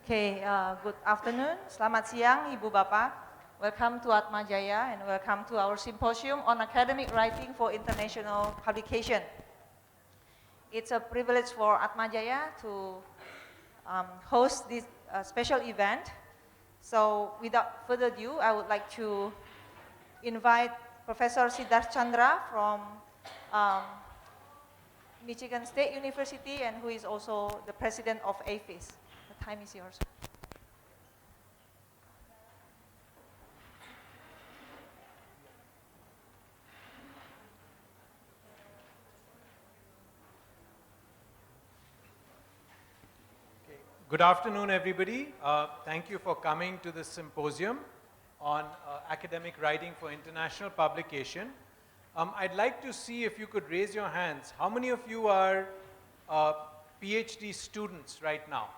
Okay, good afternoon. Selamat siang, Ibu Bapak. Welcome to Atma Jaya and welcome to our symposium on academic writing for international publication. It's a privilege for Atma Jaya to host this special event. So without further ado, I would like to invite Professor Siddharth Chandra from Michigan State University and who is also the president of AFIS. The time is yours. Good afternoon, everybody. Thank you for coming to this symposium on academic writing for international publication. I'd like to see if you could raise your hands. How many of you are PhD students right now?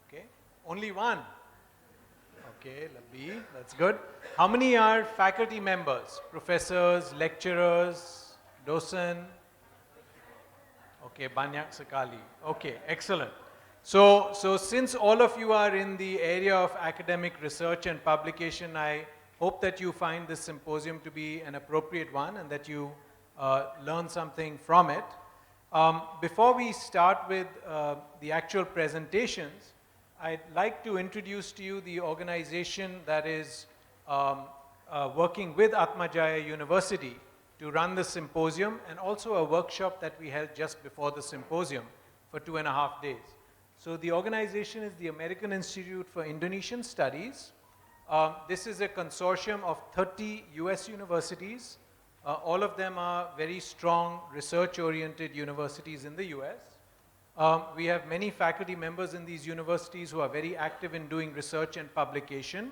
Okay, only one. Okay, Labbi, that's good. How many are faculty members? Professors, lecturers, docent? Okay, Banyak Sekali. Okay, excellent. So since all of you are in the area of academic research and publication, I hope that you find this symposium to be an appropriate one and that you learn something from it. Before we start with the actual presentations, I'd like to introduce to you the organization that is working with Atma Jaya University to run the symposium, and also a workshop that we held just before the symposium for 2.5 days. So the organization is the American Institute for Indonesian Studies. This is a consortium of 30 US universities. All of them are very strong research-oriented universities in the US. We have many faculty members in these universities who are very active in doing research and publication,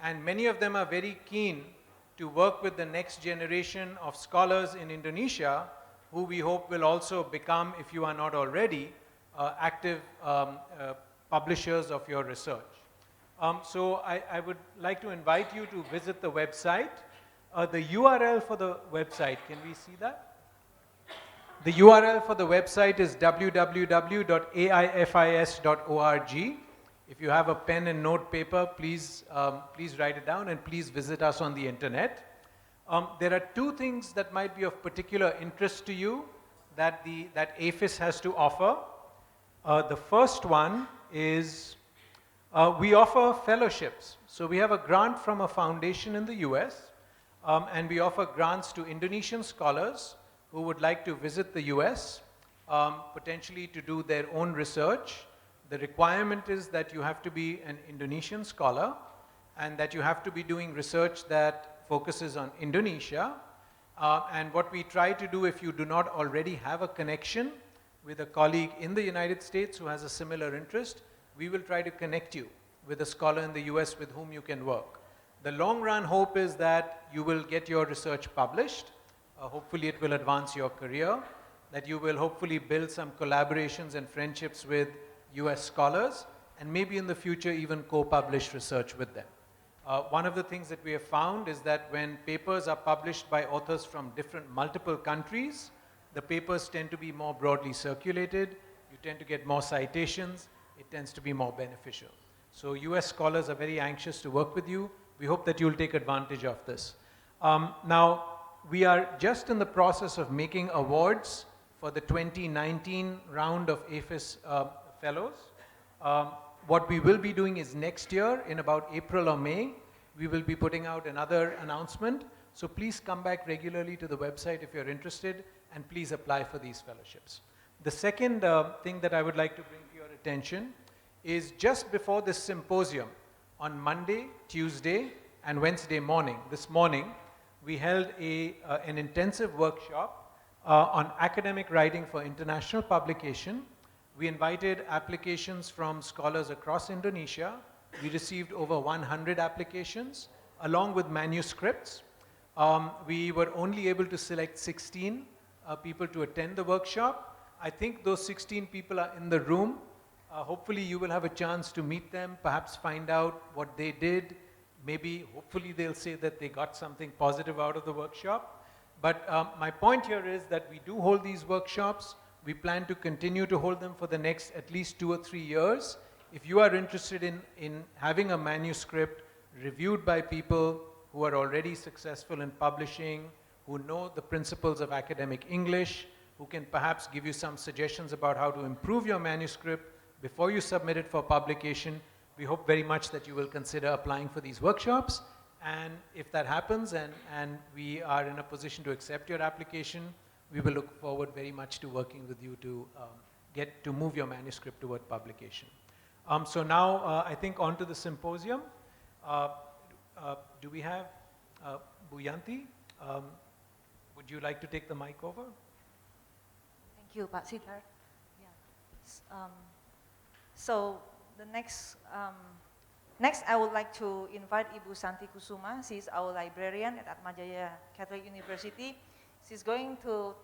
and many of them are very keen to work with the next generation of scholars in Indonesia, who we hope will also become, if you are not already, active publishers of your research. So I would like to invite you to visit the website. The URL for the website, can we see that? The URL for the website is www.aifis.org. If you have a pen and note paper, please write it down and please visit us on the internet. There are two things that might be of particular interest to you that AFIS has to offer. The first one is we offer fellowships. So we have a grant from a foundation in the US, and we offer grants to Indonesian scholars who would like to visit the US, potentially to do their own research. The requirement is that you have to be an Indonesian scholar and that you have to be doing research that focuses on Indonesia. And what we try to do, if you do not already have a connection with a colleague in the United States who has a similar interest, we will try to connect you with a scholar in the US with whom you can work. The long run hope is that you will get your research published. Hopefully it will advance your career, that you will hopefully build some collaborations and friendships with US scholars, and maybe in the future even co-publish research with them. One of the things that we have found is that when papers are published by authors from multiple countries, the papers tend to be more broadly circulated, you tend to get more citations, it tends to be more beneficial. So US scholars are very anxious to work with you. We hope that you'll take advantage of this. Now, we are just in the process of making awards for the 2019 round of AFIS fellows. What we will be doing is next year, in about April or May, we will be putting out another announcement. So please come back regularly to the website if you're interested, and please apply for these fellowships. The second thing that I would like to bring to your attention is just before this symposium, on Monday, Tuesday, and Wednesday morning, this morning, we held an intensive workshop on academic writing for international publication. We invited applications from scholars across Indonesia. We received over 100 applications, along with manuscripts. We were only able to select 16 people to attend the workshop. I think those 16 people are in the room. Hopefully you will have a chance to meet them, perhaps find out what they did. Maybe, hopefully they'll say that they got something positive out of the workshop. But my point here is that we do hold these workshops We plan to continue to hold them for the next at least 2 or 3 years. If you are interested in having a manuscript reviewed by people who are already successful in publishing, who know the principles of academic English, who can perhaps give you some suggestions about how to improve your manuscript before you submit it for publication, we hope very much that you will consider applying for these workshops. And if that happens and we are in a position to accept your application, we will look forward very much to working with you to get to move your manuscript toward publication. So now I think on to the symposium. Do we have Buyanti? Would you like to take the mic over? Thank you, Pak Siddharth. Yeah. So the next I would like to invite Ibu Santi Kusuma. She's our librarian at Atma Jaya Catholic University. She's going to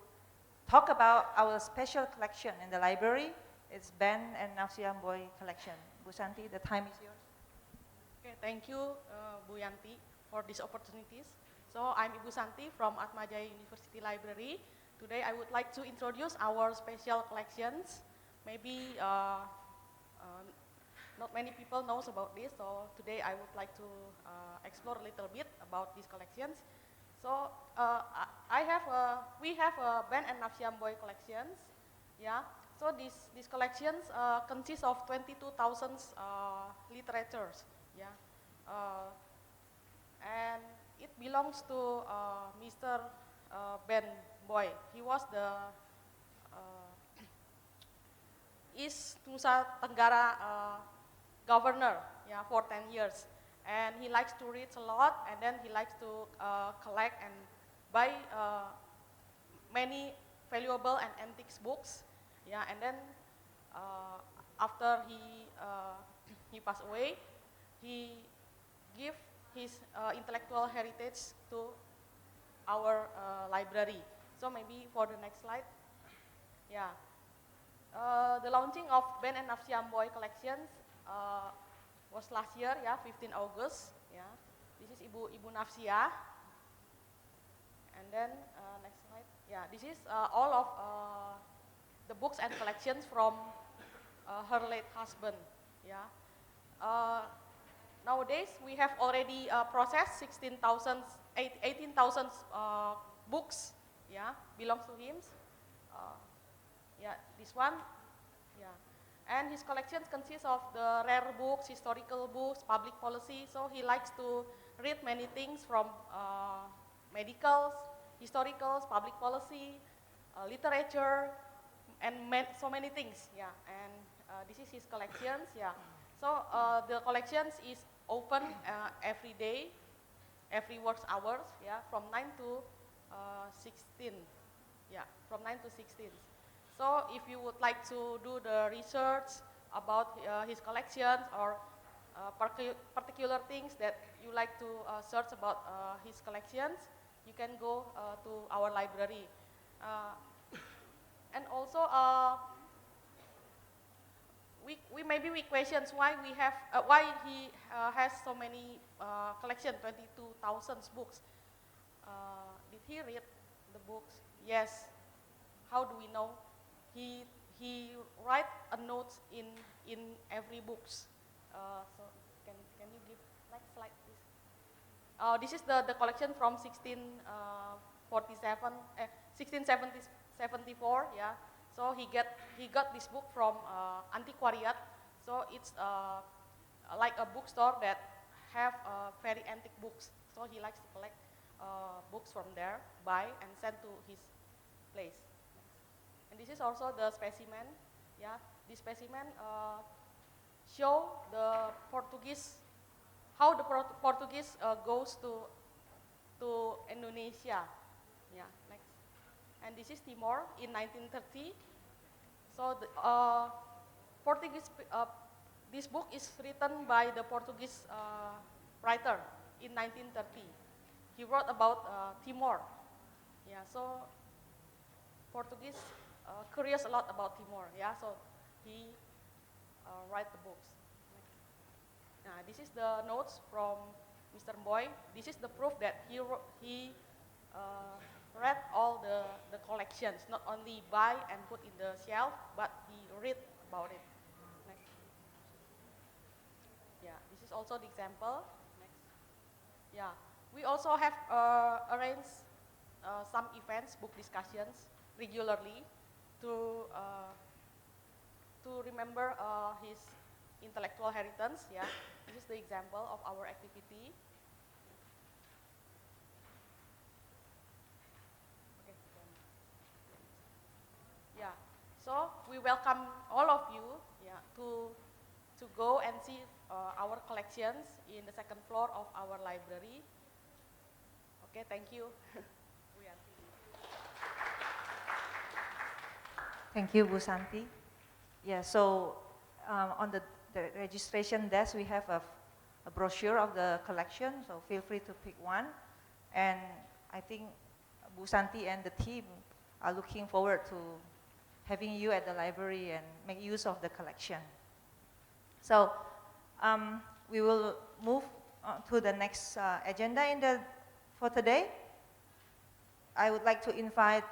talk about our special collection in the library. It's Ben and Nafsiam Boy collection. Bu Santi, the time is yours. Okay, thank you, Bu Yanti, for these opportunities. So I'm Ibu Santi from Atma Jaya University Library. Today I would like to introduce our special collections. Maybe not many people knows about this, so today I would like to explore a little bit about these collections. So we have Ben and Nafsiam Boy collections. Yeah. So these collections consist of 22,000 literatures. Yeah. And it belongs to Mr. Ben Boy. He was the East Nusa Tenggara governor, yeah, for 10 years. And he likes to read a lot, and then he likes to collect and buy many valuable and antiques books. Yeah, and then after he passed away, he gave his intellectual heritage to our library. So maybe for the next slide. Yeah. The launching of Ben and Nafsiam Boy collections was last year, yeah, 15 August. Yeah. This is Ibu Nafsia. And then next slide. Yeah, this is all of the books and collections from her late husband. Yeah. Nowadays we have already processed 18,000 books. Yeah, belongs to him. Yeah, this one. Yeah. And his collections consist of the rare books, historical books, public policy. So he likes to read many things from medicals, historicals, public policy, literature, and so many things. Yeah. And this is his collections. Yeah. So the collections is open every day, every work hours. Yeah, from 9 to 16. Yeah, from 9 to 16. So if you would like to do the research about his collections or particular things that you like to search about his collections, you can go to our library. And also, we questions why he has so many collection, 22,000 books. Did he read the books? Yes. How do we know? He write a note in every books. So can you give next slide, please? This is the collection from 1674. Yeah. So he got this book from antiquariat. So it's like a bookstore that have very antique books. So he likes to collect books from there, buy and send to his place. And this is also the specimen. Yeah, this specimen show the Portuguese, how the Portuguese goes to Indonesia. Yeah, next. And this is Timor in 1930. So the Portuguese, this book is written by the Portuguese writer in 1930. He wrote about Timor. Yeah, so Portuguese curious a lot about Timor. Yeah, so he write the books. Now, this is the notes from Mr. Boy. This is the proof that he read all the collections, not only buy and put in the shelf, but he read about it. Next. Yeah, this is also the example. Next. Yeah, we also have arranged some events, book discussions regularly to remember his intellectual inheritance. Yeah, this is the example of our activity. Okay. Yeah, so we welcome all of you. Yeah, to go and see our collections in the second floor of our library. Okay, thank you. Thank you, Bu Santi. Yeah, so on the registration desk, we have a brochure of the collection, so feel free to pick one. And I think Bu Santi and the team are looking forward to having you at the library and make use of the collection. So we will move to the next agenda for today. I would like to invite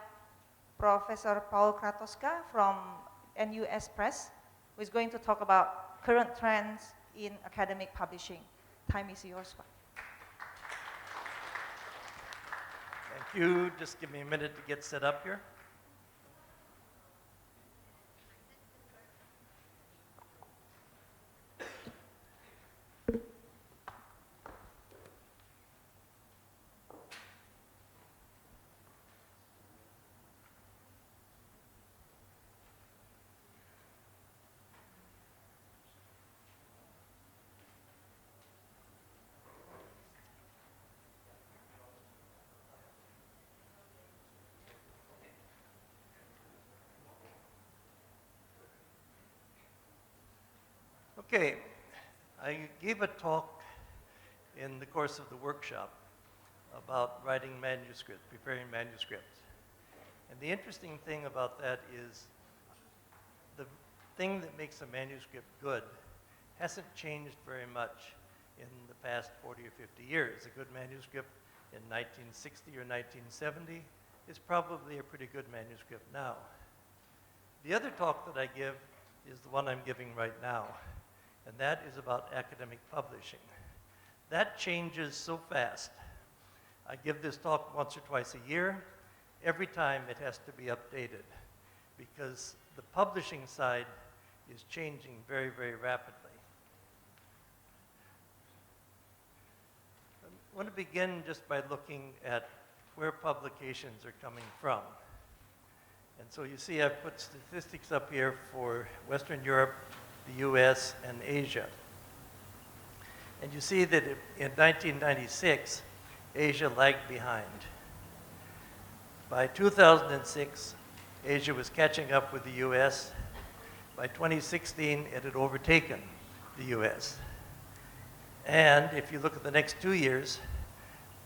Professor Paul Kratoska from NUS Press, who is going to talk about current trends in academic publishing. Time is yours. Thank you. Just give me a minute to get set up here. Okay, I gave a talk in the course of the workshop about writing manuscripts, preparing manuscripts. And the interesting thing about that is the thing that makes a manuscript good hasn't changed very much in the past 40 or 50 years. A good manuscript in 1960 or 1970 is probably a pretty good manuscript now. The other talk that I give is the one I'm giving right now, and that is about academic publishing. That changes so fast. I give this talk once or twice a year. Every time it has to be updated because the publishing side is changing very, very rapidly. I want to begin just by looking at where publications are coming from. And so you see I've put statistics up here for Western Europe, the US, and Asia. And you see that in 1996, Asia lagged behind. By 2006, Asia was catching up with the US. By 2016, it had overtaken the US. And if you look at the next 2 years,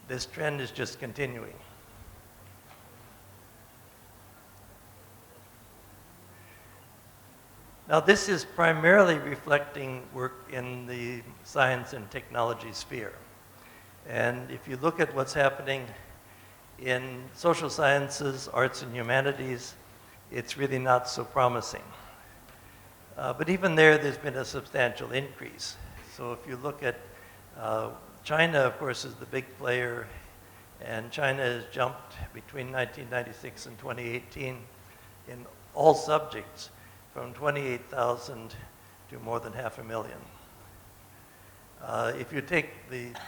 this trend is just continuing. Now, this is primarily reflecting work in the science and technology sphere. And if you look at what's happening in social sciences, arts and humanities, it's really not so promising. But even there's been a substantial increase. So if you look at China, of course, is the big player, and China has jumped between 1996 and 2018 in all subjects from 28,000 to more than 500,000. If you take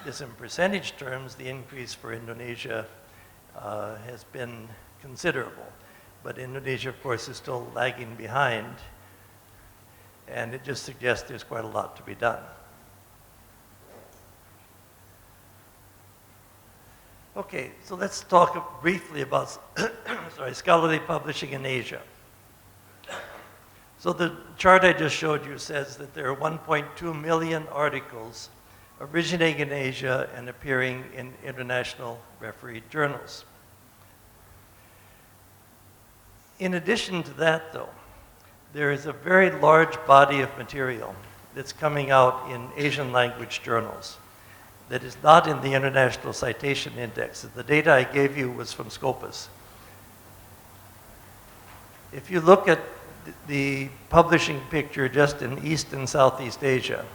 this in percentage terms, the increase for Indonesia has been considerable. But Indonesia, of course, is still lagging behind, and it just suggests there's quite a lot to be done. Okay, so let's talk briefly about scholarly publishing in Asia. So the chart I just showed you says that there are 1.2 million articles originating in Asia and appearing in international refereed journals. In addition to that, though, there is a very large body of material that's coming out in Asian language journals that is not in the International Citation Index. The data I gave you was from Scopus. If you look at the publishing picture just in East and Southeast Asia,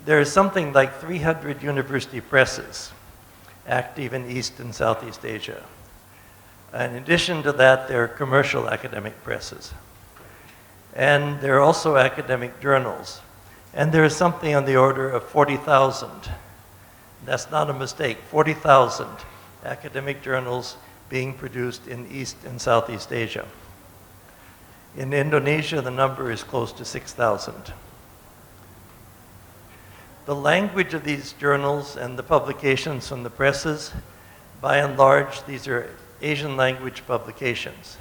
there is something like 300 university presses active in East and Southeast Asia. And in addition to that, there are commercial academic presses. And there are also academic journals. And there is something on the order of 40,000. That's not a mistake, 40,000 academic journals being produced in East and Southeast Asia. In Indonesia, the number is close to 6,000. The language of these journals and the publications from the presses, by and large, these are Asian language publications.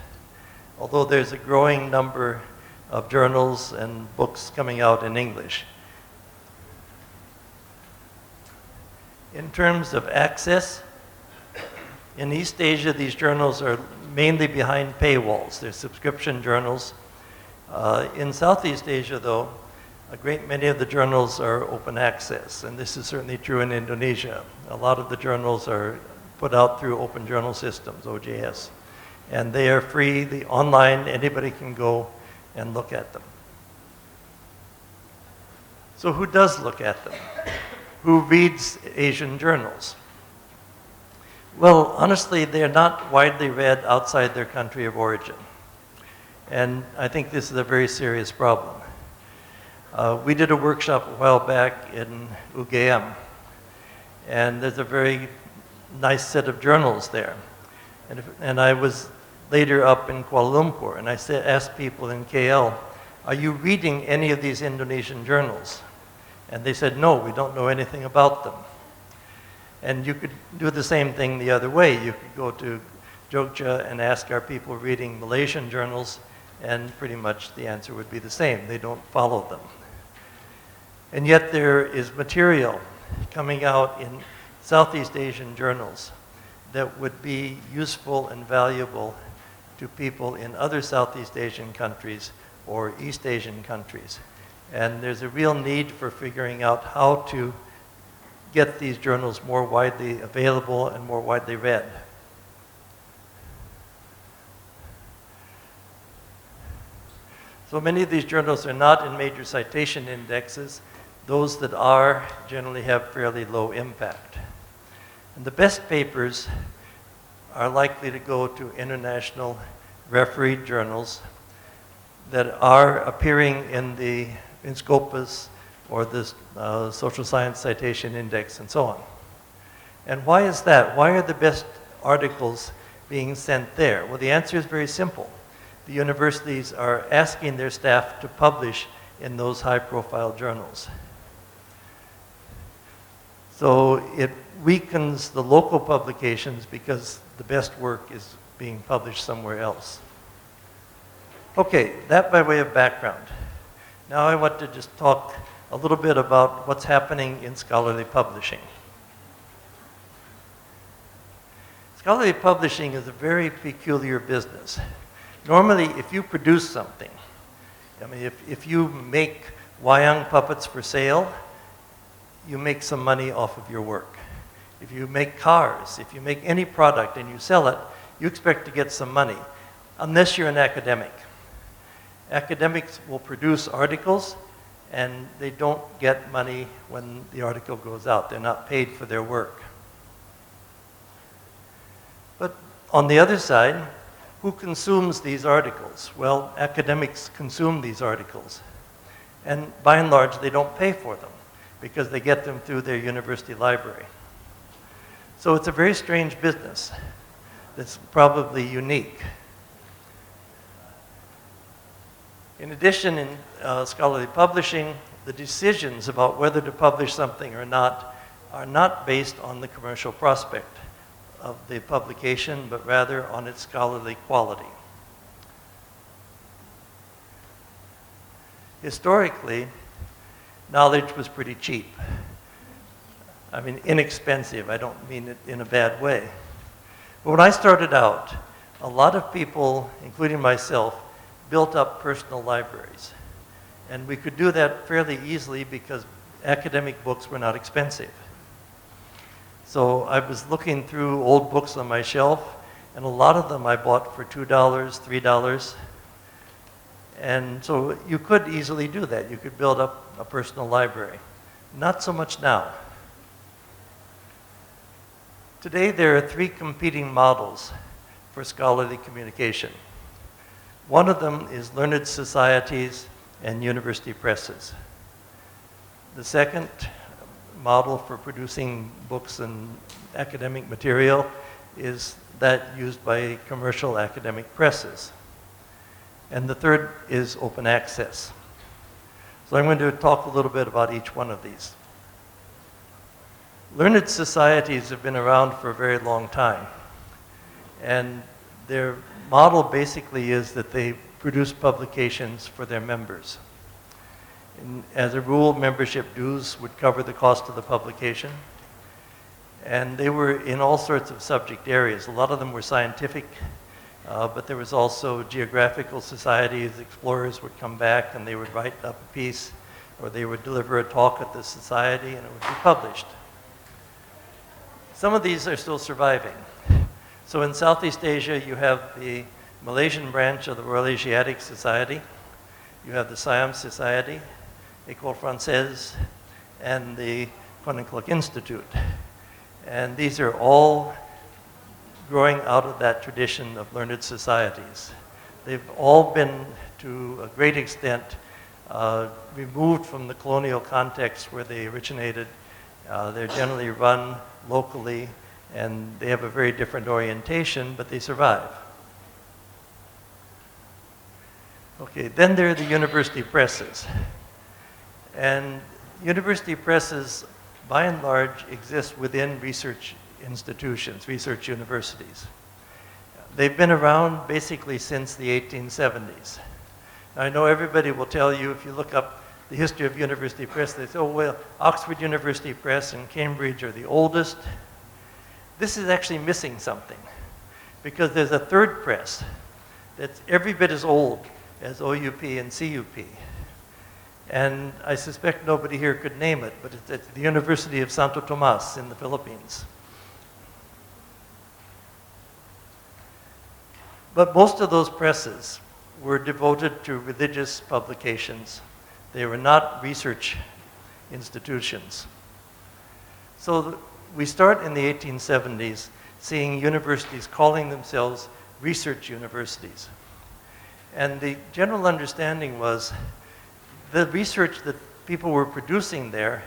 Although there's a growing number of journals and books coming out in English. In terms of access, in East Asia, these journals are mainly behind paywalls. They're subscription journals. In Southeast Asia, though, a great many of the journals are open access, and this is certainly true in Indonesia. A lot of the journals are put out through open journal systems, OJS, and they are free, online, anybody can go and look at them. So who does look at them? Who reads Asian journals? Well, honestly, they're not widely read outside their country of origin. And I think this is a very serious problem. We did a workshop a while back in UGM, and there's a very nice set of journals there. And I was later up in Kuala Lumpur, and I asked people in KL, are you reading any of these Indonesian journals? And they said, no, we don't know anything about them. And you could do the same thing the other way. You could go to Jogja and ask, are people reading Malaysian journals? And pretty much the answer would be the same. They don't follow them. And yet there is material coming out in Southeast Asian journals that would be useful and valuable to people in other Southeast Asian countries or East Asian countries. And there's a real need for figuring out how to get these journals more widely available and more widely read. So many of these journals are not in major citation indexes. Those that are generally have fairly low impact. And the best papers are likely to go to international refereed journals that are appearing in Scopus or the Social Science Citation Index and so on. And why is that? Why are the best articles being sent there? Well, the answer is very simple. The universities are asking their staff to publish in those high-profile journals. So it weakens the local publications because the best work is being published somewhere else. Okay, that by way of background. Now I want to just talk a little bit about what's happening in scholarly publishing. Scholarly publishing is a very peculiar business. Normally, if you produce something, I mean, if you make wayang puppets for sale, you make some money off of your work. If you make cars, if you make any product and you sell it, you expect to get some money, unless you're an academic. Academics will produce articles, and they don't get money when the article goes out. They're not paid for their work. But on the other side, who consumes these articles? Well, academics consume these articles. And by and large, they don't pay for them because they get them through their university library. So it's a very strange business that's probably unique. In addition, in scholarly publishing, the decisions about whether to publish something or not are not based on the commercial prospect of the publication, but rather on its scholarly quality. Historically, knowledge was pretty cheap. I mean, inexpensive. I don't mean it in a bad way. But when I started out, a lot of people, including myself, built up personal libraries. And we could do that fairly easily because academic books were not expensive. So I was looking through old books on my shelf, and a lot of them I bought for $2, $3. And so you could easily do that. You could build up a personal library. Not so much now. Today there are three competing models for scholarly communication. One of them is learned societies and university presses. The second model for producing books and academic material is that used by commercial academic presses. And the third is open access. So I'm going to talk a little bit about each one of these. Learned societies have been around for a very long time. And their model basically is that they produce publications for their members. And as a rule, membership dues would cover the cost of the publication. And they were in all sorts of subject areas. A lot of them were scientific, but there was also geographical societies. Explorers would come back and they would write up a piece, or they would deliver a talk at the society and it would be published. Some of these are still surviving. So in Southeast Asia, you have the Malaysian branch of the Royal Asiatic Society. You have the Siam Society, École Française, and the Koninklijk Institute. And these are all growing out of that tradition of learned societies. They've all been, to a great extent, removed from the colonial context where they originated. They're generally run locally, and they have a very different orientation, but they survive. Okay, then there are the university presses. And university presses, by and large, exist within research institutions, research universities. They've been around basically since the 1870s. I know everybody will tell you, if you look up the history of university press, they say, oh, well, Oxford University Press and Cambridge are the oldest. This is actually missing something, because there's a third press that's every bit as old as OUP and CUP. And I suspect nobody here could name it, but it's the University of Santo Tomas in the Philippines. But most of those presses were devoted to religious publications. They were not research institutions. So we start in the 1870s seeing universities calling themselves research universities. And the general understanding was the research that people were producing there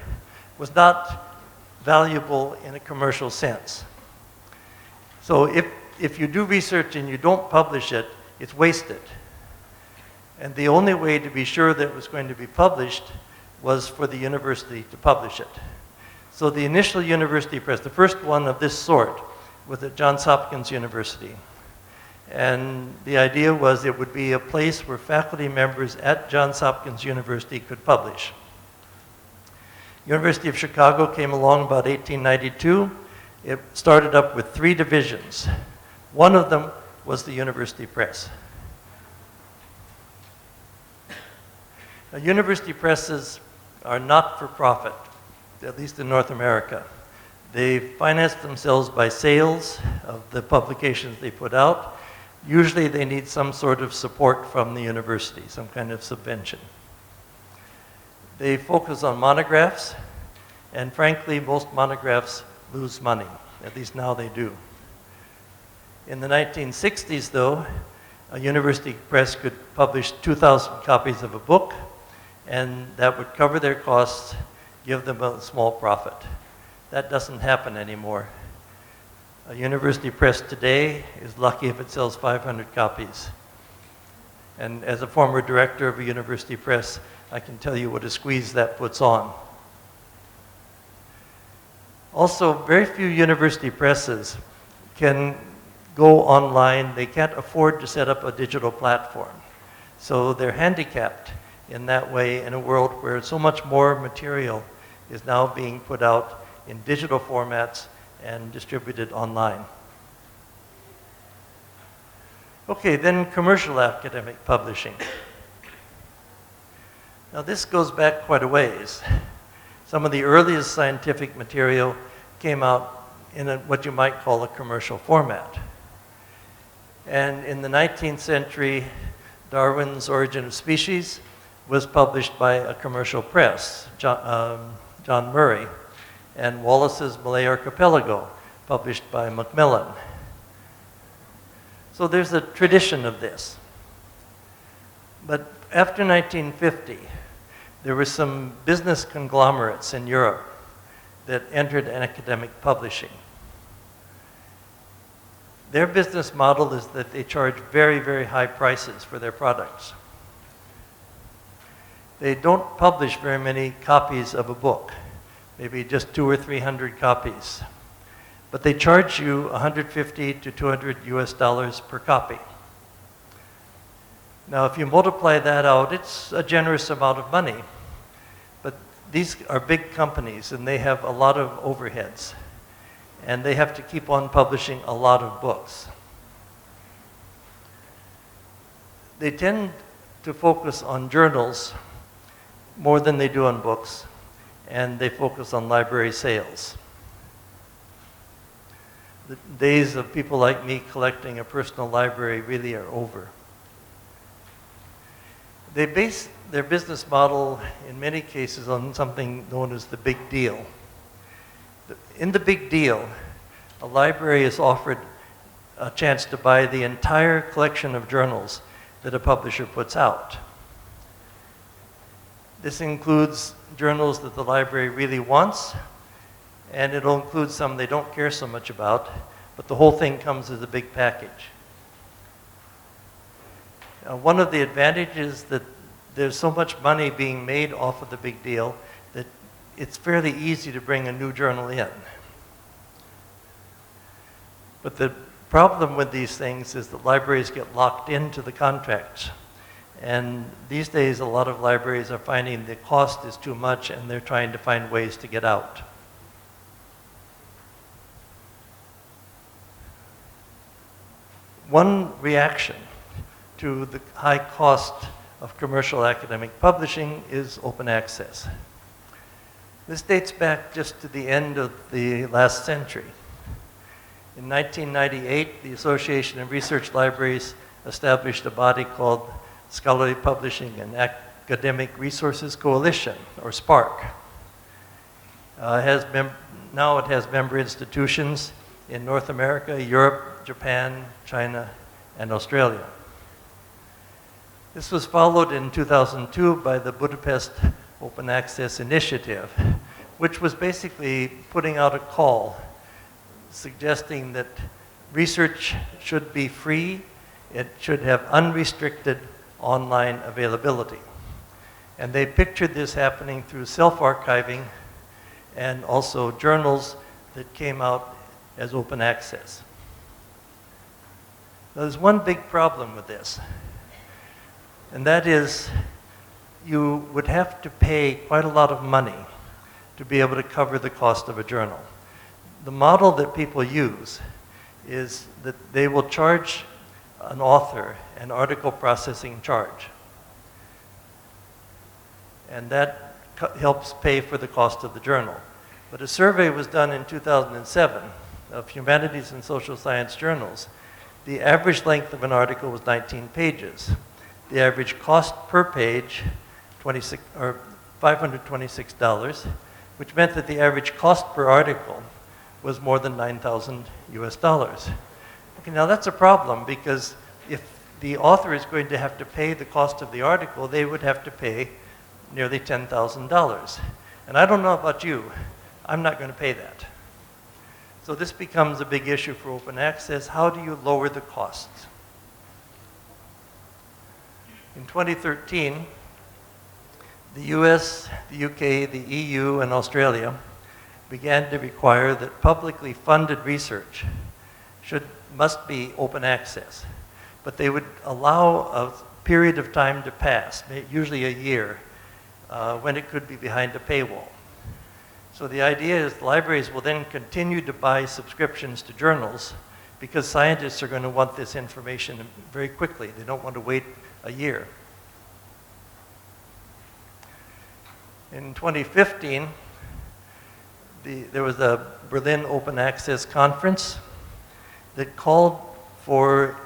was not valuable in a commercial sense. So if you do research and you don't publish it, it's wasted. And the only way to be sure that it was going to be published was for the university to publish it. So the initial university press, the first one of this sort, was at Johns Hopkins University. And the idea was it would be a place where faculty members at Johns Hopkins University could publish. University of Chicago came along about 1892. It started up with 3 divisions. One of them was the university press. Now, university presses are not for profit, at least in North America. They finance themselves by sales of the publications they put out. Usually they need some sort of support from the university, some kind of subvention. They focus on monographs, and frankly, most monographs lose money. At least now they do. In the 1960s, though, a university press could publish 2,000 copies of a book, and that would cover their costs, give them a small profit. That doesn't happen anymore. A university press today is lucky if it sells 500 copies. And as a former director of a university press, I can tell you what a squeeze that puts on. Also, very few university presses can go online. They can't afford to set up a digital platform. So they're handicapped in that way in a world where so much more material is now being put out in digital formats and distributed online. Okay, then commercial academic publishing. Now this goes back quite a ways. Some of the earliest scientific material came out in what you might call a commercial format. And in the 19th century, Darwin's Origin of Species was published by a commercial press, John Murray, and Wallace's Malay Archipelago, published by Macmillan. So there's a tradition of this. But after 1950, there were some business conglomerates in Europe that entered academic publishing. Their business model is that they charge very, very high prices for their products. They don't publish very many copies of a book, maybe just 200 or 300 copies. But they charge you $150 to $200 US per copy. Now, if you multiply that out, it's a generous amount of money. But these are big companies, and they have a lot of overheads. And they have to keep on publishing a lot of books. They tend to focus on journals more than they do on books, and they focus on library sales. The days of people like me collecting a personal library really are over. They base their business model, in many cases, on something known as the big deal. In the big deal, a library is offered a chance to buy the entire collection of journals that a publisher puts out. This includes journals that the library really wants, and it'll include some they don't care so much about, but the whole thing comes as a big package. One of the advantages that there's so much money being made off of the big deal that it's fairly easy to bring a new journal in. But the problem with these things is that libraries get locked into the contracts. And these days, a lot of libraries are finding the cost is too much, and they're trying to find ways to get out. One reaction to the high cost of commercial academic publishing is open access. This dates back just to the end of the last century. In 1998, the Association of Research Libraries established a body called Scholarly Publishing and Academic Resources Coalition, or SPARC. Now it has member institutions in North America, Europe, Japan, China, and Australia. This was followed in 2002 by the Budapest Open Access Initiative, which was basically putting out a call suggesting that research should be free, it should have unrestricted online availability. And they pictured this happening through self-archiving and also journals that came out as open access. Now, there's one big problem with this, and that is you would have to pay quite a lot of money to be able to cover the cost of a journal. The model that people use is that they will charge an author an article processing charge. And that helps pay for the cost of the journal. But a survey was done in 2007 of humanities and social science journals. The average length of an article was 19 pages. The average cost per page, $526, which meant that the average cost per article was more than 9,000 US dollars. Okay, now that's a problem because if the author is going to have to pay the cost of the article, they would have to pay nearly $10,000. And I don't know about you, I'm not going to pay that. So this becomes a big issue for open access. How do you lower the costs? In 2013, the US, the UK, the EU, and Australia began to require that publicly funded research must be open access. But they would allow a period of time to pass, usually a year, when it could be behind a paywall. So the idea is libraries will then continue to buy subscriptions to journals because scientists are going to want this information very quickly. They don't want to wait a year. In 2015, there was a Berlin Open Access Conference that called for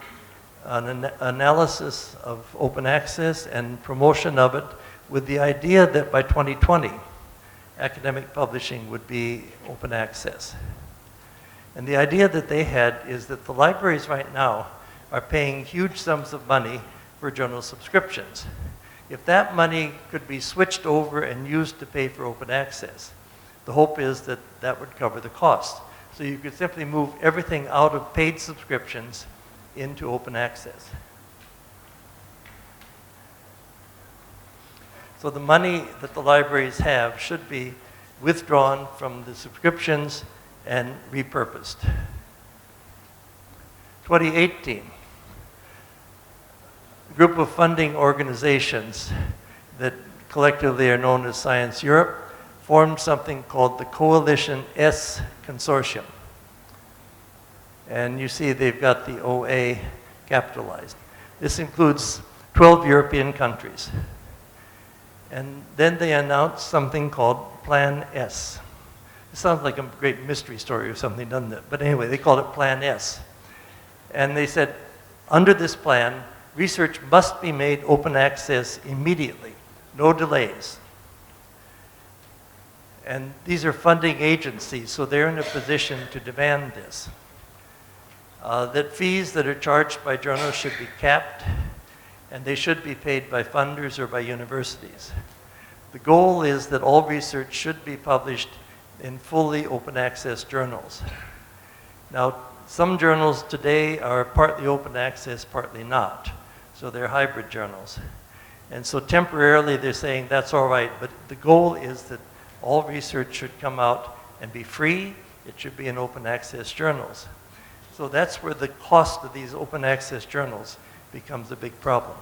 an analysis of open access and promotion of it with the idea that by 2020, academic publishing would be open access. And the idea that they had is that the libraries right now are paying huge sums of money for journal subscriptions. If that money could be switched over and used to pay for open access, the hope is that that would cover the cost. So you could simply move everything out of paid subscriptions into open access. So the money that the libraries have should be withdrawn from the subscriptions and repurposed. 2018, a group of funding organizations that collectively are known as Science Europe formed something called the Coalition S Consortium. And you see they've got the OA capitalized. This includes 12 European countries. And then they announced something called Plan S. It sounds like a great mystery story or something, doesn't it? But anyway, they called it Plan S. And they said, under this plan, research must be made open access immediately, no delays. And these are funding agencies, so they're in a position to demand this. That fees that are charged by journals should be capped, and they should be paid by funders or by universities. The goal is that all research should be published in fully open access journals. Now, some journals today are partly open access, partly not. So they're hybrid journals. And so temporarily they're saying that's all right, but the goal is that all research should come out and be free. It should be in open access journals. So that's where the cost of these open access journals becomes a big problem.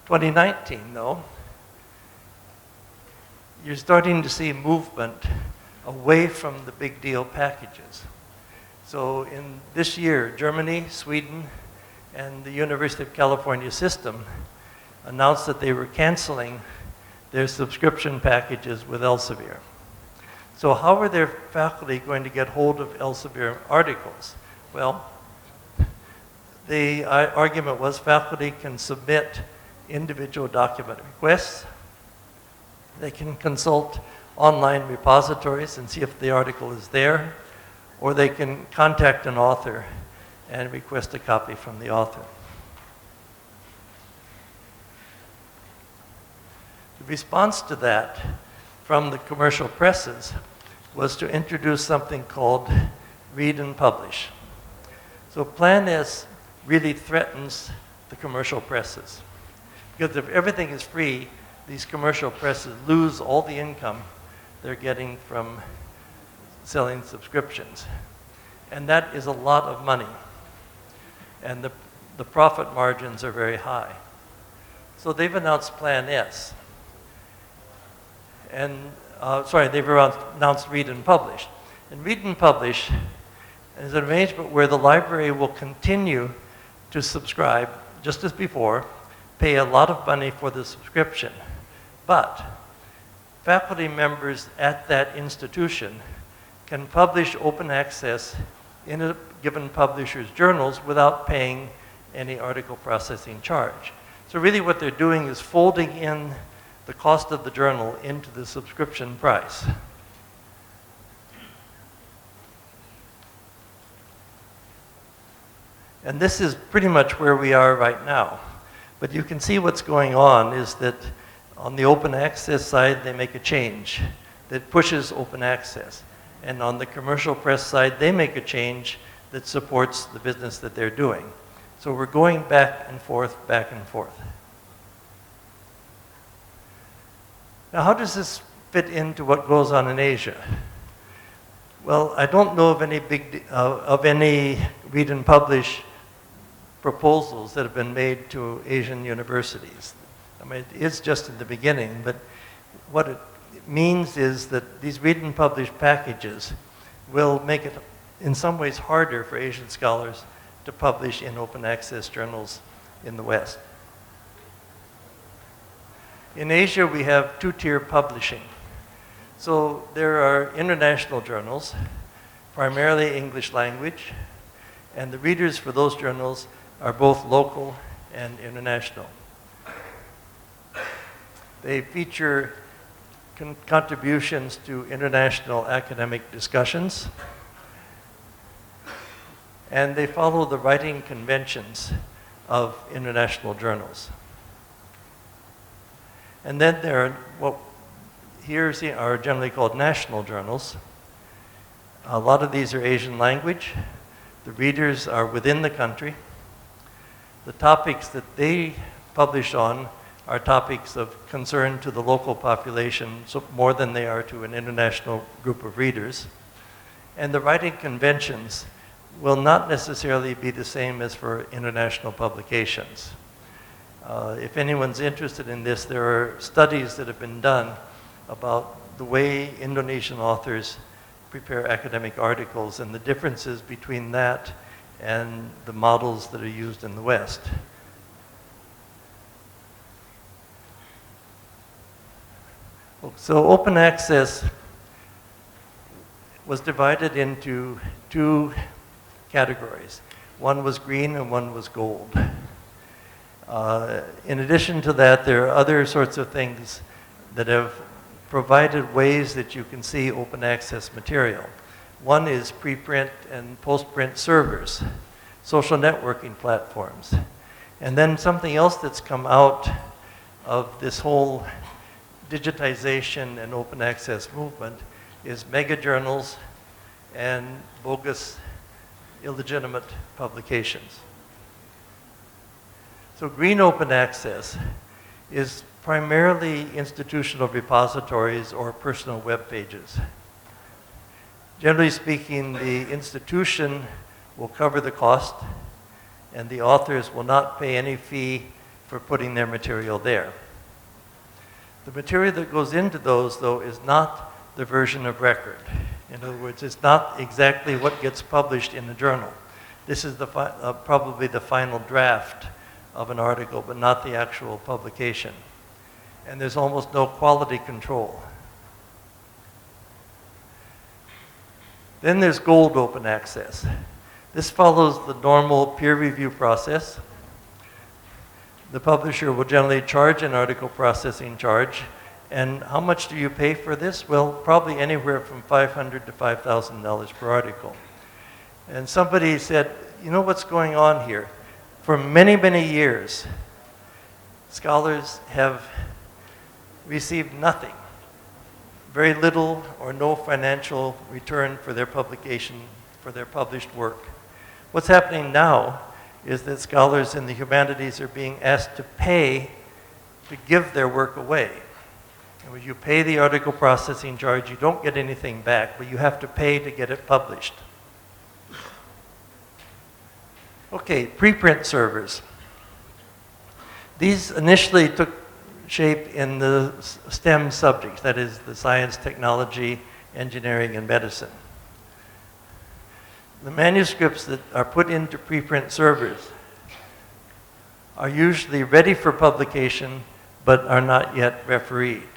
2019, though, you're starting to see movement away from the big deal packages. So in this year, Germany, Sweden, and the University of California system announced that they were canceling their subscription packages with Elsevier. So how are their faculty going to get hold of Elsevier articles? Well, the argument was faculty can submit individual document requests. They can consult online repositories and see if the article is there, or they can contact an author and request a copy from the author. The response to that from the commercial presses was to introduce something called read and publish. So Plan S really threatens the commercial presses. Because if everything is free, these commercial presses lose all the income they're getting from selling subscriptions. And that is a lot of money. And the profit margins are very high. So they've announced Plan S. And, they've announced Read and Publish. And Read and Publish is an arrangement where the library will continue to subscribe, just as before, pay a lot of money for the subscription. But faculty members at that institution can publish open access in a given publisher's journals without paying any article processing charge. So really what they're doing is folding in the cost of the journal into the subscription price. And this is pretty much where we are right now. But you can see what's going on is that on the open access side, they make a change that pushes open access. And on the commercial press side, they make a change that supports the business that they're doing. So we're going back and forth, back and forth. Now, how does this fit into what goes on in Asia? Well, I don't know of any read and publish proposals that have been made to Asian universities. I mean, it is just in the beginning, but what it means is that these read and publish packages will make it in some ways harder for Asian scholars to publish in open access journals in the West. In Asia, we have two-tier publishing. So there are international journals, primarily English language, and the readers for those journals are both local and international. They feature contributions to international academic discussions, and they follow the writing conventions of international journals. And then there are what here are generally called national journals. A lot of these are Asian language. The readers are within the country. The topics that they publish on are topics of concern to the local population, so more than they are to an international group of readers. And the writing conventions will not necessarily be the same as for international publications. If anyone's interested in this, there are studies that have been done about the way Indonesian authors prepare academic articles and the differences between that and the models that are used in the West. So open access was divided into two categories. One was green and one was gold. In addition to that, there are other sorts of things that have provided ways that you can see open access material. One is preprint and postprint servers, social networking platforms. And then something else that's come out of this whole digitization and open access movement is mega journals and bogus, illegitimate publications. So green open access is primarily institutional repositories or personal web pages. Generally speaking, the institution will cover the cost and the authors will not pay any fee for putting their material there. The material that goes into those, though, is not the version of record. In other words, it's not exactly what gets published in the journal. This is probably the final draft of an article, but not the actual publication. And there's almost no quality control. Then there's gold open access. This follows the normal peer review process. The publisher will generally charge an article processing charge. And how much do you pay for this? Well, probably anywhere from $500 to $5,000 per article. And somebody said, you know what's going on here? For many, many years, scholars have received nothing, very little or no financial return for their publication, for their published work. What's happening now is that scholars in the humanities are being asked to pay to give their work away. And when you pay the article processing charge, you don't get anything back, but you have to pay to get it published. Okay, preprint servers. These initially took shape in the STEM subjects, that is, the science, technology, engineering, and medicine. The manuscripts that are put into preprint servers are usually ready for publication, but are not yet refereed.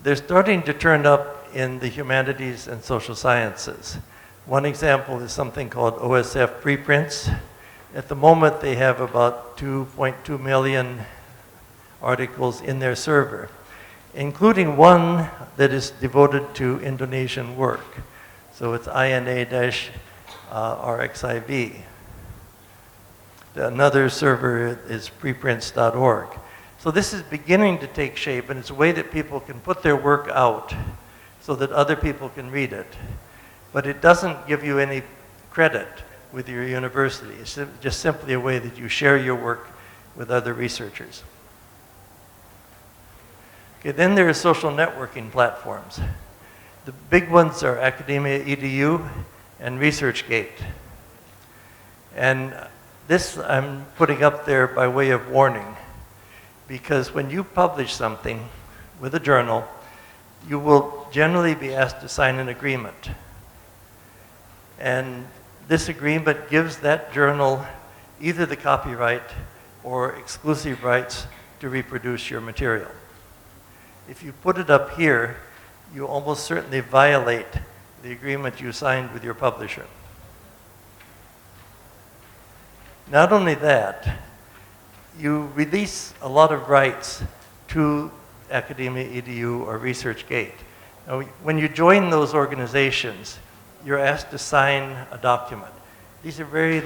They're starting to turn up in the humanities and social sciences. One example is something called OSF preprints. At the moment, they have about 2.2 million articles in their server, including one that is devoted to Indonesian work. So it's INA-RXIV. Another server is preprints.org. So this is beginning to take shape, and it's a way that people can put their work out so that other people can read it. But it doesn't give you any credit with your university. It's just simply a way that you share your work with other researchers. Okay, then there are social networking platforms. The big ones are Academia EDU and ResearchGate. And this I'm putting up there by way of warning, because when you publish something with a journal, you will generally be asked to sign an agreement. And this agreement gives that journal either the copyright or exclusive rights to reproduce your material. If you put it up here, you almost certainly violate the agreement you signed with your publisher. Not only that, you release a lot of rights to Academia EDU or ResearchGate. Now, when you join those organizations, you're asked to sign a document. These are very,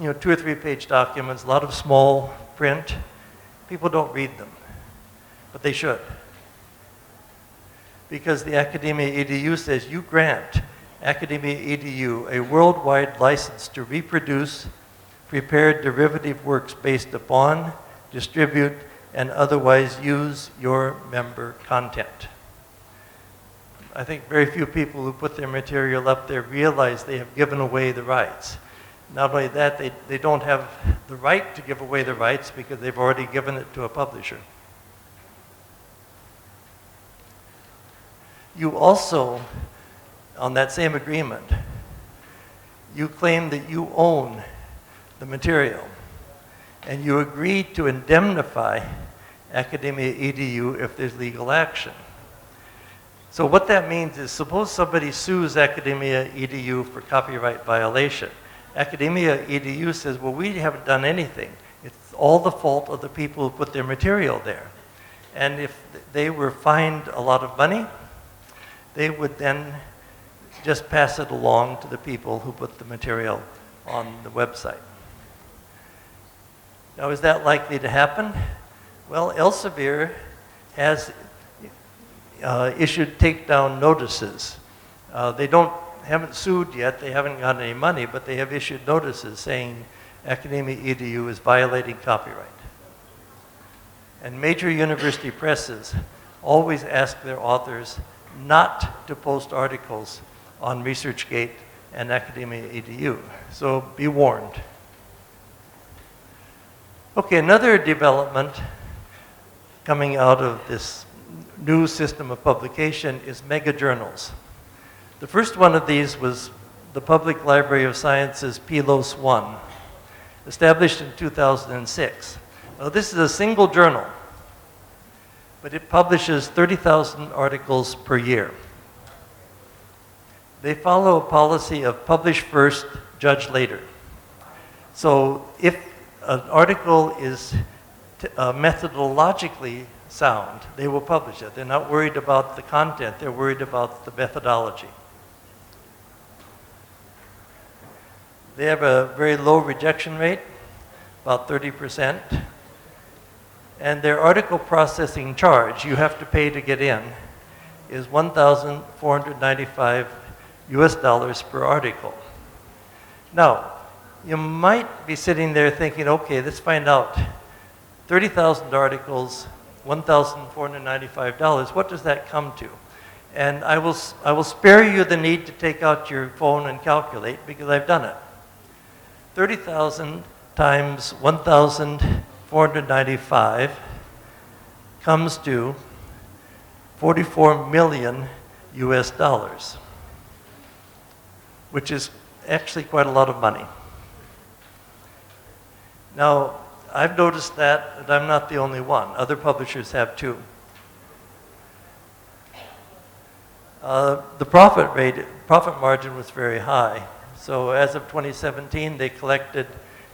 2 or 3 page documents, a lot of small print. People don't read them, but they should. Because the Academia EDU says you grant Academia EDU a worldwide license to reproduce prepared derivative works based upon, distribute, and otherwise use your member content. I think very few people who put their material up there realize they have given away the rights. Not only that, they don't have the right to give away the rights because they've already given it to a publisher. You also, on that same agreement, you claim that you own the material, and you agree to indemnify Academia EDU if there's legal action. So what that means is, suppose somebody sues Academia EDU for copyright violation. Academia EDU says, well, we haven't done anything. It's all the fault of the people who put their material there. And if they were fined a lot of money, they would then just pass it along to the people who put the material on the website. Now, is that likely to happen? Well, Elsevier has issued takedown notices. They haven't sued yet, they haven't gotten any money, but they have issued notices saying Academia EDU is violating copyright. And major university presses always ask their authors not to post articles on ResearchGate and Academia EDU. So be warned. Okay, another development coming out of this new system of publication is mega journals. The first one of these was the Public Library of Sciences PLOS 1, established in 2006. Now, this is a single journal, but it publishes 30,000 articles per year. They follow a policy of publish first, judge later. So if an article is methodologically sound, they will publish it. They're not worried about the content, they're worried about the methodology. They have a very low rejection rate, about 30%. And their article processing charge, you have to pay to get in, is $1,495 US per article. Now, you might be sitting there thinking, okay, let's find out. 30,000 articles, $1,495, what does that come to? And I will spare you the need to take out your phone and calculate because I've done it. 30,000 times 1,495 comes to 44 million US, which is actually quite a lot of money. Now, I've noticed that, and I'm not the only one. Other publishers have too. The profit margin was very high. So as of 2017, they collected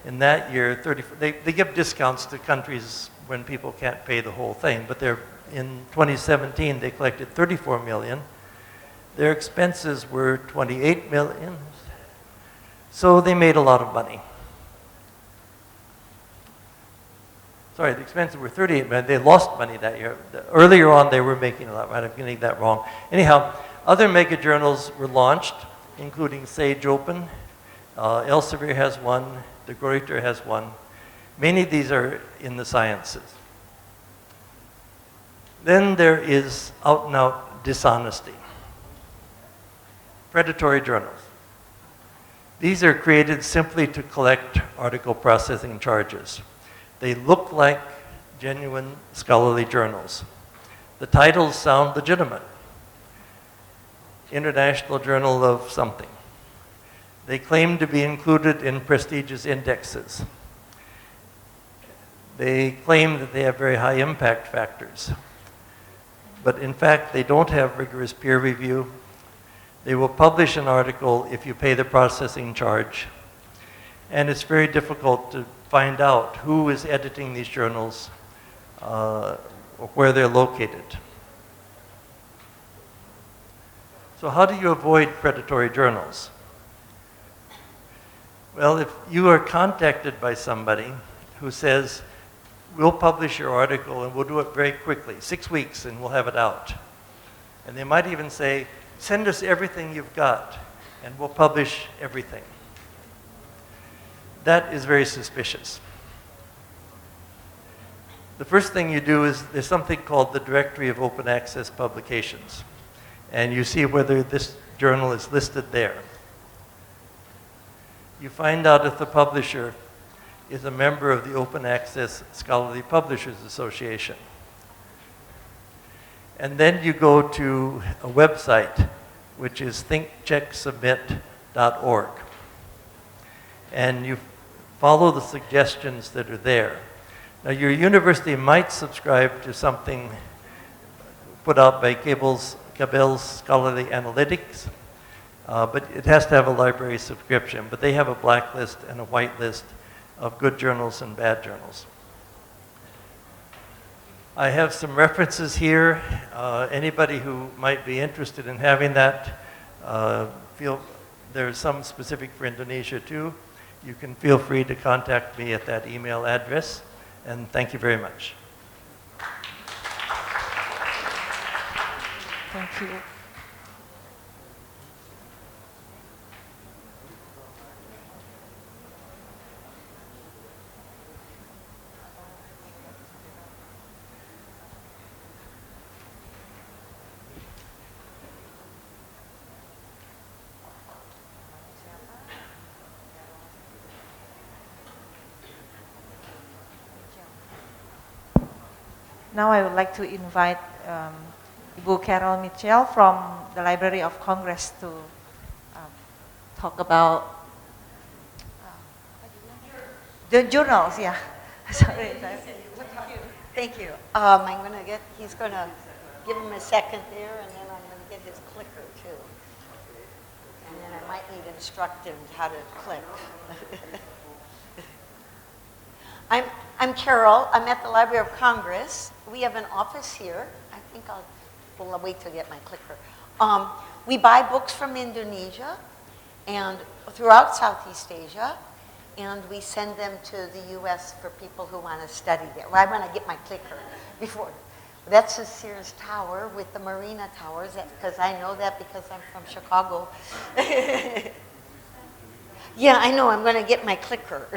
in that year they give discounts to countries when people can't pay the whole thing, but in 2017 they collected 34 million. Their expenses were 28 million. So they made a lot of money. Sorry, the expenses were 38 million. They lost money that year. Earlier on, they were making a lot, right? I'm getting that wrong. Anyhow, other mega journals were launched, including Sage Open. Elsevier has one. De Gruyter has one. Many of these are in the sciences. Then there is out-and-out dishonesty. Predatory journals. These are created simply to collect article processing charges. They look like genuine scholarly journals. The titles sound legitimate. International Journal of something. They claim to be included in prestigious indexes. They claim that they have very high impact factors. but in fact, they don't have rigorous peer review. They will publish an article if you pay the processing charge. And it's very difficult to find out who is editing these journals or where they're located. So how do you avoid predatory journals? Well, if you are contacted by somebody who says, we'll publish your article and we'll do it very quickly, 6 weeks and we'll have it out. And they might even say, send us everything you've got and we'll publish everything. That is very suspicious. The first thing you do is there's something called the Directory of Open Access Publications. And you see whether this journal is listed there. You find out if the publisher is a member of the Open Access Scholarly Publishers Association. And then you go to a website, which is thinkchecksubmit.org. And you follow the suggestions that are there. Now, your university might subscribe to something put out by Cabell's Scholarly Analytics, but it has to have a library subscription. But they have a blacklist and a whitelist of good journals and bad journals. I have some references here. Anybody who might be interested in having that, there's some specific for Indonesia too. You can feel free to contact me at that email address. And thank you very much. Thank you. Now I would like to invite Ibu Carol Mitchell from the Library of Congress to talk about the journals. Yeah, sorry. Thank you. He's going to give him a second there, and then I'm going to get his clicker too. And then I might need to instruct him how to click. I'm Carol. I'm at the Library of Congress. We have an office here. I think I'll wait till I get my clicker. We buy books from Indonesia and throughout Southeast Asia, and we send them to the U.S. for people who want to study there. Well, I want to get my clicker before. That's the Sears Tower with the Marina Towers, because I know that because I'm from Chicago. Yeah, I know. I'm going to get my clicker.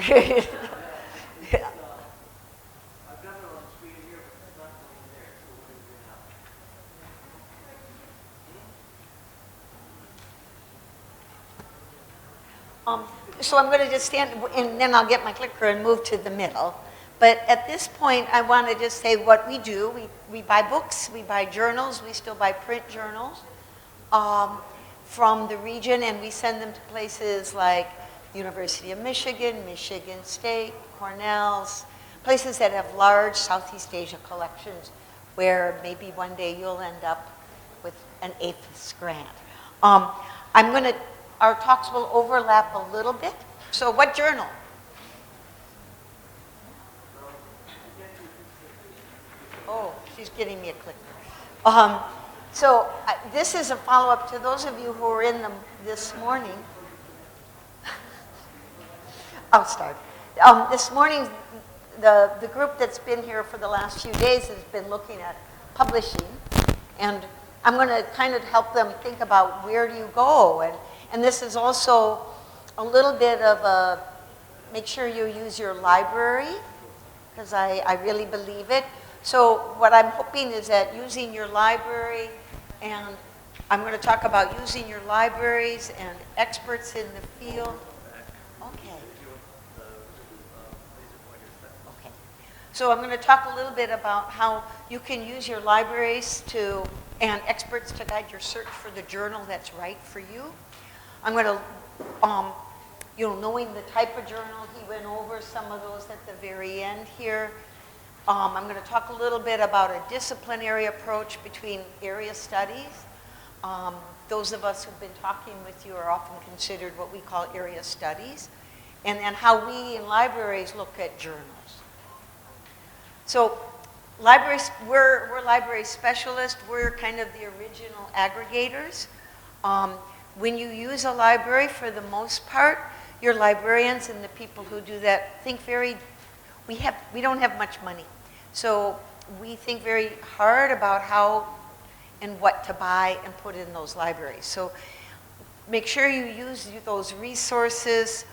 So I'm going to just stand, and then I'll get my clicker and move to the middle. But at this point, I want to just say what we do. We buy books, we buy journals, we still buy print journals from the region, and we send them to places like University of Michigan, Michigan State, Cornell's, places that have large Southeast Asia collections where maybe one day you'll end up with an APHIS grant. Our talks will overlap a little bit. So what journal? Oh, she's getting me a clicker. This is a follow-up to those of you who were in them this morning. I'll start. This morning, the group that's been here for the last few days has been looking at publishing. And I'm going to kind of help them think about where do you go. And this is also a little bit of a, make sure you use your library, because I really believe it. So what I'm hoping is that using your library, and I'm going to talk about using your libraries and experts in the field. Okay. Okay. So I'm going to talk a little bit about how you can use your libraries and experts to guide your search for the journal that's right for you. I'm going to, knowing the type of journal, he went over some of those at the very end here. I'm going to talk a little bit about a disciplinary approach between area studies. Those of us who've been talking with you are often considered what we call area studies. And then how we in libraries look at journals. So libraries, we're library specialists. We're kind of the original aggregators. When you use a library, for the most part, your librarians and the people who do that think we don't have much money. So we think very hard about how and what to buy and put in those libraries. So make sure you use those resources.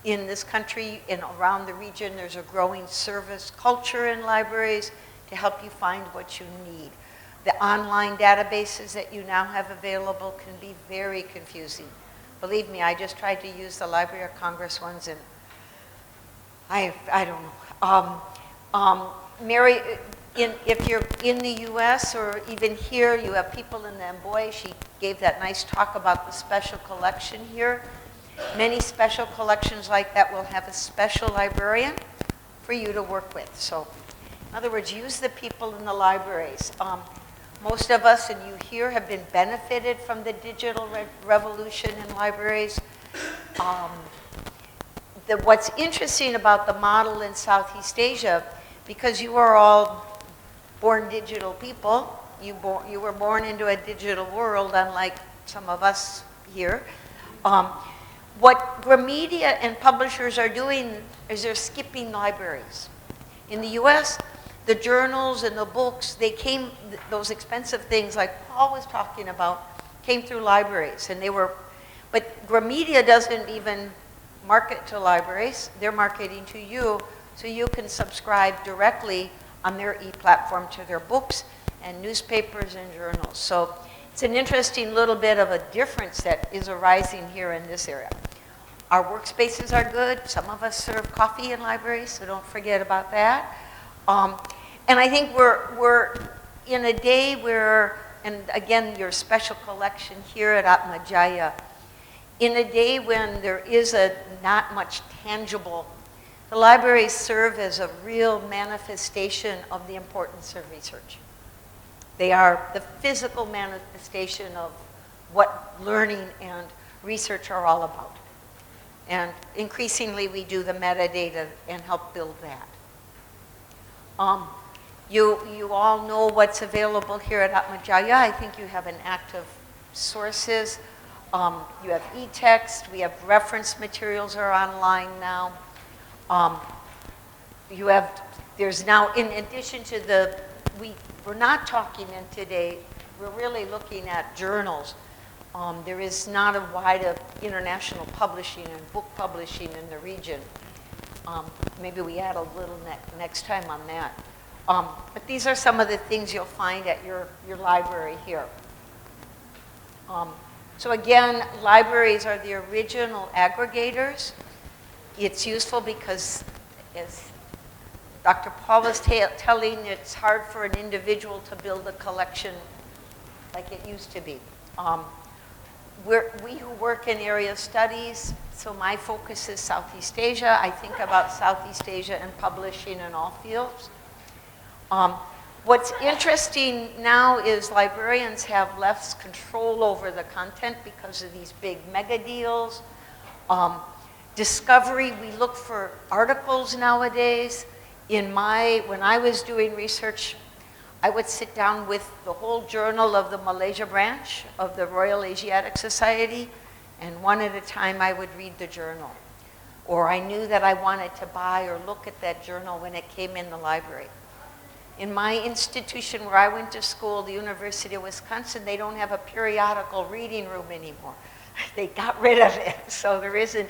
In this country and around the region, there's a growing service culture in libraries to help you find what you need. The online databases that you now have available can be very confusing. Believe me, I just tried to use the Library of Congress ones, and I don't know. Mary, if you're in the US or even here, you have people in the Boy, she gave that nice talk about the special collection here. Many special collections like that will have a special librarian for you to work with. So, in other words, use the people in the libraries. Most of us, and you here, have been benefited from the digital revolution in libraries. What's interesting about the model in Southeast Asia, because you are all born digital people, you were born into a digital world, unlike some of us here. What Gramedia and publishers are doing is they're skipping libraries. In the US, the journals and the books, those expensive things like Paul was talking about, came through libraries. But Gramedia doesn't even market to libraries. They're marketing to you, so you can subscribe directly on their e-platform to their books and newspapers and journals. So it's an interesting little bit of a difference that is arising here in this area. Our workspaces are good. Some of us serve coffee in libraries, so don't forget about that. And I think we're in a day where, and again, your special collection here at Atma Jaya, in a day when there is not much tangible, the libraries serve as a real manifestation of the importance of research. They are the physical manifestation of what learning and research are all about. And increasingly, we do the metadata and help build that. You all know what's available here at Atma Jaya. I think you have an active sources. You have e-text. We have reference materials are online now. There's now, in addition to we're not talking in today, we're really looking at journals. There is not a wide international publishing and book publishing in the region. Maybe we add a little next time on that. But these are some of the things you'll find at your library here. So again, libraries are the original aggregators. It's useful because, as Dr. Paul was telling, it's hard for an individual to build a collection like it used to be. We who work in area studies, so my focus is Southeast Asia. I think about Southeast Asia and publishing in all fields. What's interesting now is librarians have less control over the content because of these big mega deals. Discovery, we look for articles nowadays. When I was doing research, I would sit down with the whole journal of the Malaysia branch of the Royal Asiatic Society, and one at a time I would read the journal. Or I knew that I wanted to buy or look at that journal when it came in the library. In my institution where I went to school, the University of Wisconsin, they don't have a periodical reading room anymore. They got rid of it, so there isn't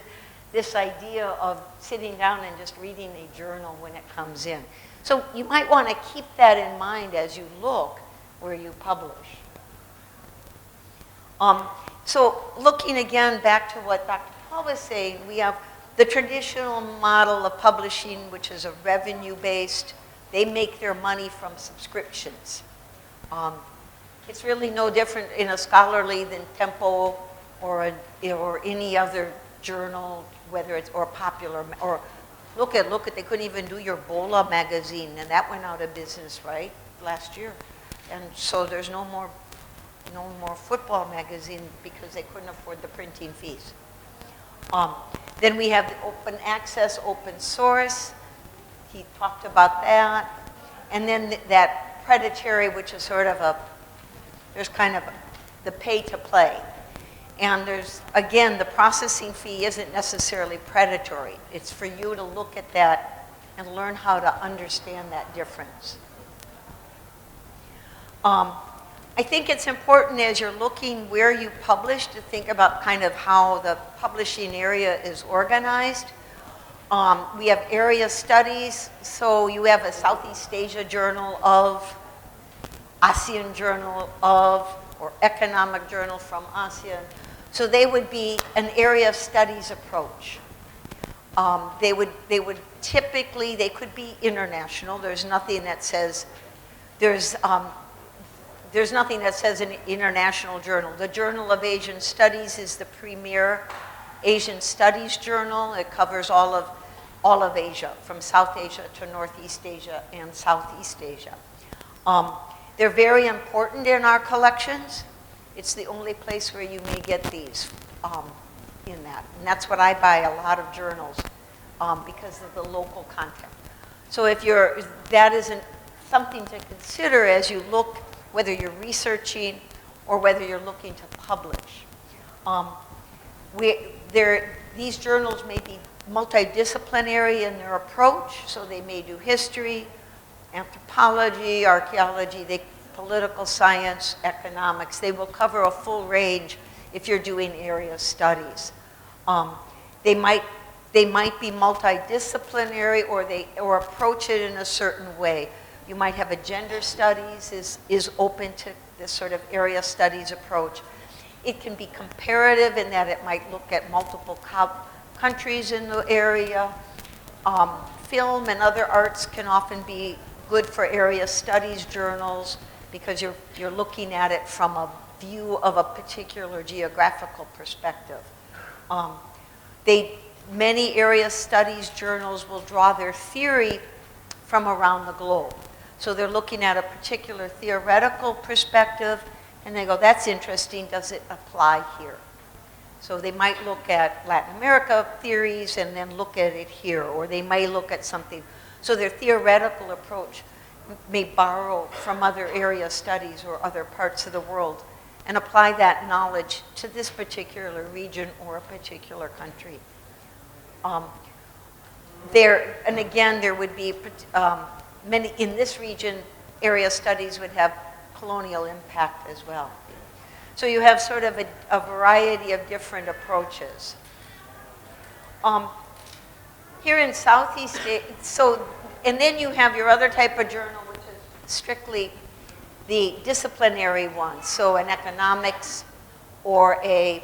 this idea of sitting down and just reading a journal when it comes in. So you might want to keep that in mind as you look where you publish. So looking again back to what Dr. Paul was saying, we have the traditional model of publishing, which is a revenue-based. They make their money from subscriptions. It's really no different in a scholarly than Tempo or any other journal, whether it's or popular or look at, they couldn't even do your Bola magazine, and that went out of business, right, last year. And so there's no more football magazine because they couldn't afford the printing fees. Then we have the open access, open source. He talked about that. And then that predatory, which is sort of there's kind of the pay to play. And there's, again, the processing fee isn't necessarily predatory. It's for you to look at that and learn how to understand that difference. I think it's important as you're looking where you publish to think about kind of how the publishing area is organized. We have area studies, so you have a Southeast Asia journal of, ASEAN journal of, or economic journal from ASEAN. So they would be an area of studies approach. They would typically, they could be international. There's nothing that says, there's nothing that says an international journal. The Journal of Asian Studies is the premier Asian Studies journal. It covers all of Asia, from South Asia to Northeast Asia and Southeast Asia. They're very important in our collections. It's the only place where you may get these in that. And that's what I buy a lot of journals because of the local content. So if that isn't something to consider as you look, whether you're researching or whether you're looking to publish. These journals may be multidisciplinary in their approach, so they may do history, anthropology, archaeology, political science, economics. They will cover a full range if you're doing area studies. They might be multidisciplinary or approach it in a certain way. You might have a gender studies is open to this sort of area studies approach. It can be comparative in that it might look at multiple countries in the area. Film and other arts can often be good for area studies journals because you're looking at it from a view of a particular geographical perspective. Many area studies journals will draw their theory from around the globe. So they're looking at a particular theoretical perspective and they go, that's interesting, does it apply here? So they might look at Latin America theories and then look at it here, or they may look at something. So their theoretical approach may borrow from other area studies or other parts of the world and apply that knowledge to this particular region or a particular country. And again, there would be many, in this region, area studies would have colonial impact as well. So you have sort of a variety of different approaches. Here in Southeast Asia, and then you have your other type of journal, which is strictly the disciplinary one. So an economics or a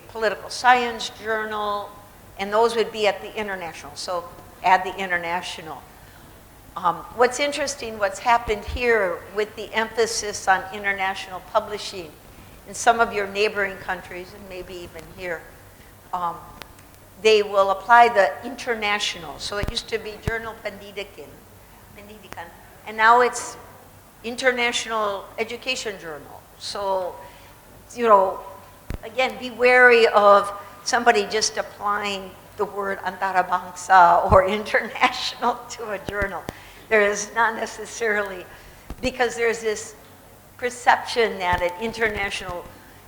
political science journal, and those would be at the international. So add the international. What's interesting, what's happened here with the emphasis on international publishing in some of your neighboring countries, and maybe even here, they will apply the international. So it used to be Journal Pendidikan, and now it's International Education Journal. So, again, be wary of somebody just applying the word antarabangsa or international to a journal. There is not necessarily, because there's this perception that an international,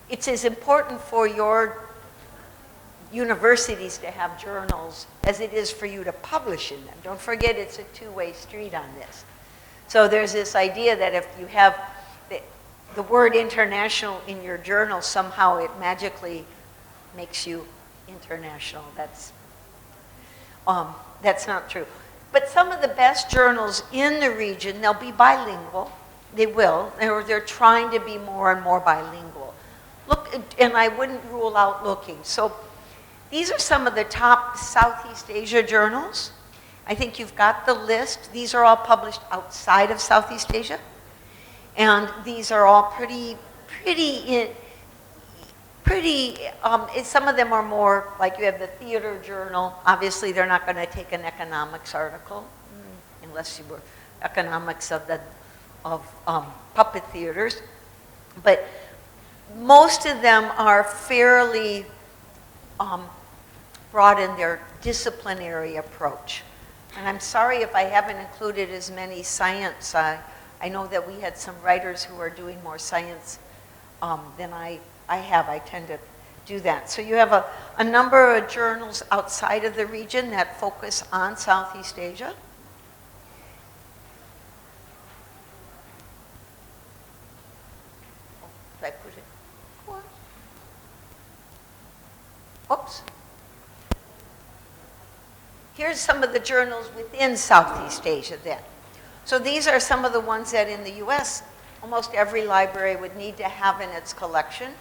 it's as important for your universities to have journals as it is for you to publish in them. Don't forget it's a two-way street on this. So there's this idea that if you have the word international in your journal, somehow it magically makes you international. That's not true. But some of the best journals in the region, they'll be bilingual. They will, or they're trying to be more and more bilingual. Look, and I wouldn't rule out looking. So these are some of the top Southeast Asia journals. I think you've got the list. These are all published outside of Southeast Asia. And these are all pretty pretty, some of them are more, like you have the theater journal. Obviously, they're not going to take an economics article, unless you were economics of puppet theaters. But most of them are fairly broad in their disciplinary approach. And I'm sorry if I haven't included as many science. I know that we had some writers who are doing more science than I have. I tend to do that. So you have a number of journals outside of the region that focus on Southeast Asia. Did I put it? What? Oops. Here's some of the journals within Southeast Asia then. So these are some of the ones that in the US, almost every library would need to have in its collection.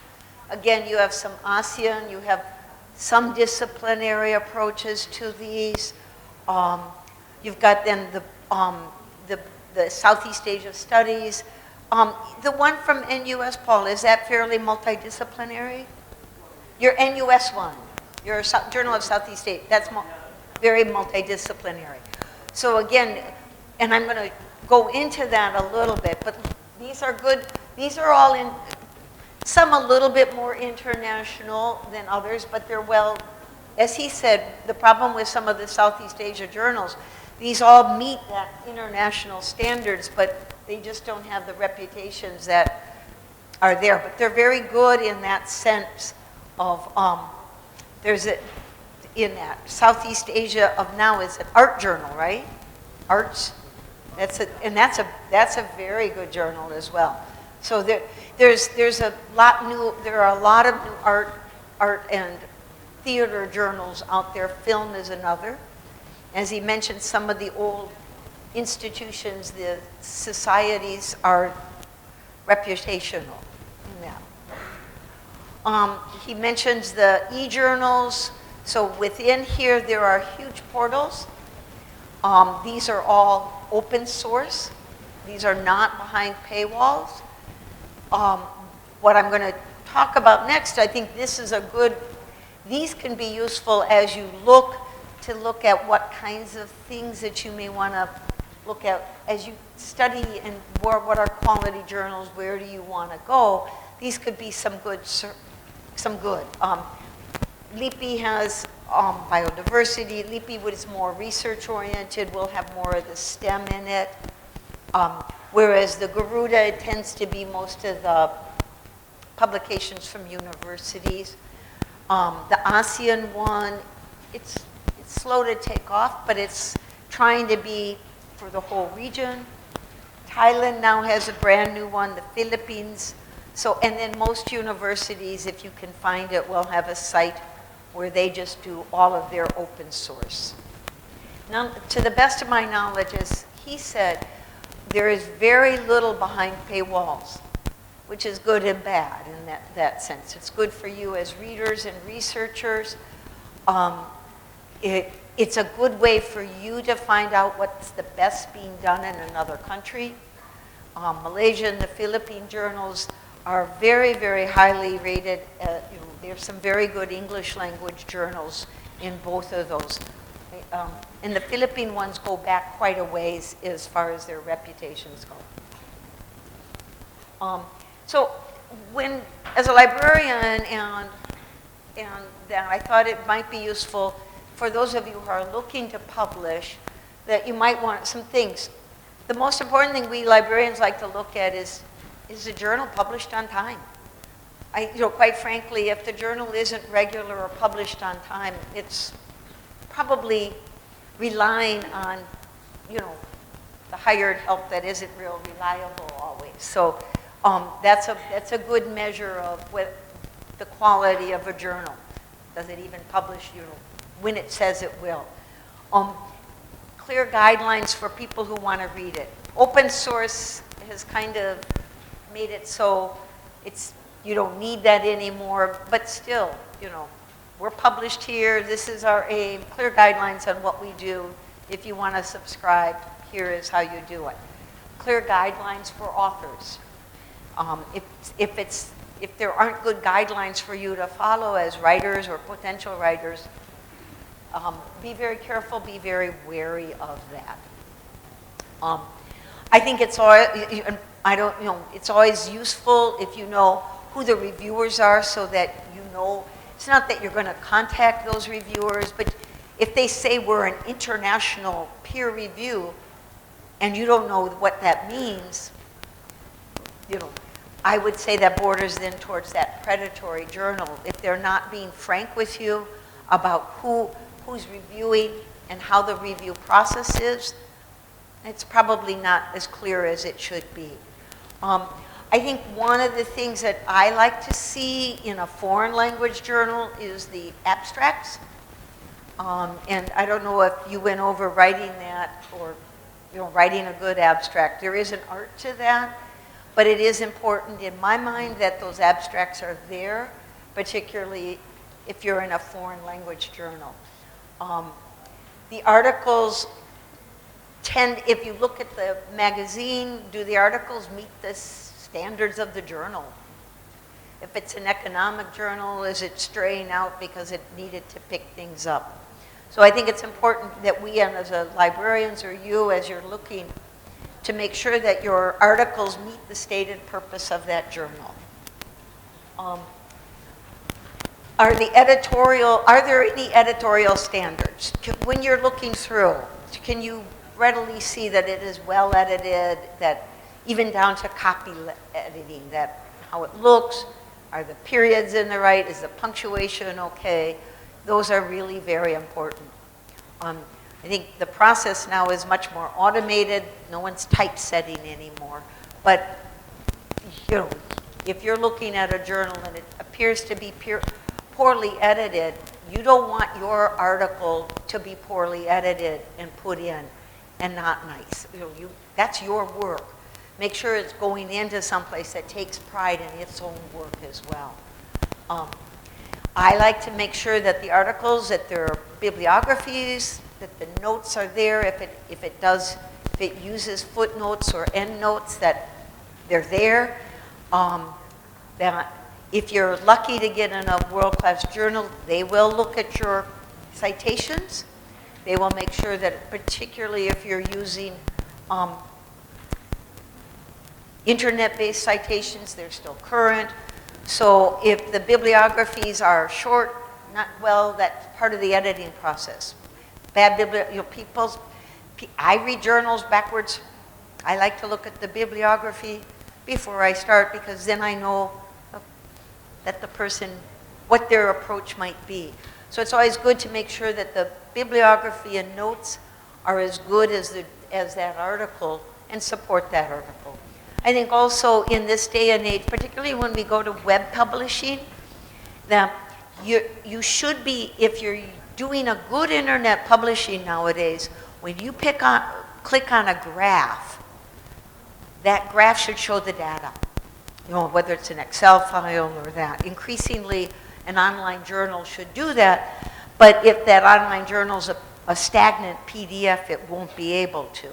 Again, you have some ASEAN, you have some disciplinary approaches to these. You've got then the Southeast Asia Studies. The one from NUS, Paul, is that fairly multidisciplinary? Your NUS one, your Journal of Southeast Asia, that's very multidisciplinary. So again, and I'm going to go into that a little bit, but these are good. These are all in, some a little bit more international than others, but they're well, as he said, the problem with some of the Southeast Asia journals, these all meet that international standards, but they just don't have the reputations that are there. But they're very good in that sense of, in that Southeast Asia of now is an art journal, right? Arts. That's a very good journal as well. So there are a lot of new art and theater journals out there. Film is another. As he mentioned, some of the old institutions, the societies are reputational in that. He mentions the e-journals. So within here, there are huge portals. These are all open source. These are not behind paywalls. What I'm going to talk about next, I think this is these can be useful as you look at what kinds of things that you may want to look at as you study and what are quality journals, where do you want to go. These could be some good. LIPI has biodiversity. LIPI is more research oriented, will have more of the STEM in it. Whereas the Garuda, it tends to be most of the publications from universities. The ASEAN one, it's slow to take off, but it's trying to be for the whole region. Thailand now has a brand new one, the Philippines. So, and then most universities, if you can find it, will have a site where they just do all of their open source. Now, to the best of my knowledge, as he said, there is very little behind paywalls, which is good and bad in that sense. It's good for you as readers and researchers. It's a good way for you to find out what's the best being done in another country. Malaysia and the Philippine journals are very, very highly rated. There's some very good English language journals in both of those. And the Philippine ones go back quite a ways as far as their reputations go. So when, as a librarian, and that I thought it might be useful for those of you who are looking to publish, that you might want some things. The most important thing we librarians like to look at is the journal published on time? Quite frankly, if the journal isn't regular or published on time, it's probably relying on, the hired help that isn't real reliable always. So that's a good measure of what the quality of a journal. Does it even publish, when it says it will? Clear guidelines for people who want to read it. Open source has kind of made it so you don't need that anymore, but still, we're published here. This is our aim. Clear guidelines on what we do. If you want to subscribe, here is how you do it. Clear guidelines for authors. If if there aren't good guidelines for you to follow as writers or potential writers, be very careful, be very wary of that. I think it's always, it's always useful if you know who the reviewers are so that you know, it's not that you're going to contact those reviewers, but if they say we're an international peer review and you don't know what that means, I would say that borders then towards that predatory journal. If they're not being frank with you about who's reviewing and how the review process is, it's probably not as clear as it should be. I think one of the things that I like to see in a foreign language journal is the abstracts. And I don't know if you went over writing that or writing a good abstract. There is an art to that, but it is important in my mind that those abstracts are there, particularly if you're in a foreign language journal. The articles tend, if you look at the magazine, do the articles meet the standards of the journal? If it's an economic journal, is it straying out because it needed to pick things up? So I think it's important that we, as librarians, or you as you're looking, to make sure that your articles meet the stated purpose of that journal. Are there any editorial standards? When you're looking through, can you readily see that it is well edited, that even down to copy editing, that how it looks, are the periods in the right, is the punctuation okay? Those are really very important. I think the process now is much more automated. No one's typesetting anymore. But if you're looking at a journal and it appears to be poorly edited, you don't want your article to be poorly edited and put in and not nice. That's your work. Make sure it's going into someplace that takes pride in its own work as well. I like to make sure that the articles, that there are bibliographies, that the notes are there. If it uses footnotes or endnotes, that they're there. That if you're lucky to get in a world-class journal, they will look at your citations. They will make sure that, particularly if you're using internet-based citations, they're still current. So if the bibliographies are short, not well, that's part of the editing process. Bad I read journals backwards. I like to look at the bibliography before I start because then I know that the person, what their approach might be. So it's always good to make sure that the bibliography and notes are as good as that article and support that article. I think also in this day and age, particularly when we go to web publishing, that you should be, if you're doing a good internet publishing nowadays, when you click on a graph, that graph should show the data. Whether it's an Excel file or that. Increasingly, an online journal should do that, but if that online journal's a stagnant PDF, it won't be able to.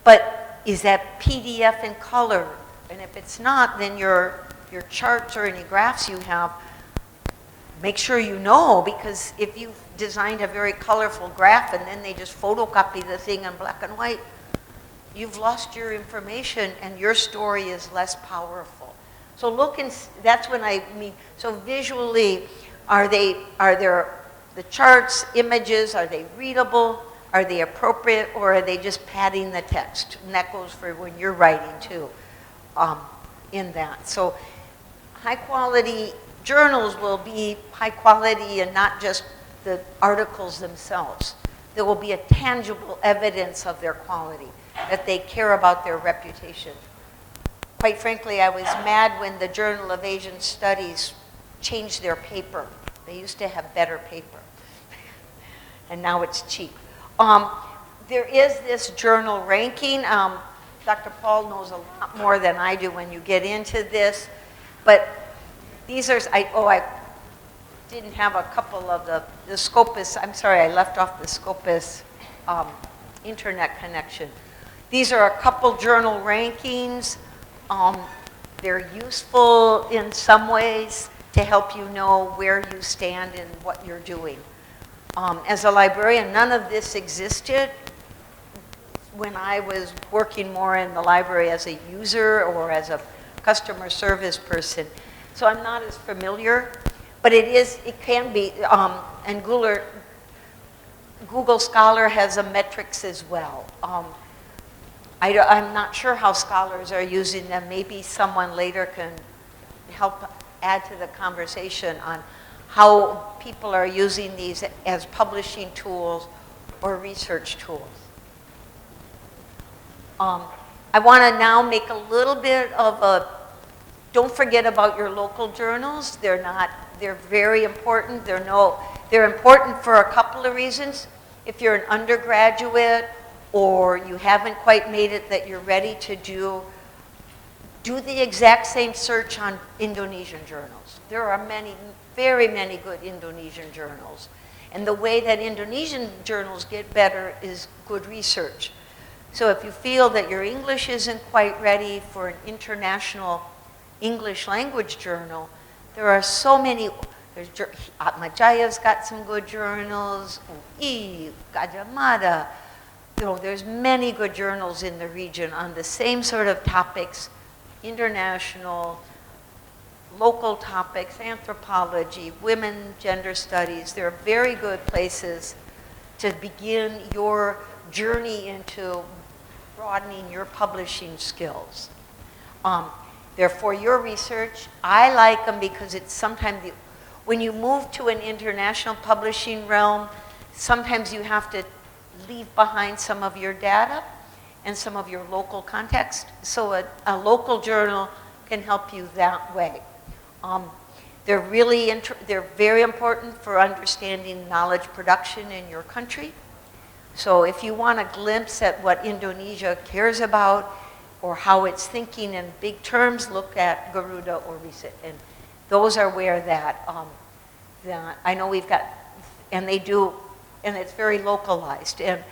But is that PDF in color? And if it's not, then your charts or any graphs you have, make sure you know, because if you've designed a very colorful graph and then they just photocopy the thing in black and white, you've lost your information and your story is less powerful. So that's when I mean, so visually, are there the charts, images, are they readable? Are they appropriate, or are they just padding the text? And that goes for when you're writing too, in that. So high quality journals will be high quality and not just the articles themselves. There will be a tangible evidence of their quality, that they care about their reputation. Quite frankly, I was mad when the Journal of Asian Studies changed their paper. They used to have better paper, and now it's cheap. There is this journal ranking. Dr. Paul knows a lot more than I do when you get into this, but these are, I didn't have a couple of the Scopus, I'm sorry, I left off the Scopus internet connection. These are a couple journal rankings. They're useful in some ways to help you know where you stand and what you're doing. As a librarian, none of this existed when I was working more in the library as a user or as a customer service person. So I'm not as familiar, but it can be, and Google Scholar has a metrics as well. I'm not sure how scholars are using them. Maybe someone later can help add to the conversation on how people are using these as publishing tools or research tools. I want to now make a little bit of a, don't forget about your local journals. They're very important. They're important for a couple of reasons. If you're an undergraduate or you haven't quite made it that you're ready to do the exact same search on Indonesian journals. There are very many good Indonesian journals. And the way that Indonesian journals get better is good research. So if you feel that your English isn't quite ready for an international English language journal, there are so many. Atma Jaya's got some good journals, Gajah Mada. There's many good journals in the region on the same sort of topics, international, local topics, anthropology, women, gender studies. They're very good places to begin your journey into broadening your publishing skills. They're for your research. I like them because it's sometimes, when you move to an international publishing realm, sometimes you have to leave behind some of your data and some of your local context. So a local journal can help you that way. They're very important for understanding knowledge production in your country. So if you want a glimpse at what Indonesia cares about or how it's thinking in big terms, look at Garuda or Reset. And those are where I know we've got, and they do, and it's very localized. And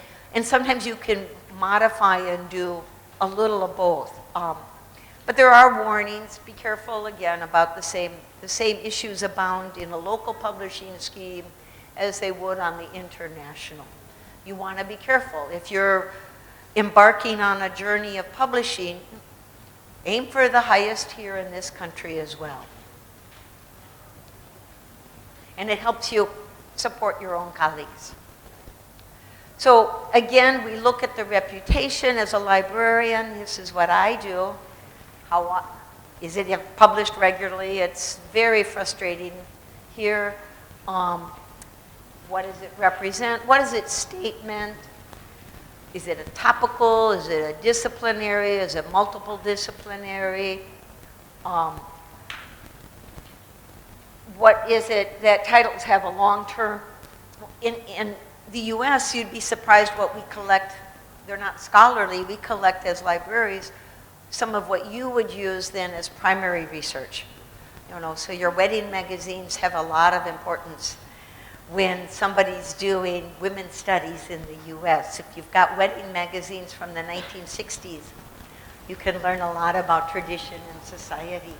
sometimes you can modify and do a little of both. But there are warnings. Be careful, again, about the same issues abound in a local publishing scheme as they would on the international. You want to be careful. If you're embarking on a journey of publishing, aim for the highest here in this country as well. And it helps you support your own colleagues. So again, we look at the reputation as a librarian. This is what I do. Is it published regularly? It's very frustrating here. What does it represent? What is its statement? Is it a topical? Is it a disciplinary? Is it multiple disciplinary? What is it that titles have a long-term? In the US, you'd be surprised what we collect. They're not scholarly. We collect as libraries some of what you would use then as primary research. So your wedding magazines have a lot of importance when somebody's doing women's studies in the US. If you've got wedding magazines from the 1960s, you can learn a lot about tradition and society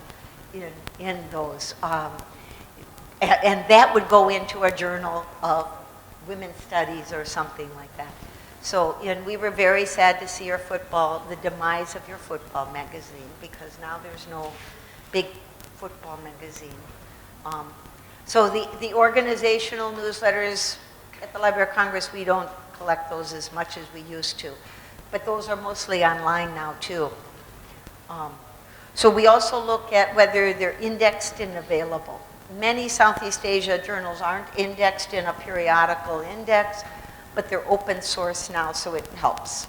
in those. And that would go into a journal of women's studies or something like that. So, and we were very sad to see the demise of your football magazine, because now there's no big football magazine. So the organizational newsletters at the Library of Congress, we don't collect those as much as we used to. But those are mostly online now too. So we also look at whether they're indexed and available. Many Southeast Asia journals aren't indexed in a periodical index, but they're open source now, so it helps.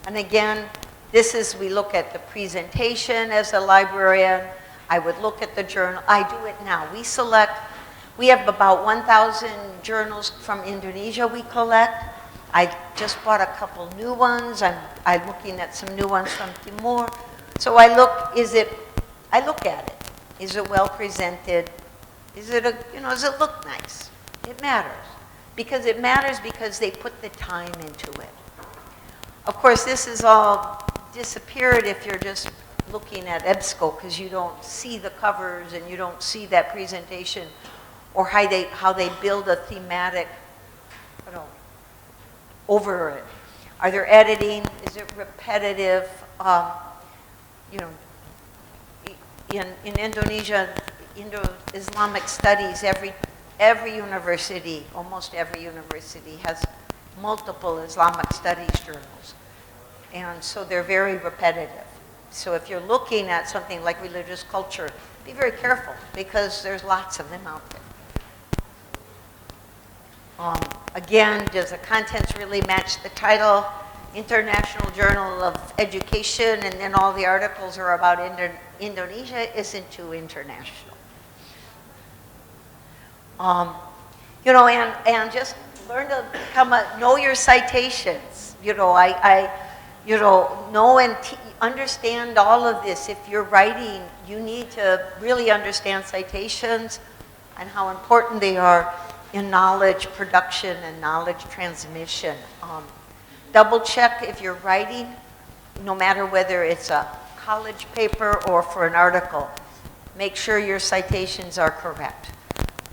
And again, we look at the presentation as a librarian. I would look at the journal. I do it now. We have about 1,000 journals from Indonesia we collect. I just bought a couple new ones. I'm looking at some new ones from Timor. So I look at it. Is it well presented? Does it look nice? It matters. Because they put the time into it. Of course, this is all disappeared if you're just looking at EBSCO because you don't see the covers and you don't see that presentation or how they build a thematic, over it. Are there editing? Is it repetitive? In Indonesia, Indo-Islamic studies, every university, almost every university has multiple Islamic studies journals. And so they're very repetitive. So if you're looking at something like religious culture, be very careful because there's lots of them out there. Again, does the contents really match the title? International Journal of Education, and then all the articles are about Indonesia isn't too international. And just learn to know your citations. Know and understand all of this. If you're writing, you need to really understand citations and how important they are in knowledge production and knowledge transmission. Double check if you're writing, no matter whether it's a college paper or for an article. Make sure your citations are correct.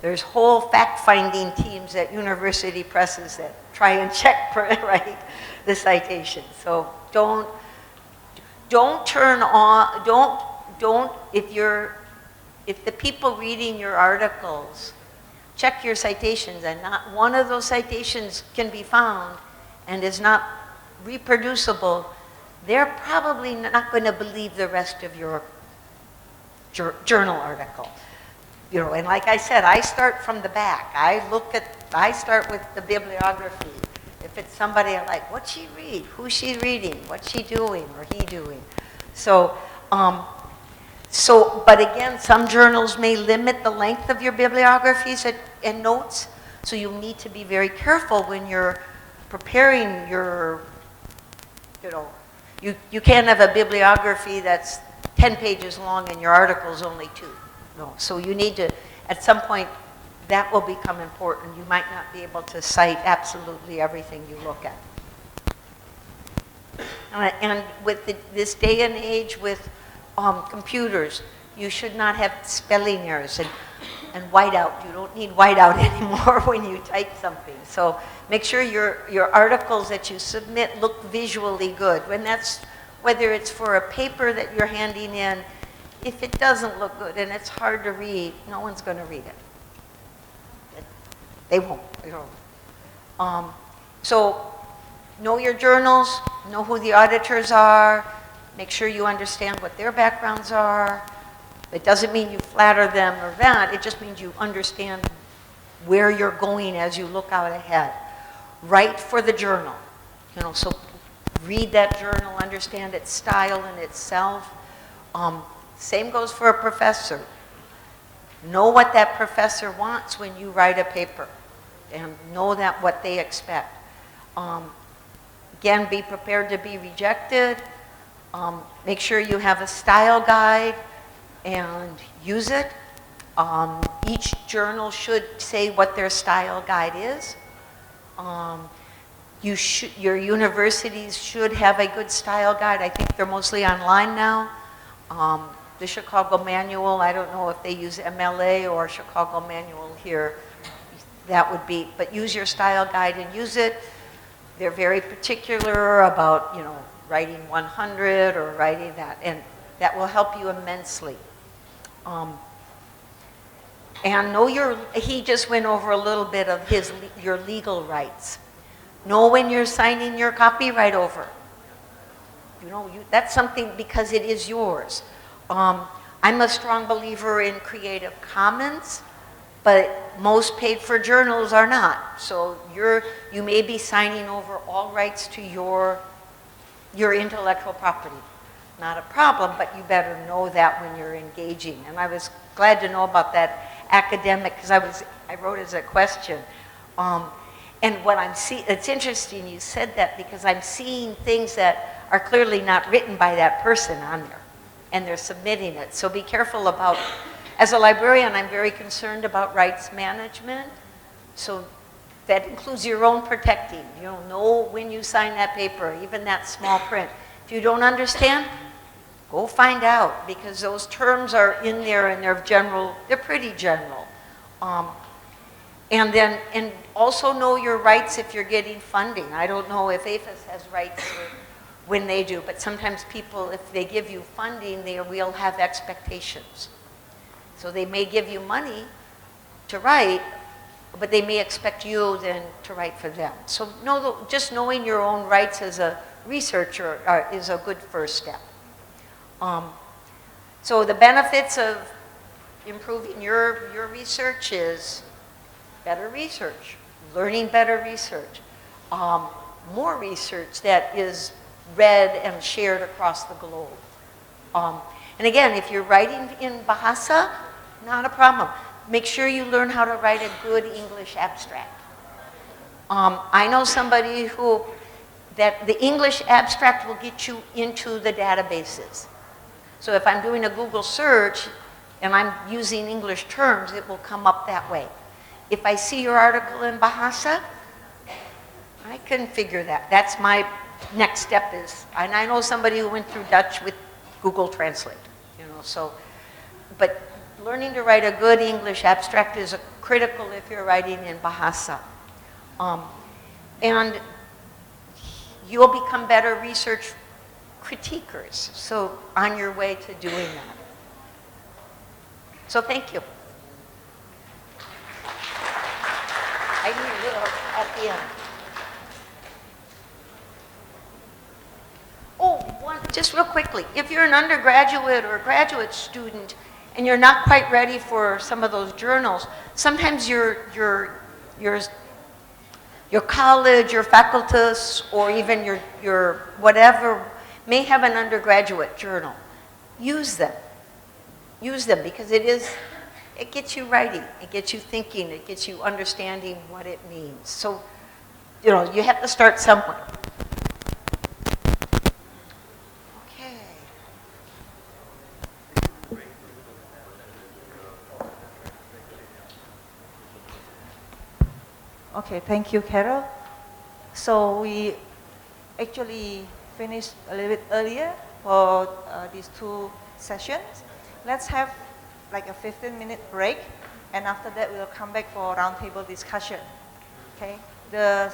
There's whole fact-finding teams at university presses that try and check the citation. So don't turn on, if the people reading your articles check your citations and not one of those citations can be found and is not reproducible, they're probably not going to believe the rest of your journal article. And like I said, I start from the back. I start with the bibliography. If it's somebody I like, what's she read? Who's she reading? What's she doing or he doing? So, but again, some journals may limit the length of your bibliographies and notes, so you need to be very careful when you're preparing your, you can't have a bibliography that's 10 pages long and your article's only 2. No, so you need to, at some point, that will become important. You might not be able to cite absolutely everything you look at. And with this day and age with computers, you should not have spelling errors and whiteout. You don't need whiteout anymore when you type something. So make sure your articles that you submit look visually good. Whether it's for a paper that you're handing in, if it doesn't look good and it's hard to read, no one's going to read it. They won't. So know your journals, know who the auditors are, make sure you understand what their backgrounds are. It doesn't mean you flatter them or that, it just means you understand where you're going as you look out ahead. Write for the journal. So read that journal, understand its style in itself. Same goes for a professor. Know what that professor wants when you write a paper and know that what they expect. Again, be prepared to be rejected. Make sure you have a style guide and use it. Each journal should say what their style guide is. Your universities should have a good style guide. I think they're mostly online now. The Chicago Manual, I don't know if they use MLA or Chicago Manual here. That would be, but use your style guide and use it. They're very particular about, writing 100 or writing that, and that will help you immensely. And know he just went over a little bit of your legal rights. Know when you're signing your copyright over. That's something because it is yours. I'm a strong believer in Creative Commons, but most paid-for journals are not. So you may be signing over all rights to your intellectual property. Not a problem, but you better know that when you're engaging. And I was glad to know about that academic, because I wrote as a question. And what I'm seeing, it's interesting you said that, because I'm seeing things that are clearly not written by that person on there, and they're submitting it. So be careful about, as a librarian, I'm very concerned about rights management. So that includes your own protecting. Know when you sign that paper, even that small print. If If you don't understand, go find out, because those terms are in there and they're general, they're pretty general. And also know your rights if you're getting funding. I don't know if APHIS has rights when they do, but sometimes people, if they give you funding, they will have expectations. So they may give you money to write, but they may expect you then to write for them. So just knowing your own rights as a researcher is a good first step. So the benefits of improving your research is better research, learning better research, more research that is read and shared across the globe. And again, if you're writing in Bahasa, not a problem. Make sure you learn how to write a good English abstract. I know somebody that the English abstract will get you into the databases. So if I'm doing a Google search and I'm using English terms, it will come up that way. If I see your article in Bahasa, I can figure that. That's my next step is, and I know somebody who went through Dutch with Google Translate, so, but learning to write a good English abstract is critical if you're writing in Bahasa. And you'll become better research critiquers, so on your way to doing that. So thank you. I need a little at the end. Just real quickly, if you're an undergraduate or a graduate student and you're not quite ready for some of those journals, sometimes your college, your facultas, or even your whatever may have an undergraduate journal. Use them. Use them because it gets you writing, it gets you thinking, it gets you understanding what it means. So, you have to start somewhere. Okay, thank you, Carol. So we actually finished a little bit earlier for these two sessions. Let's have like a 15-minute break, and after that we'll come back for roundtable discussion. Okay, the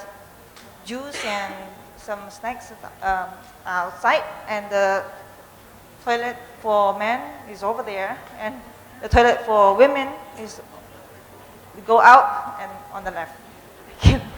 juice and some snacks are outside, and the toilet for men is over there, and the toilet for women is go out and on the left. Thank you.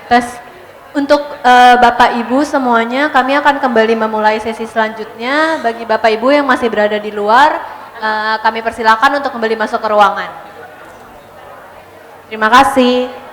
Tes. Untuk Bapak Ibu semuanya, kami akan kembali memulai sesi selanjutnya. Bagi Bapak Ibu yang masih berada di luar, kami persilakan untuk kembali masuk ke ruangan. Terima kasih.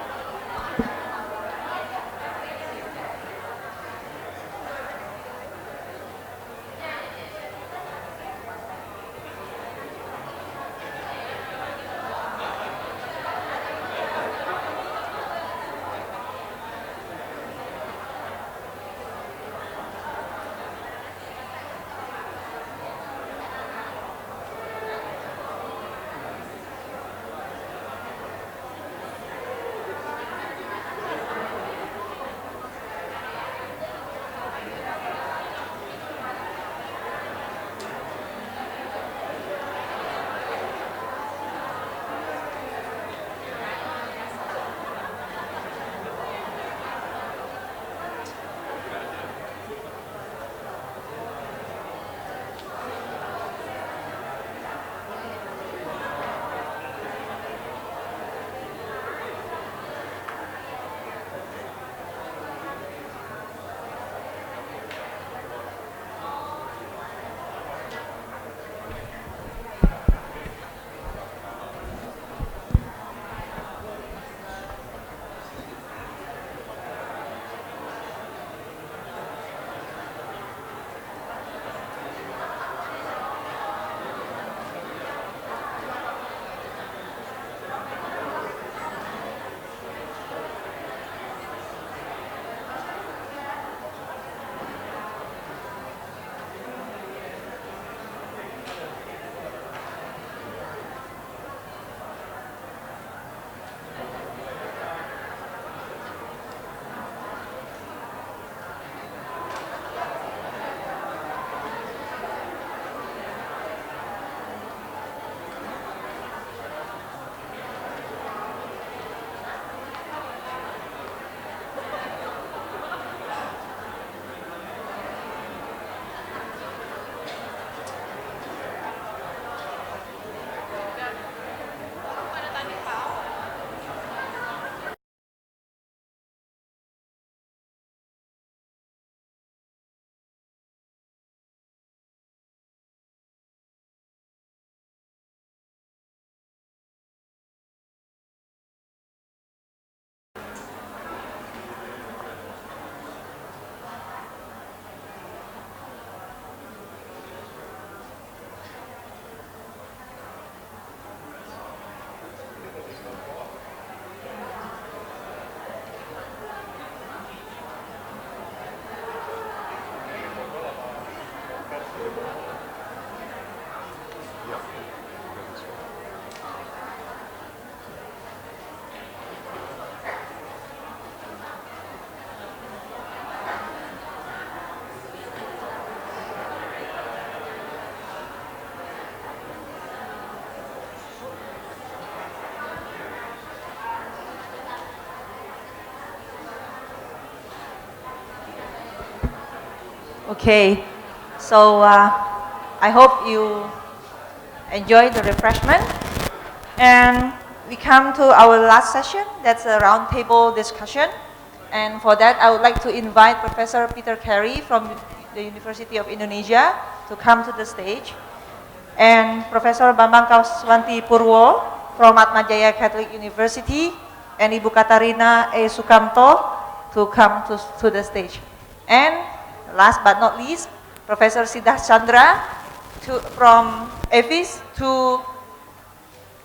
Okay, so I hope you enjoy the refreshment. And we come to our last session, that's a roundtable discussion. And for that, I would like to invite Professor Peter Carey from the University of Indonesia to come to the stage. And Professor Bambang Kaswanti Purwo from Atma Jaya Catholic University, and Ibu Katarina E. Sukamto to come to the stage. And last but not least, Professor Siddharth Chandra from Thesis to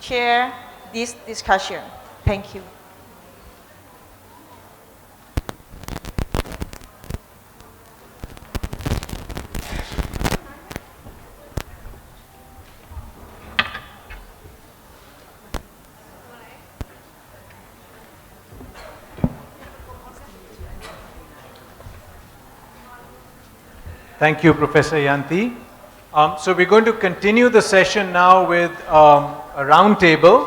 chair this discussion. Thank you. Thank you, Professor Yanti. So we're going to continue the session now with a roundtable.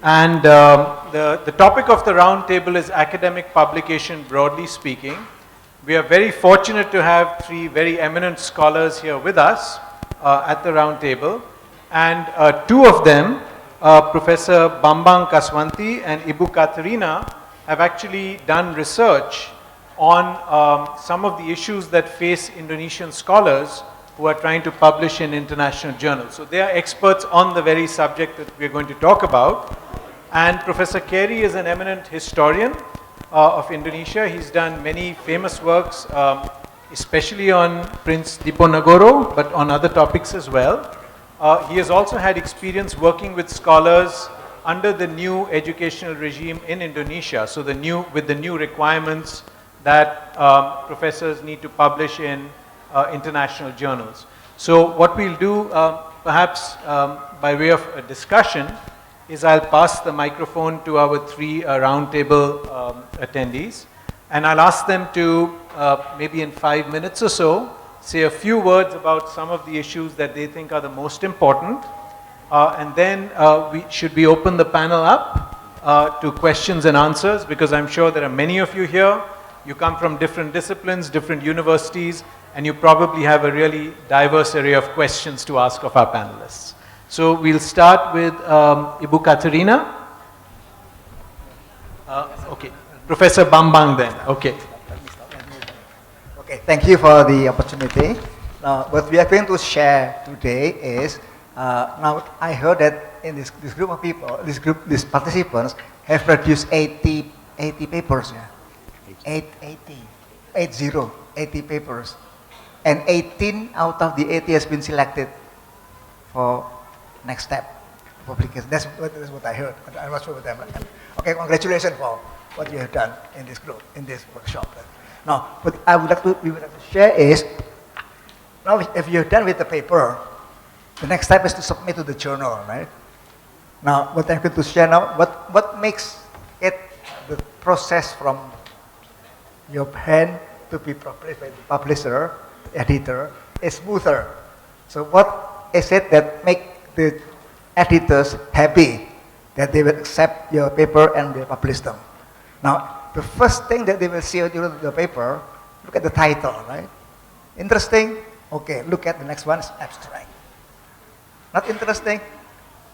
And the topic of the roundtable is academic publication, broadly speaking. We are very fortunate to have three very eminent scholars here with us at the roundtable. And two of them, Professor Bambang Kaswanti and Ibu Katarina, have actually done research on some of the issues that face Indonesian scholars who are trying to publish in international journals. So they are experts on the very subject that we're going to talk about. And Professor Carey is an eminent historian of Indonesia. He's done many famous works, especially on Prince Diponegoro, but on other topics as well. He has also had experience working with scholars under the new educational regime in Indonesia, so with the new requirements that professors need to publish in international journals. So what we'll do, perhaps by way of a discussion, is I'll pass the microphone to our three roundtable attendees, and I'll ask them to, maybe in 5 minutes or so, say a few words about some of the issues that they think are the most important, and then should we open the panel up to questions and answers, because I'm sure there are many of you here. You come from different disciplines, different universities, and you probably have a really diverse array of questions to ask of our panelists. So we'll start with Ibu Katerina. Okay, Professor Bambang then, okay. Okay, thank you for the opportunity. Now, what we are going to share today is, now I heard that in this group of people, these participants have produced 80 papers, yeah? 80 papers. And 18 out of the 80 has been selected for next step publication. That's what I heard. I'm not sure what I'm. Okay, congratulations for what you have done in this group, in this workshop. Now, what we would like to share is, now if you're done with the paper, the next step is to submit to the journal, right? Now, what I'm going to share now, what makes it the process from your pen to be published by the publisher, the editor, is smoother. So what is it that make the editors happy that they will accept your paper and they publish them? Now, the first thing that they will see during the paper, look at the title, right? Interesting? Okay, look at the next one, is abstract. Not interesting?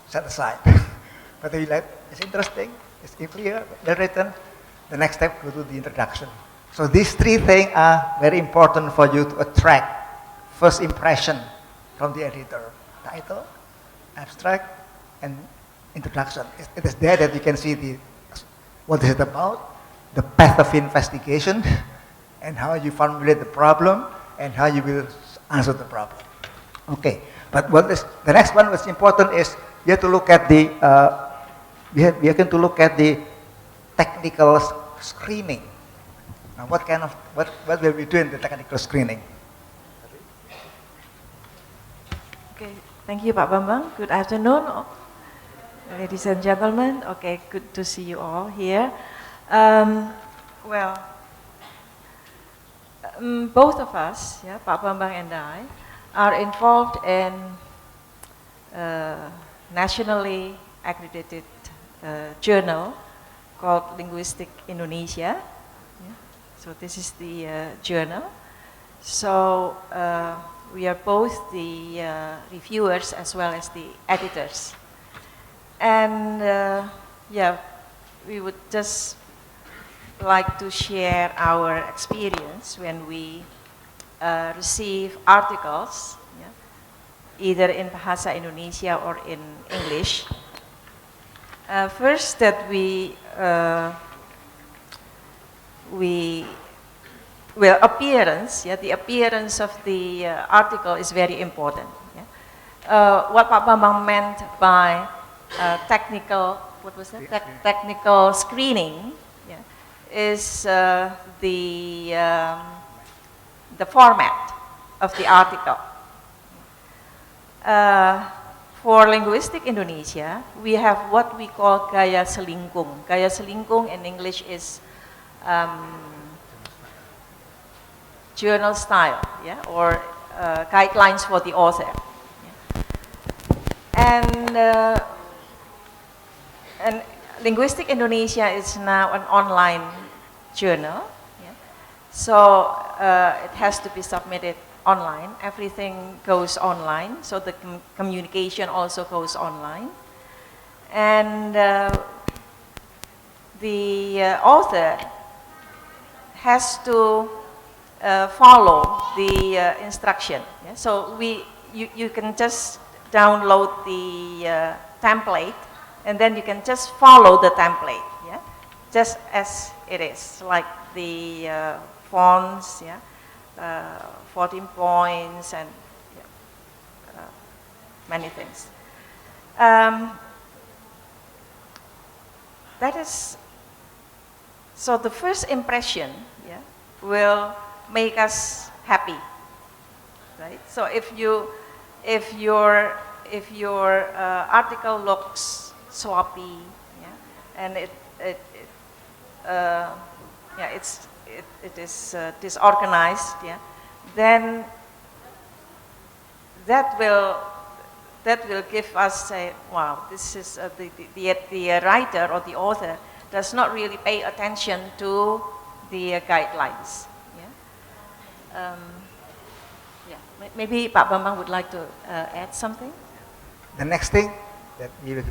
Set aside. But if you like, it's interesting, it's clear, well written, the next step, go to the introduction. So these three things are very important for you to attract first impression from the editor. Title, abstract, and introduction. It is there that you can see what is it about, the path of investigation, and how you formulate the problem, and how you will answer the problem. Okay, but the next one what's important is you have to look at the, we are going to look at the technical screening. Now what will we do in the technical screening? Okay, thank you, Pak Bambang. Good afternoon, ladies and gentlemen. Okay, good to see you all here. Both of us, yeah, Pak Bambang and I, are involved in nationally accredited journal called Linguistic Indonesia. Yeah. So this is the journal. So we are both the reviewers as well as the editors. And yeah, we would just like to share our experience when we receive articles, yeah, either in Bahasa Indonesia or in English. First, that appearance, yeah, the appearance of the article is very important. Yeah. What Pak Bambang meant by technical, what was that? Technical screening, yeah, is the format of the article. For Linguistic Indonesia, we have what we call gaya selingkung. Gaya selingkung in English is journal style, yeah, or guidelines for the author. Yeah. And Linguistic Indonesia is now an online journal, yeah. So it has to be submitted online. Everything goes online, so the communication also goes online. And the author has to follow the instruction. Yeah? So you can just download the template, and then you can just follow the template, yeah? Just as it is, like the fonts, yeah? 14 points, and yeah, many things. That is, so the first impression, yeah, will make us happy, right? So if your article looks sloppy, yeah, and it is disorganized, yeah, then that will give us a, wow, this is the writer or the author does not really pay attention to the guidelines. Yeah? Yeah. Maybe Pak Bambang would like to add something. The next thing that which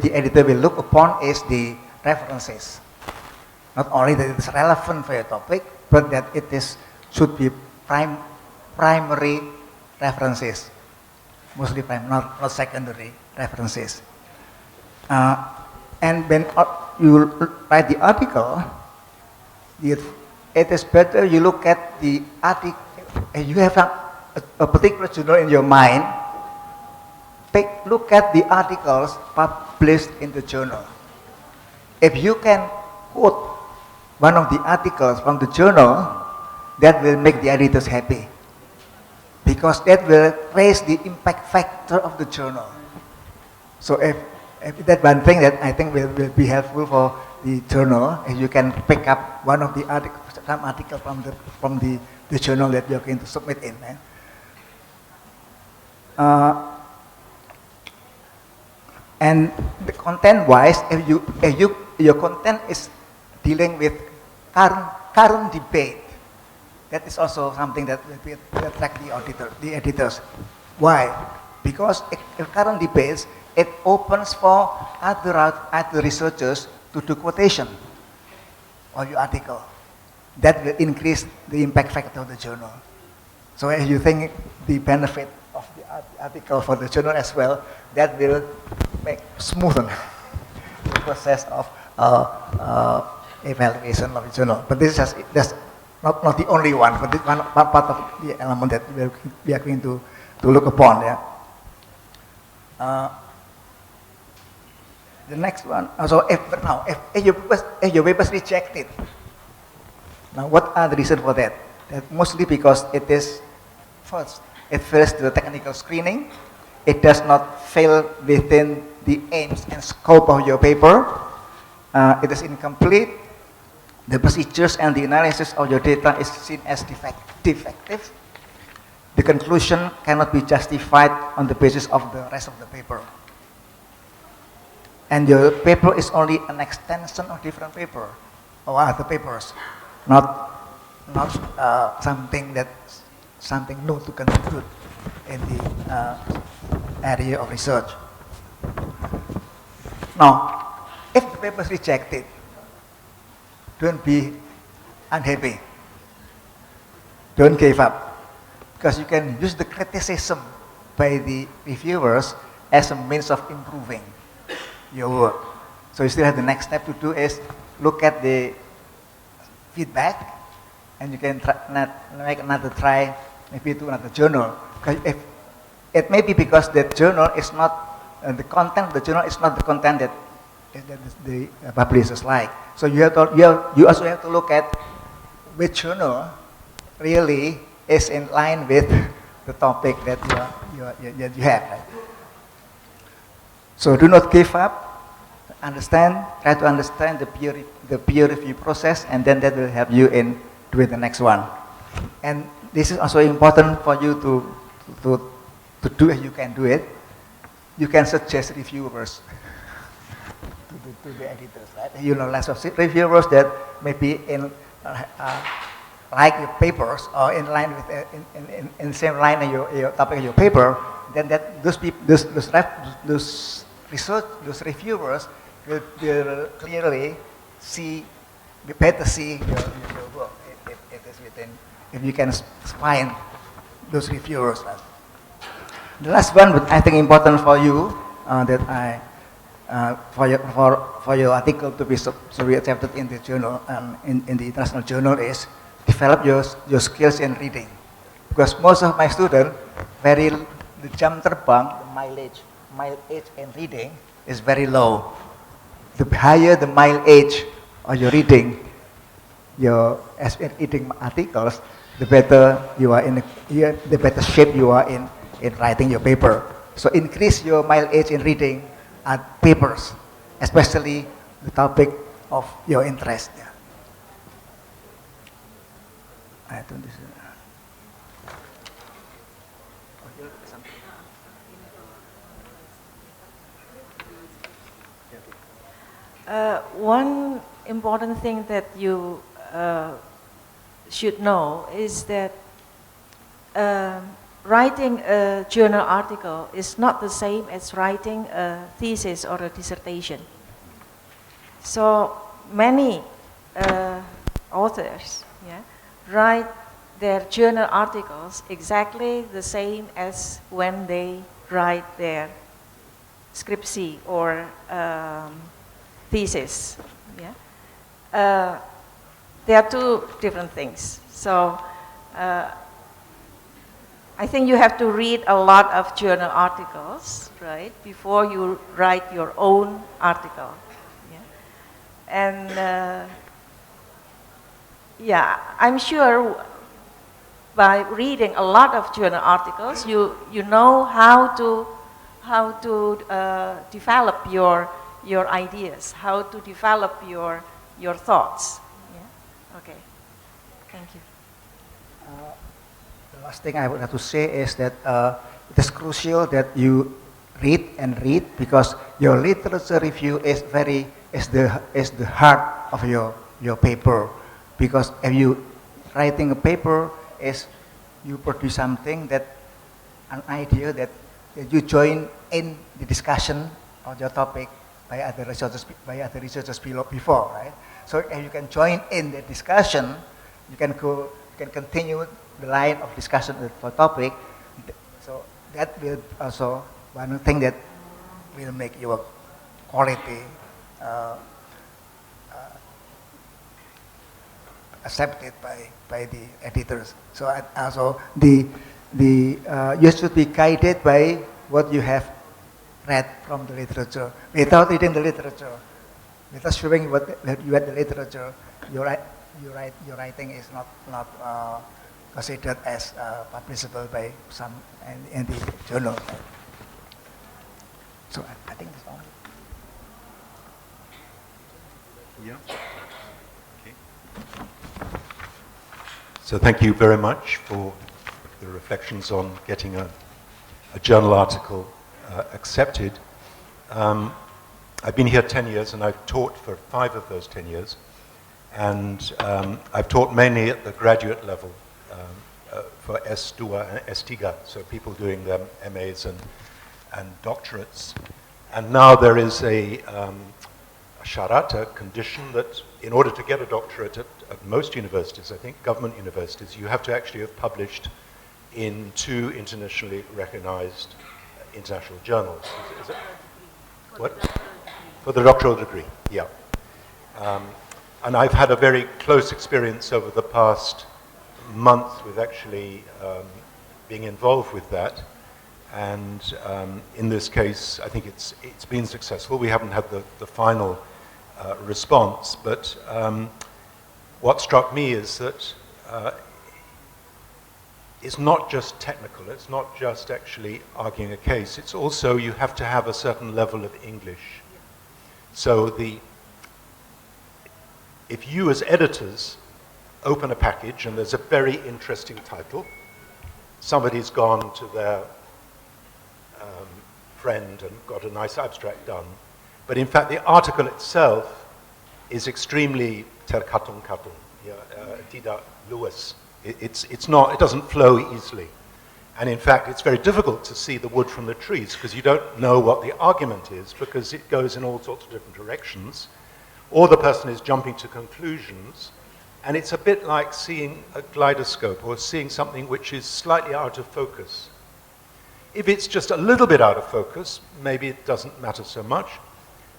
the editor will look upon is the references. Not only that it is relevant for your topic, but that it should be primary references, mostly not secondary references. And when you write the article, it is better you look at the article. You have a particular journal in your mind. Look at the articles published in the journal. If you can quote one of the articles from the journal, that will make the editors happy, because that will raise the impact factor of the journal. So if that's one thing that I think will be helpful for the journal, if you can pick up one of the some article from the journal that you're going to submit in. And the content-wise, if your content is dealing with current debate, that is also something that will attract the editors. Why? Because if current debates, it opens for other researchers to do quotation of your article. That will increase the impact factor of the journal. So if you think the benefit of the article for the journal as well, that will make smoothen the process of evaluation of the journal. But this is that's not the only one, but this one part of the element that we are going to look upon. Yeah. The next one. So if your paper is rejected, now what are the reasons for that? That mostly because it fails to the technical screening. It does not fail within the aims and scope of your paper. It is incomplete. The procedures and the analysis of your data is seen as defective. The conclusion cannot be justified on the basis of the rest of the paper. And your paper is only an extension of different paper or other papers, not something new to contribute in the area of research. Now, if the paper is rejected, don't be unhappy. Don't give up, because you can use the criticism by the reviewers as a means of improving your work. So you still have the next step to do is look at the feedback, and you can make another try, maybe to another journal. If it may be because the journal is not the content of the journal is not the content that the publishers like. So you also have to look at which journal really is in line with the topic that you have. Right? So do not give up. Try to understand the peer review process, and then that will help you in doing the next one. And this is also important for you to do if you can do it. You can suggest reviewers to the editors, right? You know, lots of reviewers that maybe in like your papers or in line with in the same line of your topic of your paper. Then that those research, those reviewers will clearly see, better see your work. It is within, if you can find those reviewers. The last one, but I think important for you, that I for your article to be accepted in the journal, in the international journal, is develop your skills in reading, because most of my students the jam terbang, the mileage in reading is very low. The higher the mileage of your reading, as in reading articles, the better you are the better shape you are in writing your paper. So increase your mileage in reading papers, especially the topic of your interest. Yeah. I don't One important thing that you should know is that writing a journal article is not the same as writing a thesis or a dissertation. So many authors write their journal articles exactly the same as when they write their scriptsy or thesis. There are two different things. So I think you have to read a lot of journal articles, right, before you write your own article. And I'm sure by reading a lot of journal articles, you know how to develop your ideas, how to develop your thoughts. Okay, thank you. The last thing I would have to say is that it is crucial that you read, because your literature review is the heart of your paper. Because if you writing a paper, is you produce something an idea that you join in the discussion of your topic by other researchers before, right? So if you can join in the discussion, you can continue the line of discussion for topic. So that will also one thing that will make your quality accepted by the editors. So also you should be guided by what you have read from the literature. Without reading the literature, without showing what you read the literature, your writing is not considered as publishable by some in the journal. So I think that's all. Yeah. Okay. So thank you very much for the reflections on getting a journal article accepted. I've been here 10 years and I've taught for 5 of those 10 years. And I've taught mainly at the graduate level for S2 and S3, so people doing their MAs and doctorates. And now there is a syarat, a condition that in order to get a doctorate at most universities, I think government universities, you have to actually have published in 2 internationally recognized international journals. Is it? What? For the doctoral degree, yeah. And I've had a very close experience over the past month with actually being involved with that. And in this case, I think it's been successful. We haven't had the final response, but what struck me is that it's not just technical, it's not just actually arguing a case, it's also you have to have a certain level of English. So if you as editors open a package and there's a very interesting title, somebody's gone to their friend and got a nice abstract done, but in fact the article itself is extremely terkatung-katung, tidak luas. It doesn't flow easily. And in fact, it's very difficult to see the wood from the trees because you don't know what the argument is because it goes in all sorts of different directions. Or the person is jumping to conclusions. And it's a bit like seeing a kaleidoscope or seeing something which is slightly out of focus. If it's just a little bit out of focus, maybe it doesn't matter so much.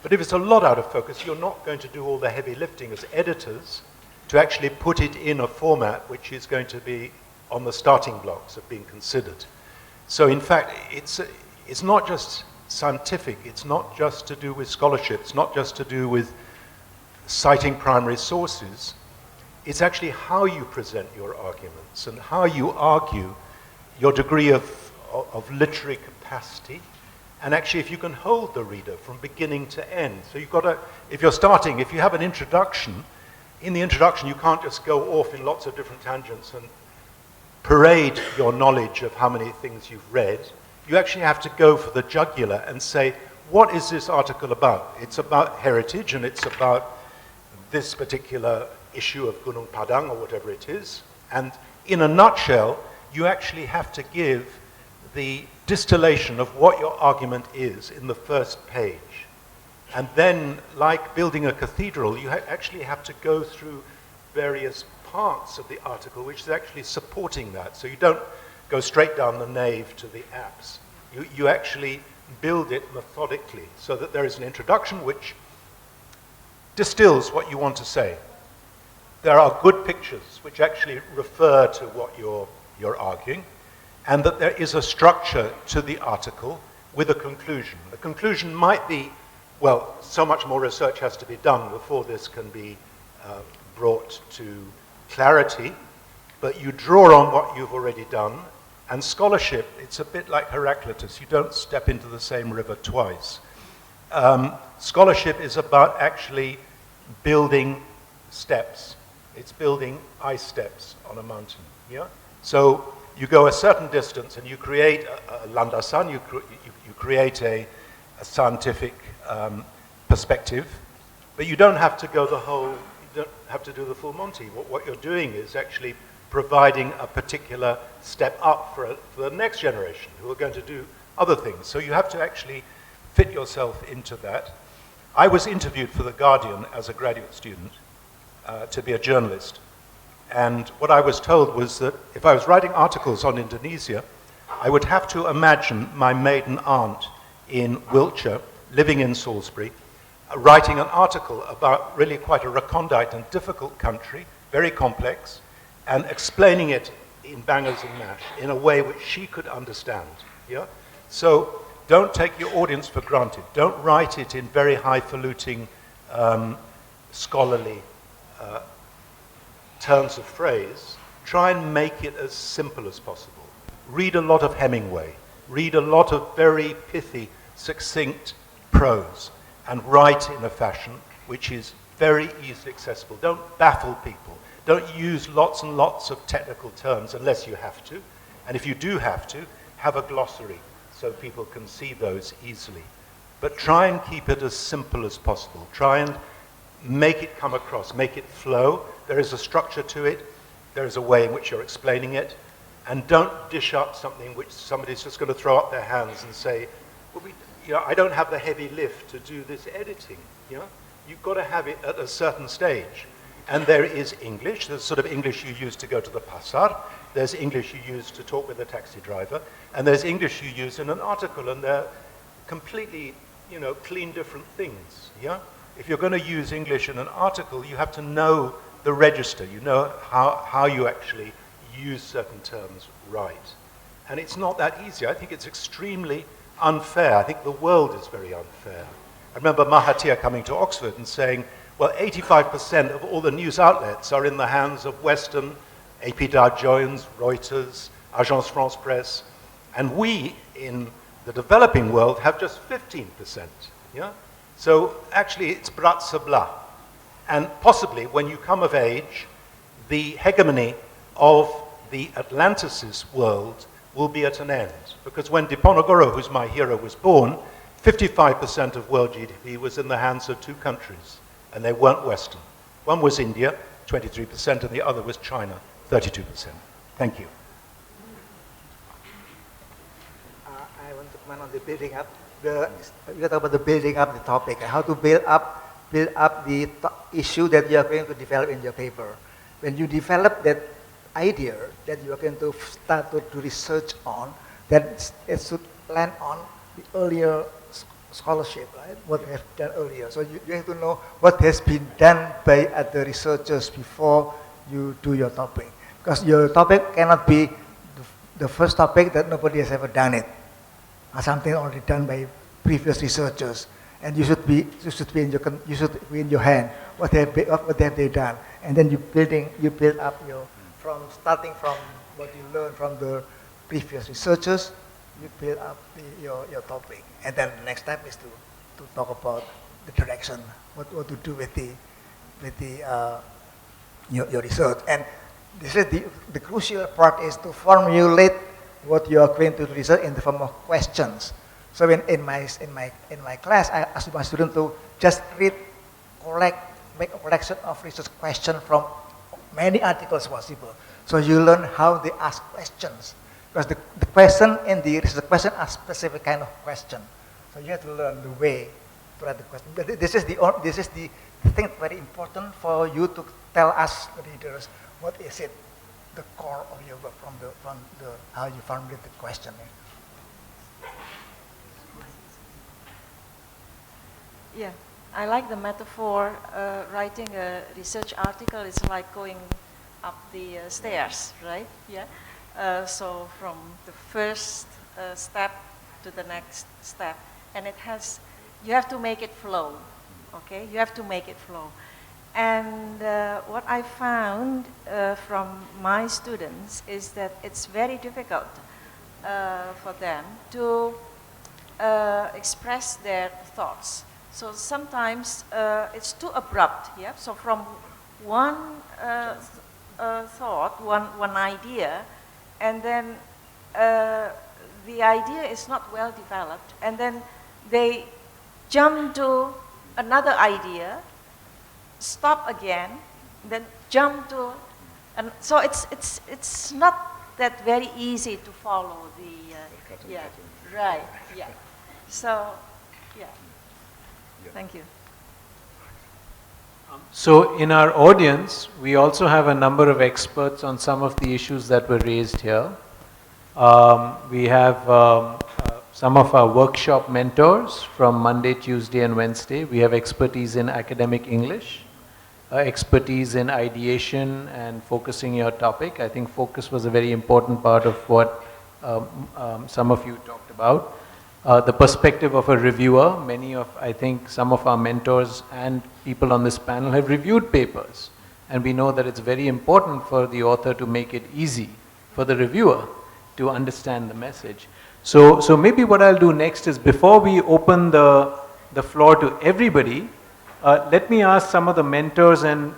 But if it's a lot out of focus, you're not going to do all the heavy lifting as editors to actually put it in a format which is going to be on the starting blocks of being considered. So in fact, it's not just scientific, it's not just to do with scholarship, it's not just to do with citing primary sources, it's actually how you present your arguments and how you argue, your degree of literary capacity, and actually if you can hold the reader from beginning to end. So you've got to, if you're starting, if you have an introduction, in the introduction you can't just go off in lots of different tangents and parade your knowledge of how many things you've read. You actually have to go for the jugular and say, what is this article about? It's about heritage and it's about this particular issue of Gunung Padang or whatever it is. And in a nutshell, you actually have to give the distillation of what your argument is in the first page. And then, like building a cathedral, you actually have to go through various parts of the article which is actually supporting that. So you don't go straight down the nave to the apse. You actually build it methodically so that there is an introduction which distills what you want to say. There are good pictures which actually refer to what you're arguing, and that there is a structure to the article with a conclusion. The conclusion might be, well, so much more research has to be done before this can be brought to clarity, but you draw on what you've already done. And scholarship, it's a bit like Heraclitus. You don't step into the same river twice. Scholarship is about actually building steps. It's building ice steps on a mountain. Yeah? So you go a certain distance and you create a landasan, you create a scientific perspective, but you don't have to go the whole, you don't have to do the full Monty. What you're doing is actually providing a particular step up for the next generation who are going to do other things. So you have to actually fit yourself into that. I was interviewed for The Guardian as a graduate student to be a journalist. And what I was told was that if I was writing articles on Indonesia, I would have to imagine my maiden aunt in Wiltshire, living in Salisbury, writing an article about really quite a recondite and difficult country, very complex, and explaining it in bangers and mash in a way which she could understand. Yeah? So don't take your audience for granted. Don't write it in very highfalutin, scholarly turns of phrase. Try and make it as simple as possible. Read a lot of Hemingway. Read a lot of very pithy, succinct prose, and write in a fashion which is very easily accessible. Don't baffle people. Don't use lots and lots of technical terms unless you have to. And if you do have to, have a glossary so people can see those easily. But try and keep it as simple as possible. Try and make it come across, make it flow. There is a structure to it. There is a way in which you're explaining it. And don't dish up something which somebody's just going to throw up their hands and say, well, I don't have the heavy lift to do this editing. You've got to have it at a certain stage. And there is English. There's sort of English you use to go to the pasar. There's English you use to talk with a taxi driver. And there's English you use in an article. And they're completely, clean different things. Yeah? If you're going to use English in an article, you have to know the register. You know how you actually use certain terms right. And it's not that easy. I think it's extremely unfair. I think the world is very unfair. I remember Mahathir coming to Oxford and saying, well, 85% of all the news outlets are in the hands of Western, AP Dow Jones, Reuters, Agence France Presse, and we in the developing world have just 15%. Yeah? So actually it's brat sabla. And possibly when you come of age, the hegemony of the Atlanticist world will be at an end. Because when Diponegoro, who's my hero, was born, 55% of world GDP was in the hands of two countries. And they weren't Western. One was India, 23%, and the other was China, 32%. Thank you. I want to comment on the building up. We talk about the building up the topic, how to build up the issue that you are going to develop in your paper. When you develop that idea that you are going to start to do research on, that it should land on the earlier scholarship, right? What they have done earlier. So you have to know what has been done by other researchers before you do your topic. Because your topic cannot be the first topic that nobody has ever done it, or something already done by previous researchers. And you should be in your hand. What have they done? And then you build up starting from what you learn from the previous researchers, you build up your topic. And then the next step is to talk about the direction, what to do with your research. And this is the crucial part is to formulate what you are going to research in the form of questions. So in my class, I ask my students to just make a collection of research questions from many articles possible. So you learn how they ask questions. Because the question in the research question are specific kind of question. So you have to learn the way to write the question. But this is the thing very important for you to tell us readers what is it, the core of your work from the how you formulate the question. Yeah, I like the metaphor. Writing a research article is like going up the stairs, right? Yeah. So from the first step to the next step, and you have to make it flow. Okay, you have to make it flow. And what I found from my students is that it's very difficult for them to express their thoughts. So sometimes it's too abrupt, yeah? So from one thought, one idea, and then the idea is not well developed, and then they jump to another idea, stop again, then jump to, and so it's not that very easy to follow the, yeah, right, yeah. So, yeah. Thank you. So in our audience, we also have a number of experts on some of the issues that were raised here. We have some of our workshop mentors from Monday, Tuesday, and Wednesday. We have expertise in academic English, expertise in ideation and focusing your topic. I think focus was a very important part of what some of you talked about. The perspective of a reviewer. I think some of our mentors and people on this panel have reviewed papers. And we know that it's very important for the author to make it easy for the reviewer to understand the message. So maybe what I'll do next is, before we open the floor to everybody, let me ask some of the mentors and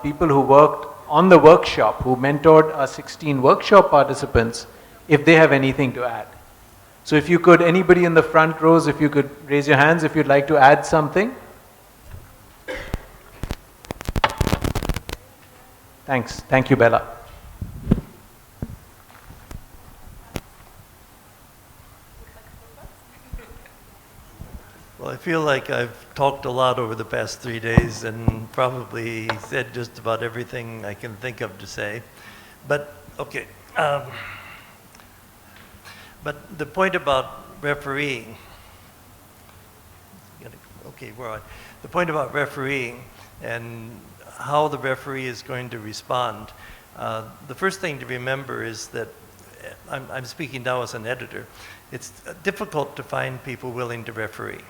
people who worked on the workshop, who mentored our 16 workshop participants, if they have anything to add. So if you could, anybody in the front rows, if you could raise your hands if you'd like to add something. Thanks. Thank you, Bella. Well, I feel like I've talked a lot over the past 3 days and probably said just about everything I can think of to say. But, okay. But the point about refereeing, okay, we're on. The point about refereeing and how the referee is going to respond, the first thing to remember is that, I'm speaking now as an editor, it's difficult to find people willing to referee.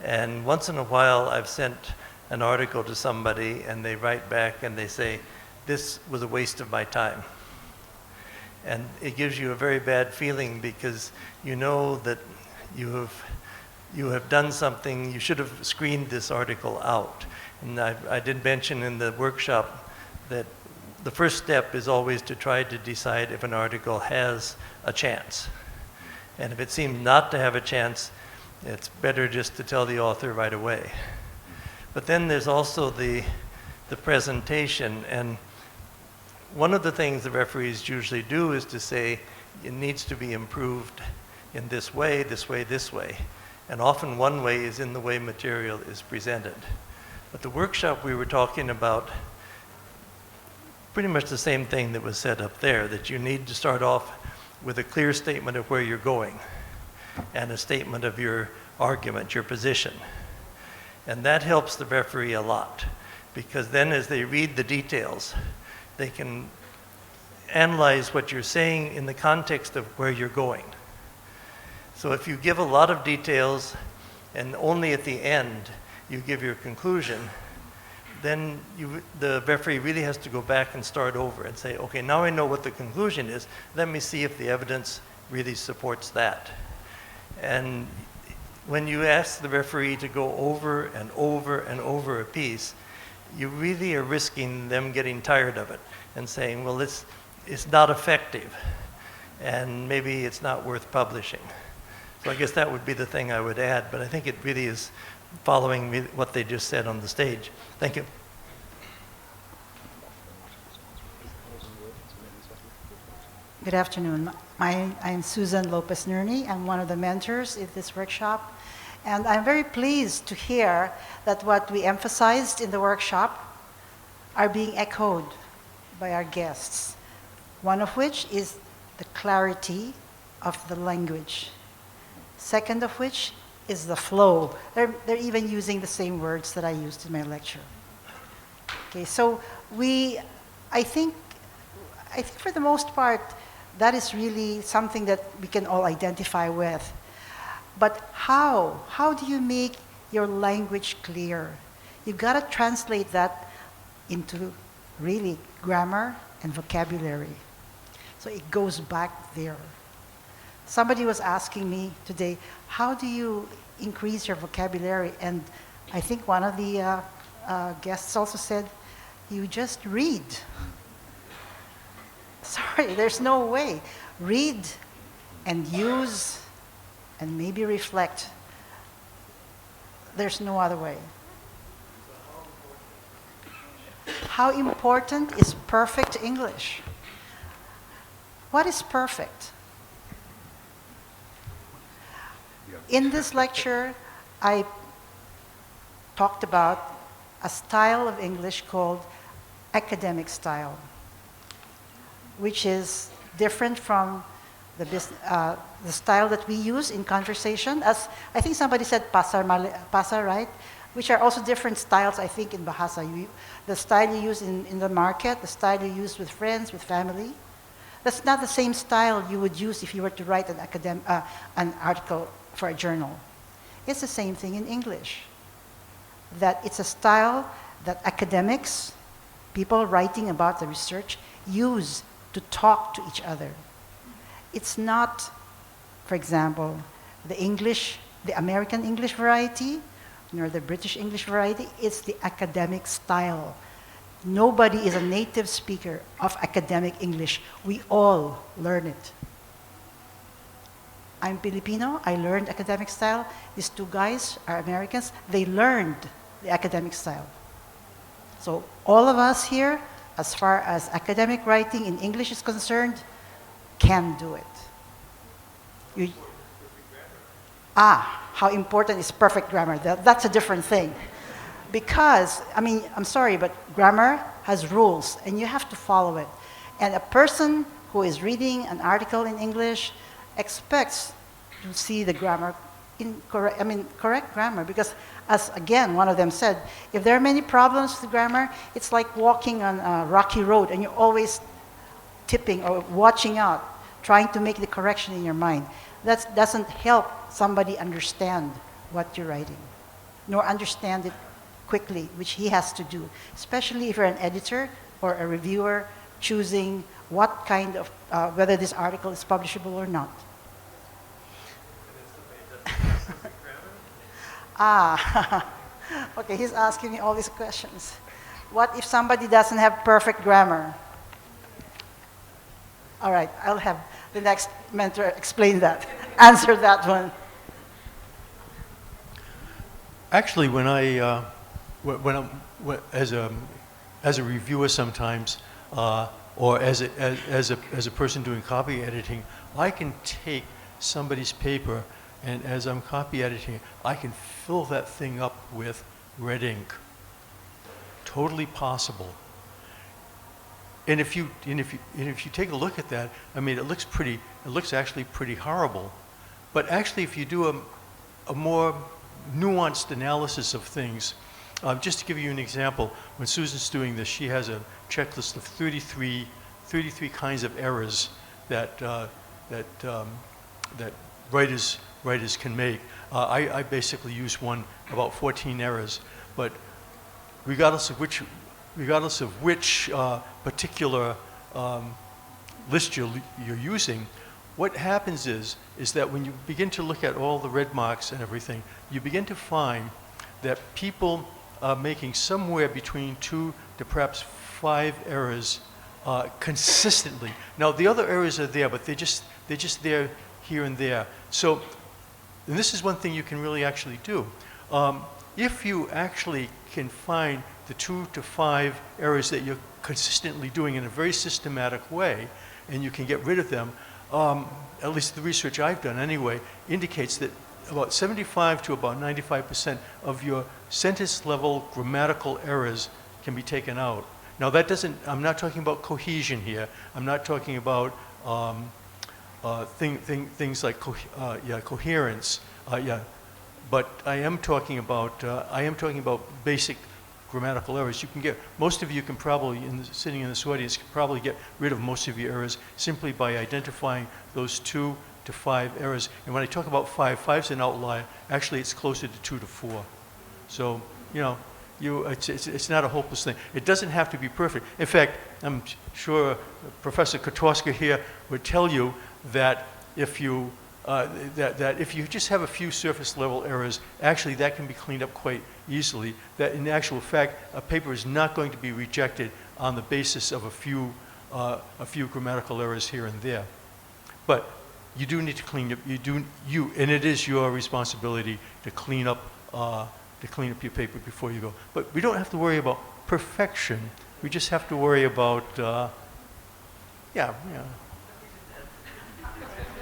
And once in a while I've sent an article to somebody and they write back and they say, this was a waste of my time. And it gives you a very bad feeling because you know that you have done something, you should have screened this article out. And I did mention in the workshop that the first step is always to try to decide if an article has a chance. And if it seems not to have a chance, it's better just to tell the author right away. But then there's also the presentation, and one of the things the referees usually do is to say it needs to be improved in this way, this way, this way. And often one way is in the way material is presented. But the workshop we were talking about, pretty much the same thing that was said up there, that you need to start off with a clear statement of where you're going and a statement of your argument, your position. And that helps the referee a lot, because then as they read the details, they can analyze what you're saying in the context of where you're going. So if you give a lot of details and only at the end you give your conclusion, then the referee really has to go back and start over and say, okay, now I know what the conclusion is. Let me see if the evidence really supports that. And when you ask the referee to go over and over and over a piece, you really are risking them getting tired of it and saying, well, it's not effective, and maybe it's not worth publishing. So I guess that would be the thing I would add, but I think it really is following what they just said on the stage. Thank you. Good afternoon. I'm Susan Lopez-Nerney. I'm one of the mentors in this workshop. And I'm very pleased to hear that what we emphasized in the workshop are being echoed by our guests. One of which is the clarity of the language. Second of which is the flow. They're even using the same words that I used in my lecture. Okay, so I think for the most part, that is really something that we can all identify with. But how? How do you make your language clear? You've got to translate that into really grammar and vocabulary. So it goes back there. Somebody was asking me today, how do you increase your vocabulary? And I think one of the guests also said, you just read. Sorry, there's no way. Read and use and maybe reflect. There's no other way. How important is perfect English? What is perfect? In this lecture, I talked about a style of English called academic style, which is different from the style that we use in conversation. As I think somebody said pasar, right? Which are also different styles, I think, in Bahasa. The style you use in the market, the style you use with friends, with family. That's not the same style you would use if you were to write an article for a journal. It's the same thing in English. That it's a style that academics, people writing about the research, use to talk to each other. It's not, for example, the American English variety, nor the British English variety. It's the academic style. Nobody is a native speaker of academic English. We all learn it. I'm Filipino. I learned academic style. These two guys are Americans. They learned the academic style. So all of us here, as far as academic writing in English is concerned, can do it. How important is perfect grammar? That's a different thing. Because, I'm sorry, but grammar has rules, and you have to follow it. And a person who is reading an article in English expects to see the grammar correct grammar, because as again, one of them said, if there are many problems with grammar, it's like walking on a rocky road and you're always tipping or watching out, trying to make the correction in your mind. That doesn't help somebody understand what you're writing, nor understand it quickly, which he has to do, especially if you're an editor or a reviewer choosing what kind of, whether this article is publishable or not. Okay, he's asking me all these questions. What if somebody doesn't have perfect grammar? All right, I'll have the next mentor explain that, answer that one. Actually, when as a reviewer sometimes, or as a person doing copy editing, I can take somebody's paper, and as I'm copy editing, I can fill that thing up with red ink. Totally possible. And if you take a look at that, I mean, it looks actually pretty horrible. But actually, if you do a more nuanced analysis of things, just to give you an example, when Susan's doing this, she has a checklist of 33 kinds of errors that writers can make. I basically use one about 14 errors, but regardless of which particular list you're using, what happens is that when you begin to look at all the red marks and everything, you begin to find that people are making somewhere between 2 to perhaps 5 errors consistently. Now the other errors are there, but they're just there here and there. So, and this is one thing you can really actually do. If you actually can find the 2 to 5 errors that you're consistently doing in a very systematic way, and you can get rid of them, at least the research I've done anyway, indicates that about 75 to about 95% of your sentence level grammatical errors can be taken out. Now that doesn't, I'm not talking about cohesion here. I'm not talking about things like coherence, but I am talking about basic grammatical errors. You can get, most of you can probably, sitting in this audience, can probably get rid of most of your errors simply by identifying those 2 to 5 errors. And when I talk about 5's an outlier. Actually, it's closer to 2 to 4. So, you know, it's not a hopeless thing. It doesn't have to be perfect. In fact, I'm sure Professor Kotorska here would tell you that if you that if you just have a few surface level errors, actually that can be cleaned up quite easily. That in actual fact, a paper is not going to be rejected on the basis of a few grammatical errors here and there. But you do need to clean up. And it is your responsibility to clean up your paper before you go. But we don't have to worry about perfection. We just have to worry about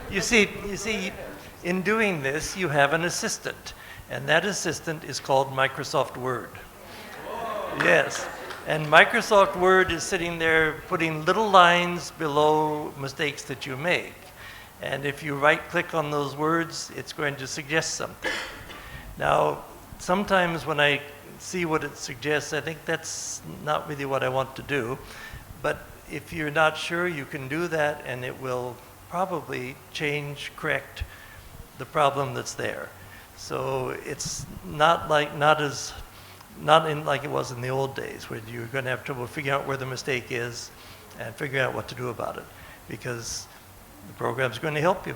You see, in doing this, you have an assistant, and that assistant is called Microsoft Word. Yes, and Microsoft Word is sitting there putting little lines below mistakes that you make. And if you right-click on those words, it's going to suggest something. Now, sometimes when I see what it suggests, I think that's not really what I want to do. But if you're not sure, you can do that, and it will probably correct the problem that's there. So it's not like it was in the old days, where you're going to have trouble figuring out where the mistake is and figuring out what to do about it, because the program's going to help you.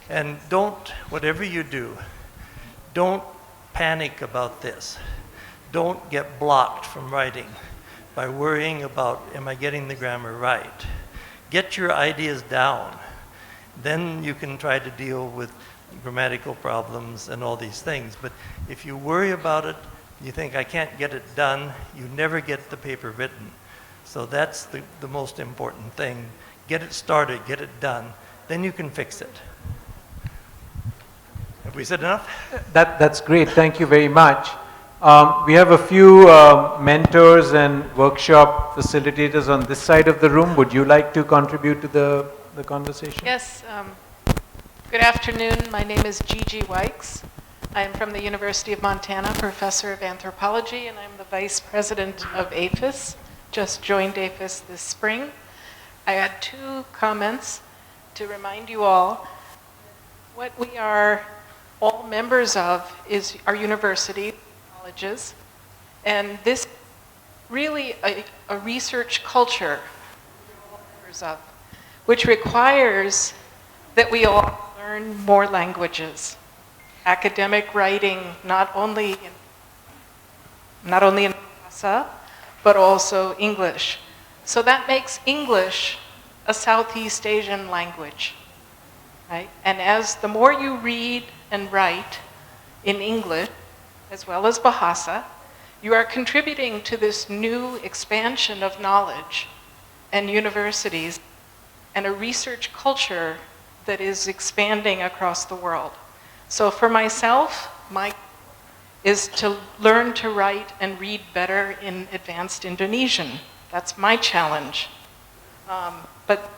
And whatever you do, don't panic about this. Don't get blocked from writing by worrying about, am I getting the grammar right? Get your ideas down. Then you can try to deal with grammatical problems and all these things. But if you worry about it, you think, I can't get it done, you never get the paper written. So that's the most important thing. Get it started, get it done, then you can fix it. Have we said enough? That's great. Thank you very much. We have a few mentors and workshop facilitators on this side of the room. Would you like to contribute to the conversation? Yes. Good afternoon. My name is Gigi Wykes. I'm from the University of Montana, professor of anthropology, and I'm the vice president of APHIS. Just joined APHIS this spring. I had 2 comments to remind you all. What we are all members of is our university, colleges, and this really a research culture we're all members of, which requires that we all learn more languages. Academic writing, not only in Bahasa, but also English. So that makes English a Southeast Asian language, right? And as the more you read and write in English, as well as Bahasa, you are contributing to this new expansion of knowledge and universities and a research culture that is expanding across the world. So for myself, my is to learn to write and read better in advanced Indonesian. That's my challenge. But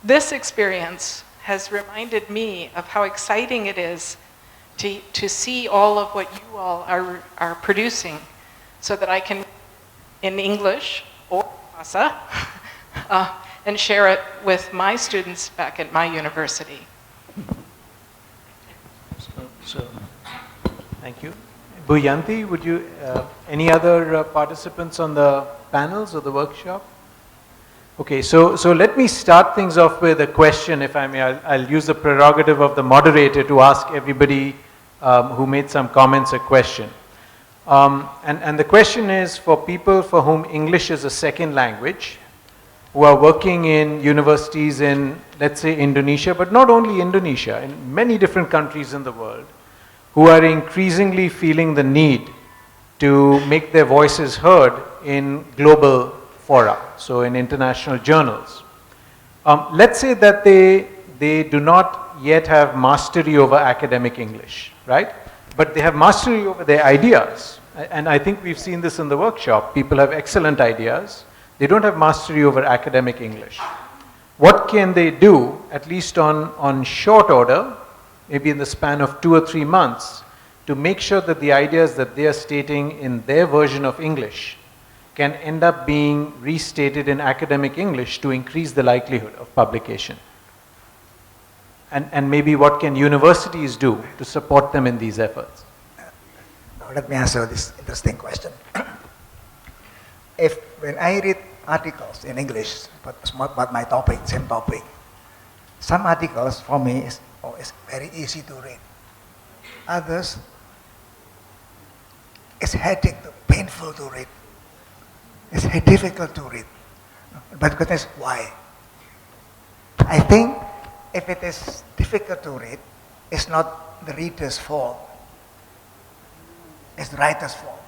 this experience has reminded me of how exciting it is to see all of what you all are producing so that I can, in English or Bahasa, and share it with my students back at my university. Thank you. Buyanti, would you, any other participants on the panels or the workshop? Okay, so let me start things off with a question, if I may. I'll use the prerogative of the moderator to ask everybody who made some comments a question. And the question is for people for whom English is a second language, who are working in universities in, let's say, Indonesia, but not only Indonesia, in many different countries in the world, who are increasingly feeling the need to make their voices heard in global fora, so in international journals. Let's say that they do not yet have mastery over academic English, right? But they have mastery over their ideas. And I think we've seen this in the workshop. People have excellent ideas. They don't have mastery over academic English. What can they do, at least on short order, maybe in the span of 2 or 3 months, to make sure that the ideas that they are stating in their version of English can end up being restated in academic English to increase the likelihood of publication? And maybe what can universities do to support them in these efforts? Let me answer this interesting question. When I read articles in English, but my topic, same topic, some articles for me is very easy to read. Others, it's headache, painful to read. It's difficult to read. But the question is why? I think if it is difficult to read, it's not the reader's fault. It's the writer's fault.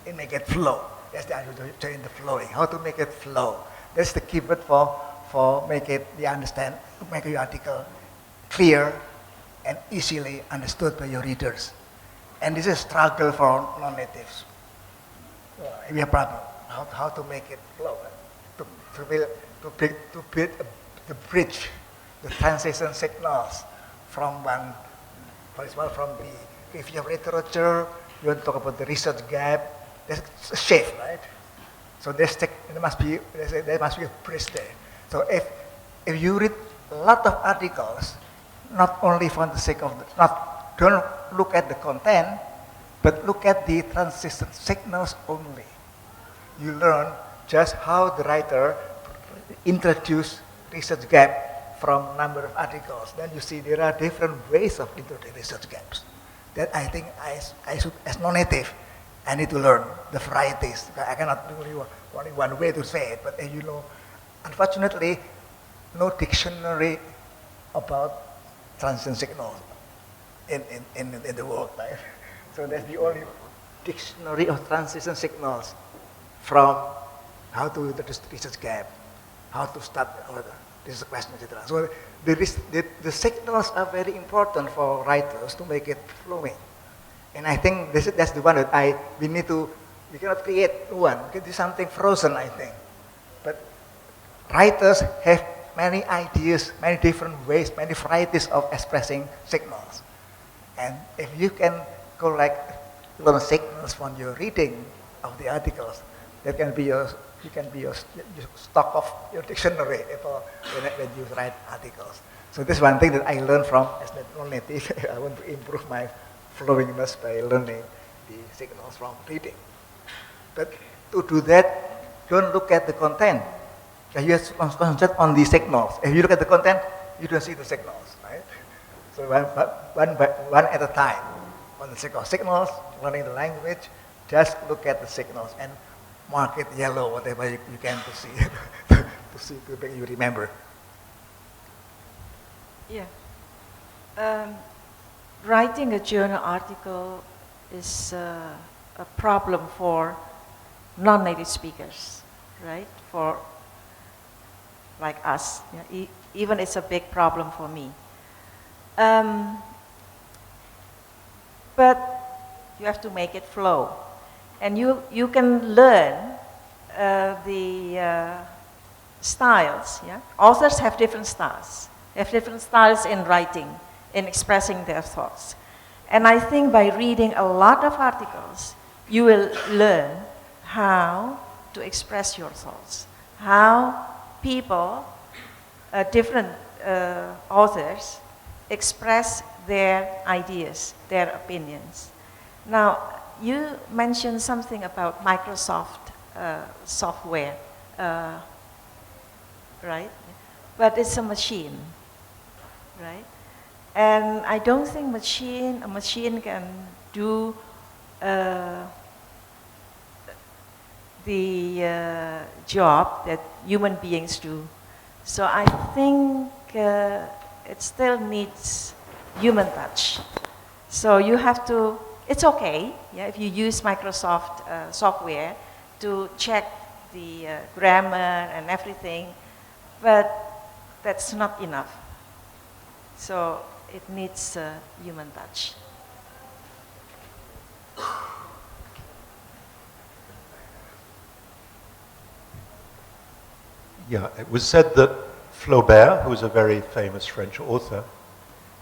It make it flow. That's the answer in the flowing. How to make it flow? That's the keyword for make your article clear and easily understood by your readers. And this is a struggle for non-natives. We have a problem. How to make it flow? To build the bridge, the transition signals from one, for example, from the, if you have literature, you want to talk about the research gap, there's a shift, right? So there must be a bridge there. So if you read a lot of articles, not only for the sake of, don't look at the content, but look at the transition signals only. You learn just how the writer introduced research gap from number of articles. Then you see there are different ways of introducing research gaps. That I think I should, as non-native, I need to learn the varieties. I cannot do only one way to say it, but you know, unfortunately, no dictionary about transition signals in the world, right? So that's the only dictionary of transition signals from how to introduce research gap, how to start order. This is a question, etc. So the signals are very important for writers to make it flowing. And I think that's the one that we cannot create one. We can do something frozen, I think. But writers have many ideas, many different ways, many varieties of expressing signals. And if you can learn signals from your reading of the articles, that can be your stock of your dictionary when you write articles. So this is one thing that I learned from as a non-native. I want to improve my flowingness by learning the signals from reading. But to do that, don't look at the content. You have to concentrate on the signals. If you look at the content, you don't see the signals, right? So one at a time. On the signals, learning the language, just look at the signals and mark it yellow, whatever you can to see, to make you remember. Yeah. Writing a journal article is a problem for non-native speakers, right? For like us, even it's a big problem for me. But you have to make it flow. And you can learn the styles. Yeah? Authors have different styles. They have different styles in writing, in expressing their thoughts. And I think by reading a lot of articles, you will learn how to express your thoughts, how people, different authors, express their ideas, their opinions. Now, you mentioned something about Microsoft software, right? But it's a machine, right? And I don't think a machine can do the job that human beings do. So I think it still needs human touch. So you have to, it's okay, yeah, if you use Microsoft software to check the grammar and everything, but that's not enough. So it needs human touch. Yeah, it was said that Flaubert, who was a very famous French author,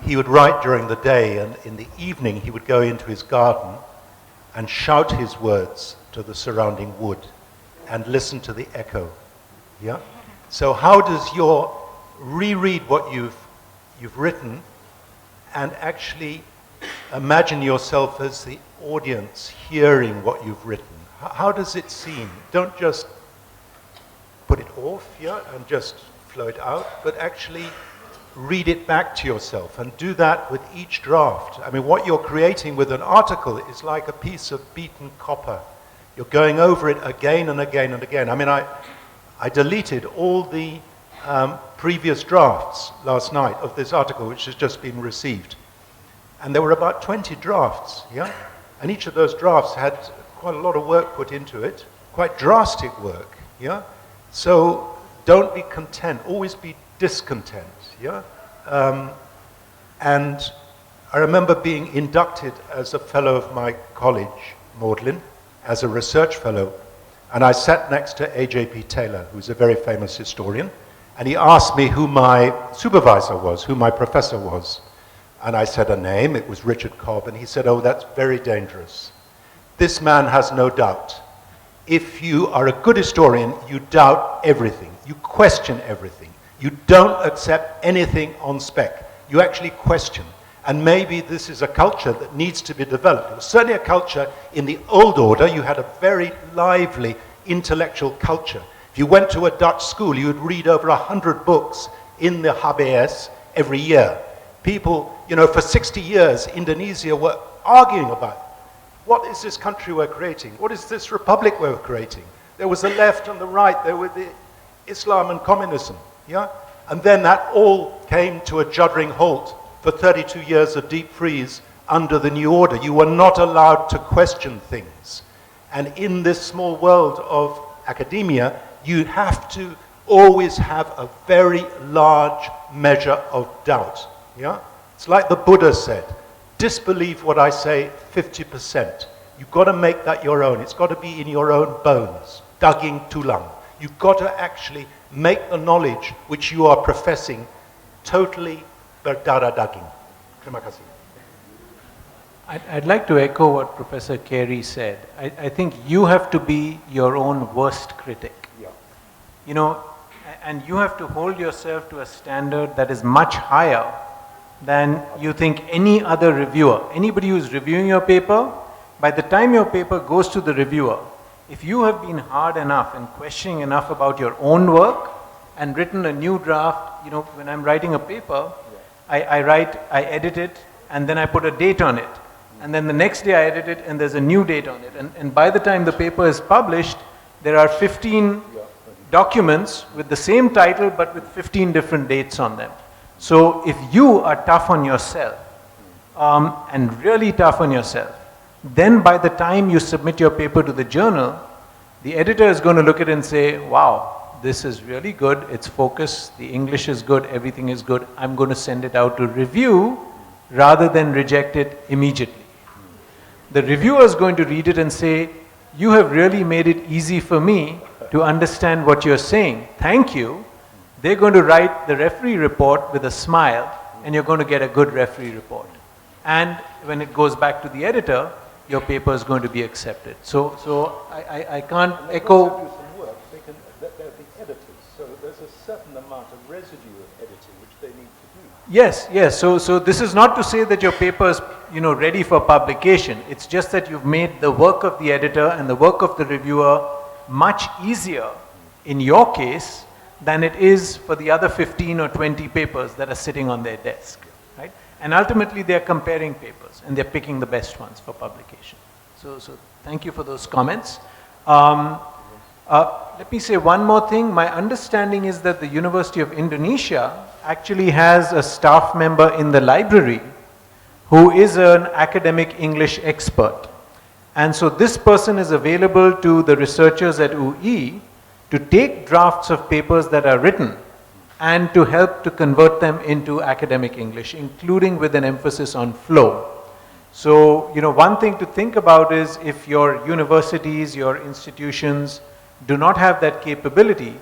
he would write during the day, and in the evening he would go into his garden and shout his words to the surrounding wood and listen to the echo. Yeah? So how does your reread what you've written and actually imagine yourself as the audience hearing what you've written? How does it seem? Don't just put it off, yeah, and just flow it out, but actually read it back to yourself and do that with each draft. I mean, what you're creating with an article is like a piece of beaten copper. You're going over it again and again and again. I mean, I deleted all the previous drafts last night of this article, which has just been received. And there were about 20 drafts, yeah? And each of those drafts had quite a lot of work put into it, quite drastic work, yeah? So don't be content, always be discontent, yeah? And I remember being inducted as a fellow of my college, Magdalen, as a research fellow, and I sat next to A.J.P. Taylor, who's a very famous historian, and he asked me who my supervisor was, who my professor was. And I said a name, it was Richard Cobb, and he said, oh, that's very dangerous. This man has no doubt. If you are a good historian, you doubt everything. You question everything. You don't accept anything on spec. You actually question. And maybe this is a culture that needs to be developed. It was certainly a culture in the old order. You had a very lively intellectual culture. If you went to a Dutch school, you would read over 100 books in the HBS every year. People, you know, for 60 years, Indonesia were arguing about what is this country we're creating? What is this republic we're creating? There was the left and the right. There were the Islam and communism. Yeah? And then that all came to a juddering halt for 32 years of deep freeze under the new order. You were not allowed to question things. And in this small world of academia, you have to always have a very large measure of doubt. Yeah? It's like the Buddha said, disbelieve what I say 50%. You've got to make that your own. It's got to be in your own bones. Daging tulang. You've got to actually make the knowledge which you are professing totally berdarah daging. Terima kasih. I'd like to echo what Professor Carey said. I think you have to be your own worst critic. Yeah. You know, and you have to hold yourself to a standard that is much higher than you think any other reviewer. Anybody who's reviewing your paper, by the time your paper goes to the reviewer, if you have been hard enough and questioning enough about your own work and written a new draft, you know, when I'm writing a paper, I edit it and then I put a date on it. And then the next day I edit it and there's a new date on it. And by the time the paper is published, there are 15 documents with the same title but with 15 different dates on them. So if you are tough on yourself, and really tough on yourself, then by the time you submit your paper to the journal, the editor is going to look at it and say, wow, this is really good, it's focused, the English is good, everything is good, I'm going to send it out to review rather than reject it immediately. The reviewer is going to read it and say, you have really made it easy for me to understand what you're saying. Thank you. They're going to write the referee report with a smile, and you're going to get a good referee report. And when it goes back to the editor, your paper is going to be accepted. So I can't echo. They're the editors, so there's a certain amount of residue of editing which they need to do. Yes, yes. So this is not to say that your paper is, ready for publication. It's just that you've made the work of the editor and the work of the reviewer much easier in your case than it is for the other 15 or 20 papers that are sitting on their desk, right? And ultimately they're comparing papers and they're picking the best ones for publication. So thank you for those comments. Let me say one more thing. My understanding is that the University of Indonesia actually has a staff member in the library who is an academic English expert. And so this person is available to the researchers at UE to take drafts of papers that are written and to help to convert them into academic English, including with an emphasis on flow. So, one thing to think about is if your universities, your institutions do not have that capability,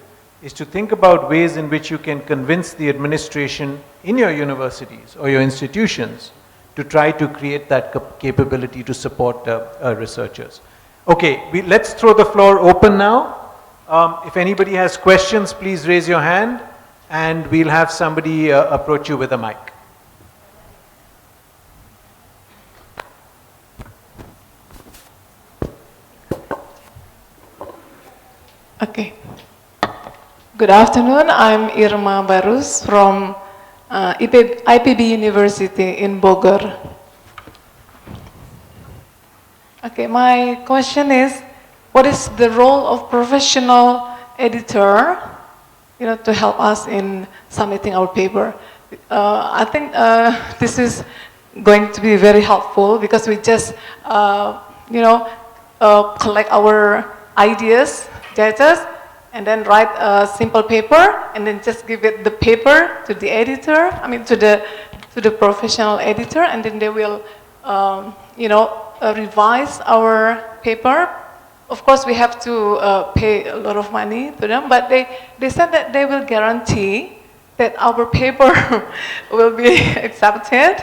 is to think about ways in which you can convince the administration in your universities or your institutions to try to create that capability to support researchers. Okay, let's throw the floor open now. If anybody has questions, please raise your hand and we'll have somebody approach you with a mic. Okay. Good afternoon. I'm Irma Barus from IPB University in Bogor. Okay, my question is, what is the role of professional editor, to help us in submitting our paper? I think this is going to be very helpful because we just, collect our ideas, data, and then write a simple paper, and then just give it the paper to the editor. To the professional editor, and then they will, revise our paper. Of course, we have to pay a lot of money to them, but they said that they will guarantee that our paper will be accepted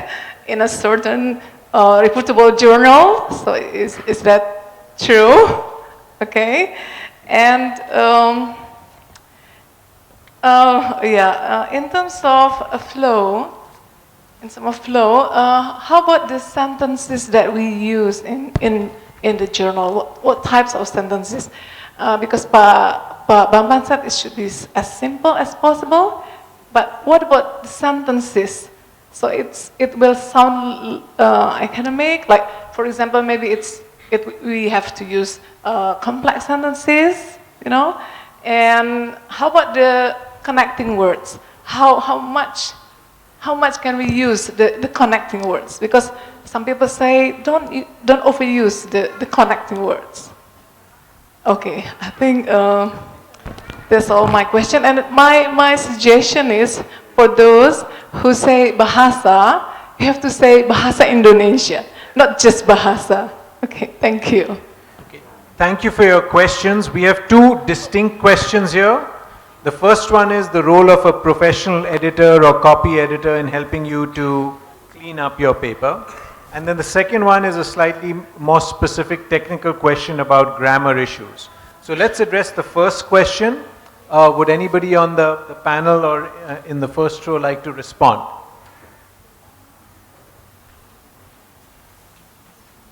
in a certain reputable journal. So is that true? Okay. And in terms of flow, how about the sentences that we use in the journal? What types of sentences? Because Pak Bambang said it should be as simple as possible, but what about the sentences? So it will sound academic, like for example, maybe we have to use complex sentences, and how about the connecting words? How much can we use the connecting words? Because some people say don't overuse the connecting words. Okay, I think that's all my question. And my suggestion is for those who say bahasa, you have to say bahasa Indonesia, not just bahasa. Okay, thank you. Okay. Thank you for your questions. We have two distinct questions here. The first one is the role of a professional editor or copy editor in helping you to clean up your paper. And then the second one is a slightly more specific technical question about grammar issues. So let's address the first question. Would anybody on the panel or in the first row like to respond?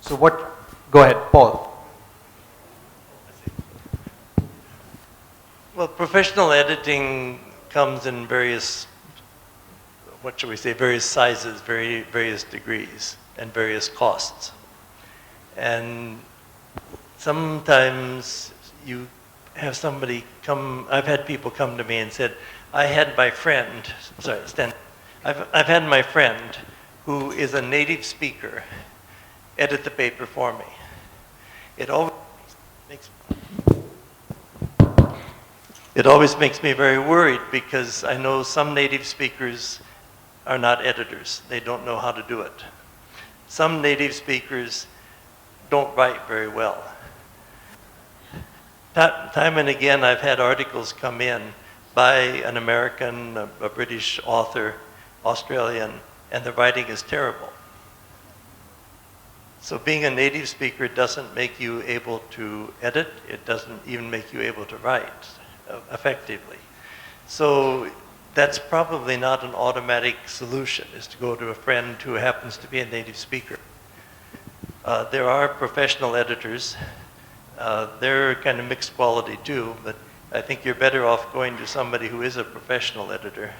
So go ahead, Paul. Well, professional editing comes in various, various sizes, various degrees, and various costs. And sometimes you have somebody come, I've had people come to me and said, I've had my friend who is a native speaker edit the paper for me. It always makes It always makes me very worried because I know some native speakers are not editors. They don't know how to do it. Some native speakers don't write very well. Time and again, I've had articles come in by an American, a British author, Australian, and the writing is terrible. So being a native speaker doesn't make you able to edit. It doesn't even make you able to write effectively. So that's probably not an automatic solution, is to go to a friend who happens to be a native speaker. There are professional editors. They're kind of mixed quality too, but I think you're better off going to somebody who is a professional editor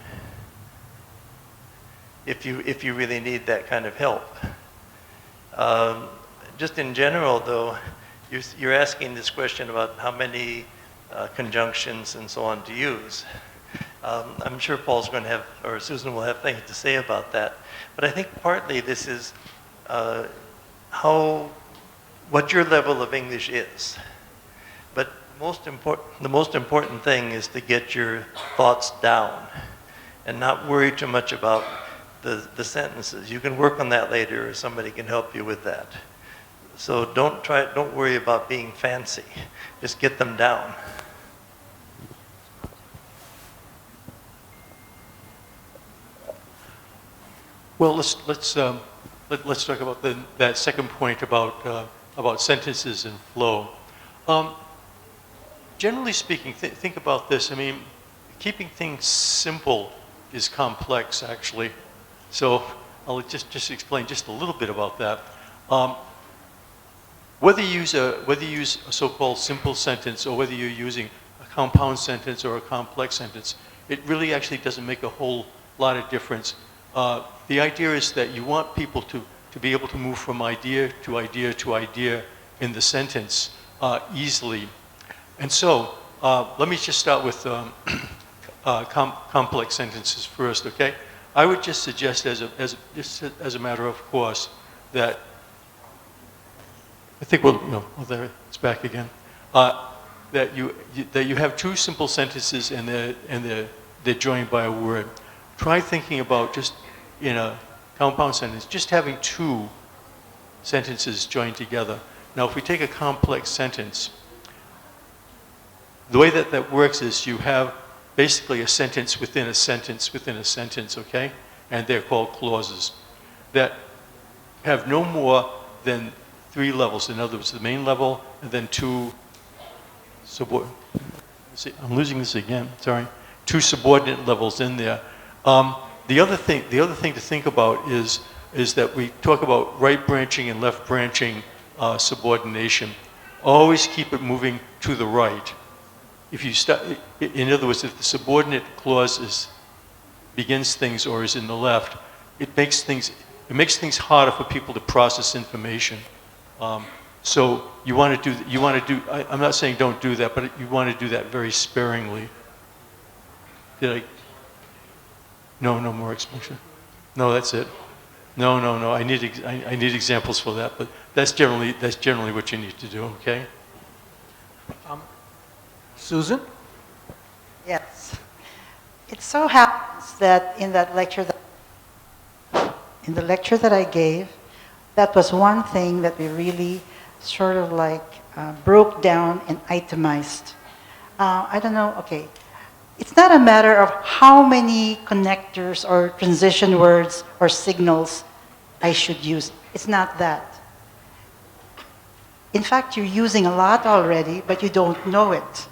if you really need that kind of help. Just in general, though, you're asking this question about how many conjunctions and so on to use. I'm sure Paul's going to have, or Susan will have things to say about that. But I think partly this is what your level of English is. But the most important thing is to get your thoughts down and not worry too much about the sentences. You can work on that later, or somebody can help you with that. So don't worry about being fancy. Just get them down. Well, let's talk about that second point about sentences and flow. Generally speaking, think about this. I mean, keeping things simple is complex, actually. So I'll just explain just a little bit about that. Whether you use a so-called simple sentence, or whether you're using a compound sentence or a complex sentence, it really actually doesn't make a whole lot of difference. The idea is that you want people to be able to move from idea to idea to idea in the sentence easily. And so let me just start with complex sentences first, okay? I would just suggest just as a matter of course that, I think there, it's back again, that you have two simple sentences and they're joined by a word. Try thinking about, just in a compound sentence, just having two sentences joined together. Now, if we take a complex sentence, the way that works is you have basically a sentence within a sentence within a sentence, okay? And they're called clauses that have no more than 3 levels. In other words, the main level and then 2 subordinate. See, I'm losing this again, sorry. 2 subordinate levels in there. The other thing to think about is that we talk about right branching and left branching subordination. Always keep it moving to the right. If you start, in other words, if the subordinate clause begins things or is in the left, it makes things harder for people to process information. So you want to do. I'm not saying don't do that, but you want to do that very sparingly. Did I? No more explanation. No, that's it. No. I need examples for that, but that's generally what you need to do. Okay. Susan? Yes. It so happens that in the lecture that I gave, that was one thing that we really sort of like broke down and itemized. I don't know, okay. It's not a matter of how many connectors or transition words or signals I should use. It's not that. In fact, you're using a lot already, but you don't know it.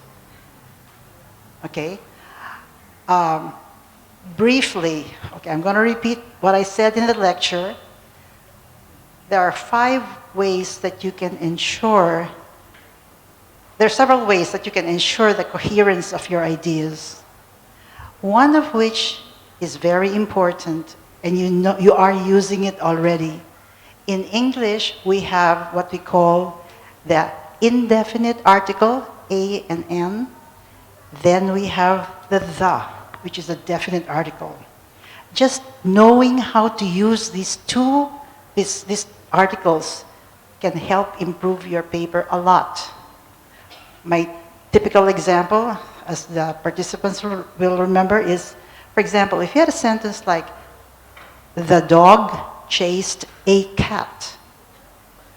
Okay? Briefly, okay, I'm going to repeat what I said in the lecture. There are 5 ways that you can ensure, there are several ways that you can ensure the coherence of your ideas. One of which is very important, and you are using it already. In English, we have what we call the indefinite article, a and n. Then we have the, which is a definite article. Just knowing how to use these articles can help improve your paper a lot. My typical example, as the participants will remember, is, for example, if you had a sentence like, the dog chased a cat.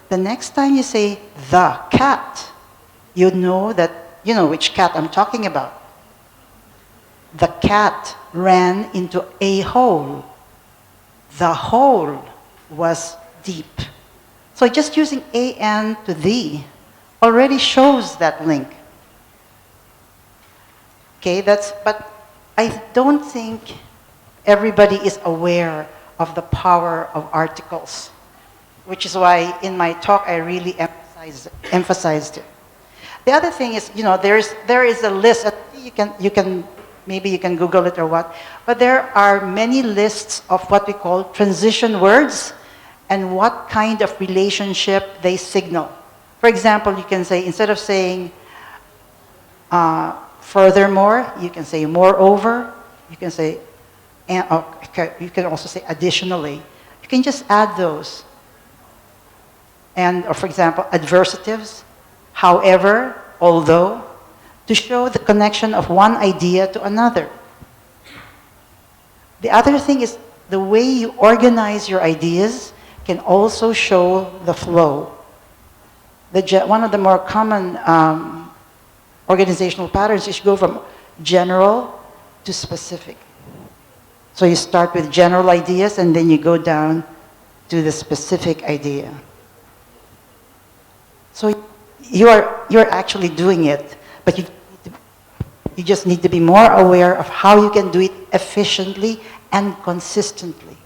The next time you say the cat, you know which cat I'm talking about. The cat ran into a hole. The hole was deep. So just using an to the already shows that link. Okay, but I don't think everybody is aware of the power of articles, which is why in my talk I really emphasized it. The other thing is, there is a list. Maybe you can Google it or what, but there are many lists of what we call transition words and what kind of relationship they signal. For example, you can say, instead of saying furthermore, you can say moreover, you can say, you can also say additionally. You can just add those. Or for example, adversatives, however, although, to show the connection of one idea to another. The other thing is the way you organize your ideas can also show the flow. One of the more common organizational patterns is you go from general to specific. So you start with general ideas and then you go down to the specific idea. So you're actually doing it, but you just need to be more aware of how you can do it efficiently and consistently.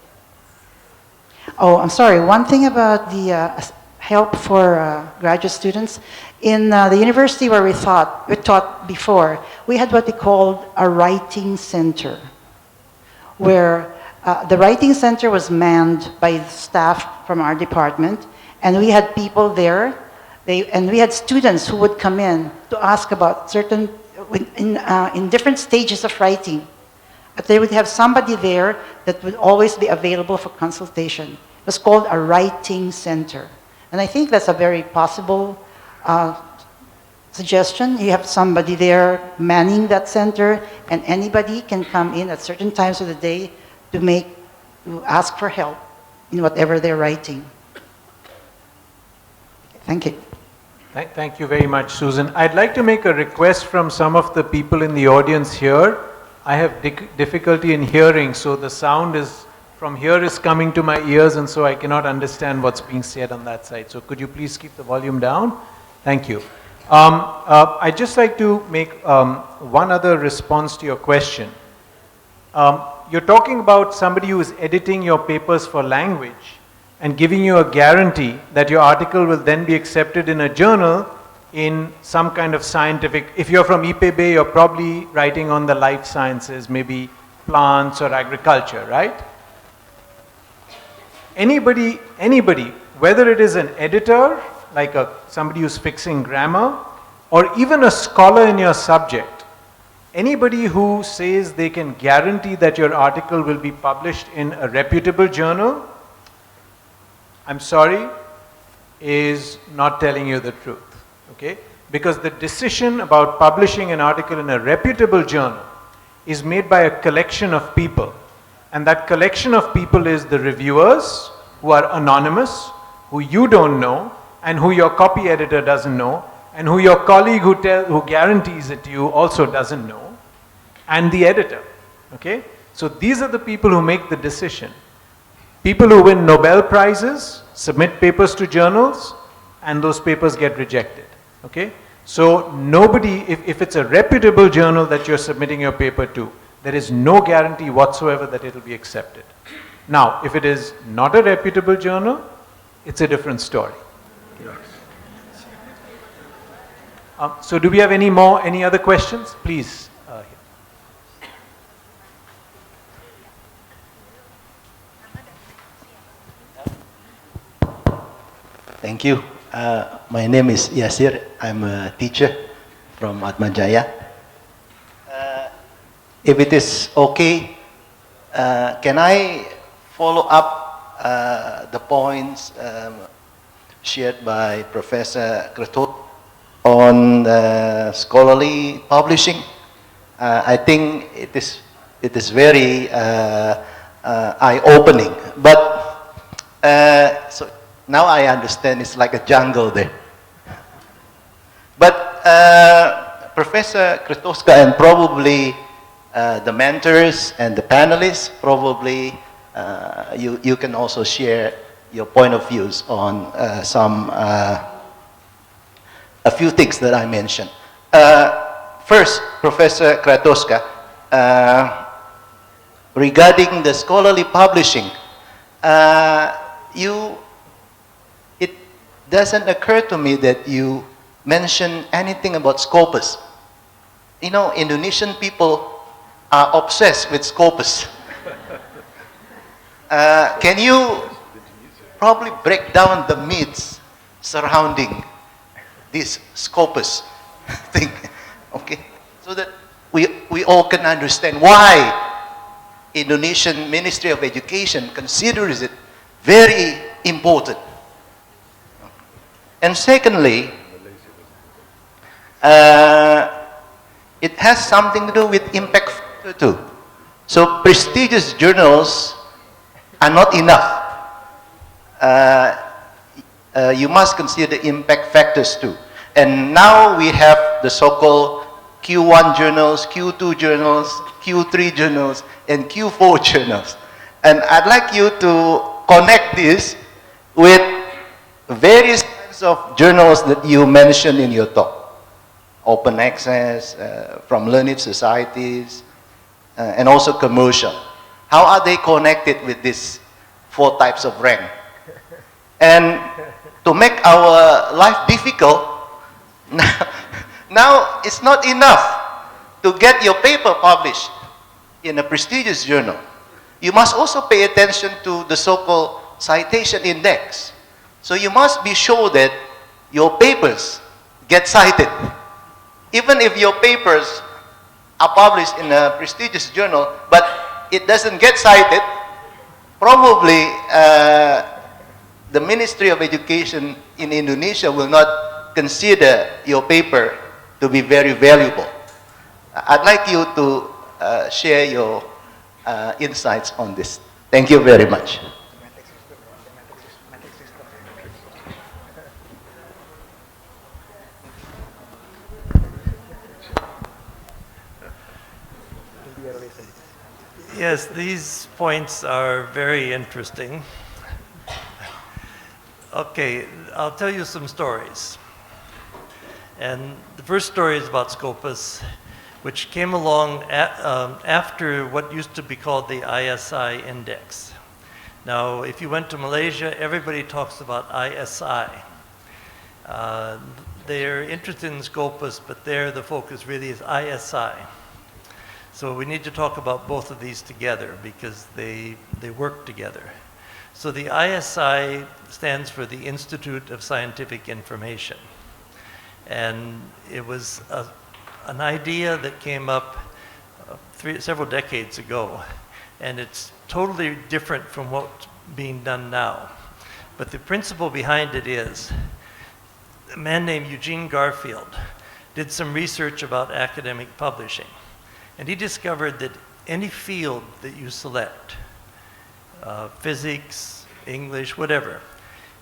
Oh, I'm sorry. One thing about the help for graduate students. In the university where we taught before, we had what we called a writing center, where the writing center was manned by staff from our department, and we had people there, and we had students who would come in to ask about certain, in different stages of writing. But they would have somebody there that would always be available for consultation. It was called a writing center. And I think that's a very possible suggestion. You have somebody there manning that center, and anybody can come in at certain times of the day to ask for help in whatever they're writing. Thank you. Thank you very much, Susan. I'd like to make a request from some of the people in the audience here. I have difficulty in hearing, so the sound from here is coming to my ears, and so I cannot understand what's being said on that side. So could you please keep the volume down? Thank you. I'd just like to make one other response to your question. You're talking about somebody who is editing your papers for language and giving you a guarantee that your article will then be accepted in a journal in some kind of scientific. If you're from IPB, you're probably writing on the life sciences, maybe plants or agriculture, right? Anybody, whether it is an editor, like somebody who's fixing grammar, or even a scholar in your subject, anybody who says they can guarantee that your article will be published in a reputable journal, I'm sorry, is not telling you the truth, okay? Because the decision about publishing an article in a reputable journal is made by a collection of people. And that collection of people is the reviewers, who are anonymous, who you don't know, and who your copy editor doesn't know, and who your colleague who guarantees it to you also doesn't know, and the editor, okay? So these are the people who make the decision. People who win Nobel Prizes submit papers to journals, and those papers get rejected, okay? So nobody, if it's a reputable journal that you're submitting your paper to, there is no guarantee whatsoever that it will be accepted. Now, if it is not a reputable journal, it's a different story. So do we have any other questions? Please. Thank you. My name is Yasir. I'm a teacher from Atma Jaya. If it is okay, can I follow up the points shared by Professor Predatory on scholarly publishing? I think it is very eye-opening. But so now I understand it's like a jungle there. But Professor Kretoska and probably the mentors and the panelists, probably you can also share your point of views on a few things that I mentioned. First, Professor Kretoska, regarding the scholarly publishing, it doesn't occur to me that you mention anything about Scopus. You know, Indonesian people are obsessed with Scopus. Can you probably break down the myths surrounding this Scopus thing, okay? So that we all can understand why Indonesian Ministry of Education considers it very important. And secondly, it has something to do with impact factor too. So prestigious journals are not enough. You must consider impact factors too. And now we have the so-called Q1 journals, Q2 journals, Q3 journals, and Q4 journals. And I'd like you to connect this with various kinds of journals that you mentioned in your talk. Open access, from learned societies, and also commercial. How are they connected with these 4 types of rank? And to make our life difficult, now it's not enough to get your paper published in a prestigious journal. You must also pay attention to the so-called citation index. So you must be sure that your papers get cited. Even if your papers are published in a prestigious journal, but it doesn't get cited, probably the Ministry of Education in Indonesia will not consider your paper to be very valuable. I'd like you to share your insights on this. Thank you very much. Yes, these points are very interesting. Okay, I'll tell you some stories. And the first story is about Scopus, which came along after what used to be called the ISI index. Now, if you went to Malaysia, everybody talks about ISI. They're interested in Scopus, but there the focus really is ISI. So we need to talk about both of these together because they work together. So the ISI stands for the Institute of Scientific Information. And it was an idea that came up several decades ago. And it's totally different from what's being done now. But the principle behind it is a man named Eugene Garfield did some research about academic publishing. And he discovered that any field that you select, physics, English, whatever,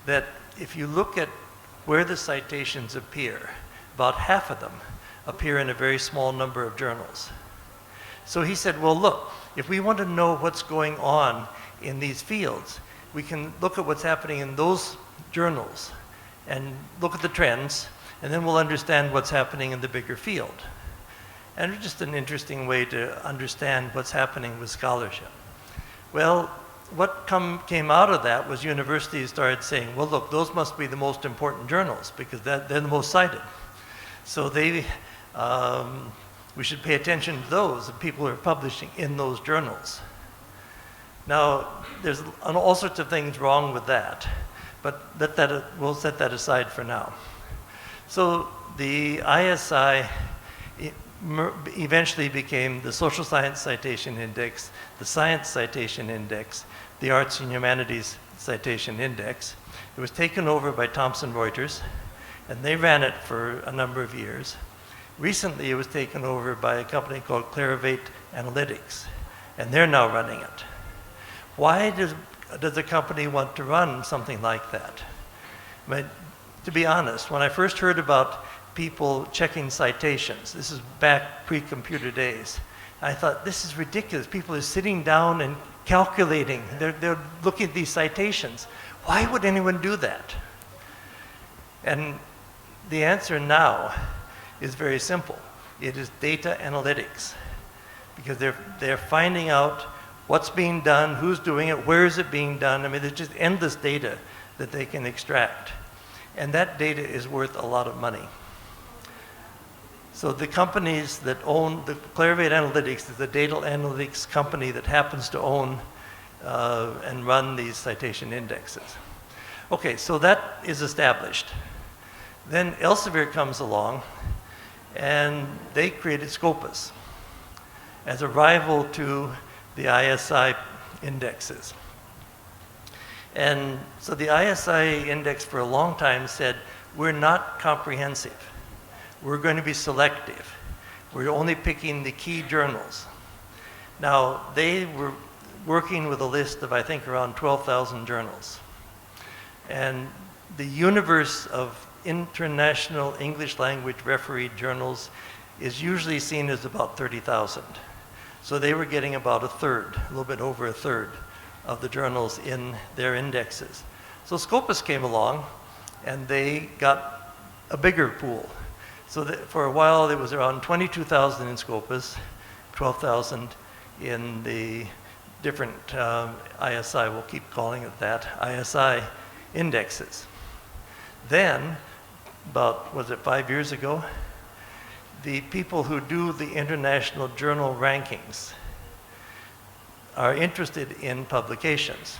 that if you look at where the citations appear, about half of them appear in a very small number of journals. So he said, well, look, if we want to know what's going on in these fields, we can look at what's happening in those journals and look at the trends, and then we'll understand what's happening in the bigger field. And it's just an interesting way to understand what's happening with scholarship. Well, what came out of that was universities started saying, well, look, those must be the most important journals because they're the most cited. So we should pay attention to those, and people are publishing in those journals. Now, there's all sorts of things wrong with that, but we'll set that aside for now. So the ISI eventually became the Social Science Citation Index, the Science Citation Index, the Arts and Humanities Citation Index. It was taken over by Thomson Reuters, and they ran it for a number of years. Recently, it was taken over by a company called Clarivate Analytics, and they're now running it. Why does a company want to run something like that? I mean, to be honest, when I first heard about people checking citations, this is back pre-computer days, I thought, this is ridiculous. People are sitting down and calculating. They're looking at these citations. Why would anyone do that? And the answer now is very simple. It is data analytics, because they're finding out what's being done, who's doing it, where is it being done. I mean, there's just endless data that they can extract. And that data is worth a lot of money. So the companies that own, the Clarivate Analytics is the data analytics company that happens to own and run these citation indexes. Okay, so that is established. Then Elsevier comes along, and they created Scopus as a rival to the ISI indexes. And so the ISI index for a long time said, we're not comprehensive. We're going to be selective. We're only picking the key journals. Now, they were working with a list of, I think, around 12,000 journals. And the universe of international English language refereed journals is usually seen as about 30,000. So they were getting about a third, a little bit over a third of the journals in their indexes. So Scopus came along, and they got a bigger pool. So that for a while, it was around 22,000 in Scopus, 12,000 in the different ISI, we'll keep calling it that, ISI indexes. Then, about, was it 5 years ago, the people who do the international journal rankings are interested in publications.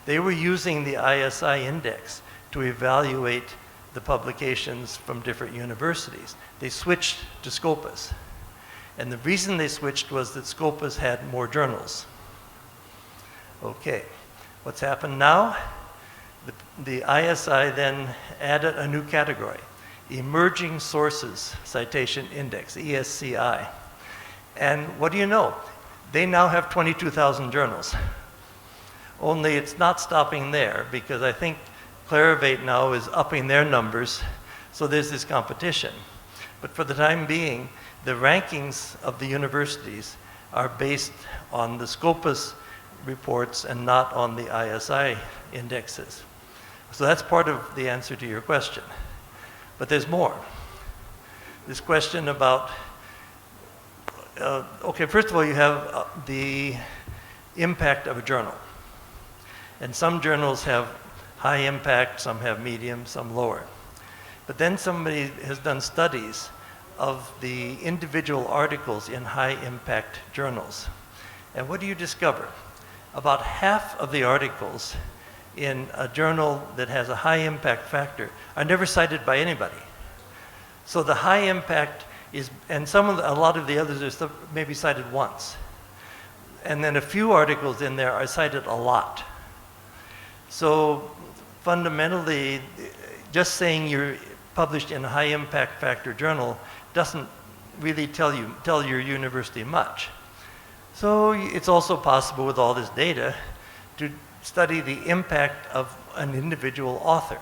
They were using the ISI index to evaluate the publications from different universities. They switched to Scopus. And the reason they switched was that Scopus had more journals. Okay, what's happened now? The ISI then added a new category, Emerging Sources Citation Index, ESCI. And what do you know? They now have 22,000 journals. Only it's not stopping there, because I think Clarivate now is upping their numbers, so there's this competition. But for the time being, the rankings of the universities are based on the Scopus reports and not on the ISI indexes. So that's part of the answer to your question. But there's more. This question about, okay, first of all, you have the impact of a journal. And some journals have high impact, some have medium, some lower. But then somebody has done studies of the individual articles in high impact journals. And what do you discover? About half of the articles in a journal that has a high impact factor are never cited by anybody. So the high impact is, and a lot of the others are maybe cited once. And then a few articles in there are cited a lot. So fundamentally, just saying you're published in a high impact factor journal doesn't really tell your university much. So it's also possible with all this data to study the impact of an individual author.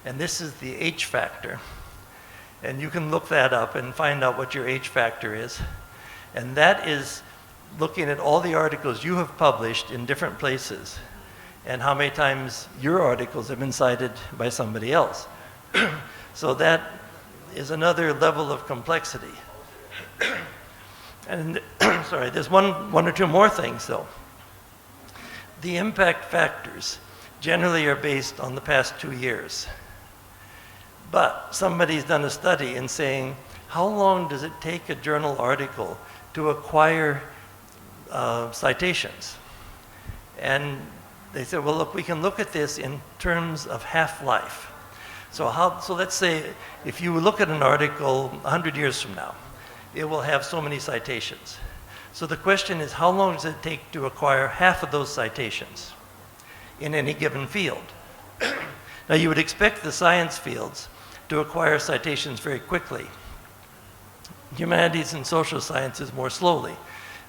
And this is the H factor. And you can look that up and find out what your H factor is. And that is looking at all the articles you have published in different places and how many times your articles have been cited by somebody else. So that is another level of complexity. And sorry, there's one or two more things though. The impact factors generally are based on the past 2 years. But somebody's done a study in saying, how long does it take a journal article to acquire citations? And they said, well, look, we can look at this in terms of half-life. So let's say if you look at an article 100 years from now, it will have so many citations. So the question is, how long does it take to acquire half of those citations in any given field? Now, you would expect the science fields to acquire citations very quickly. humanities and social sciences more slowly.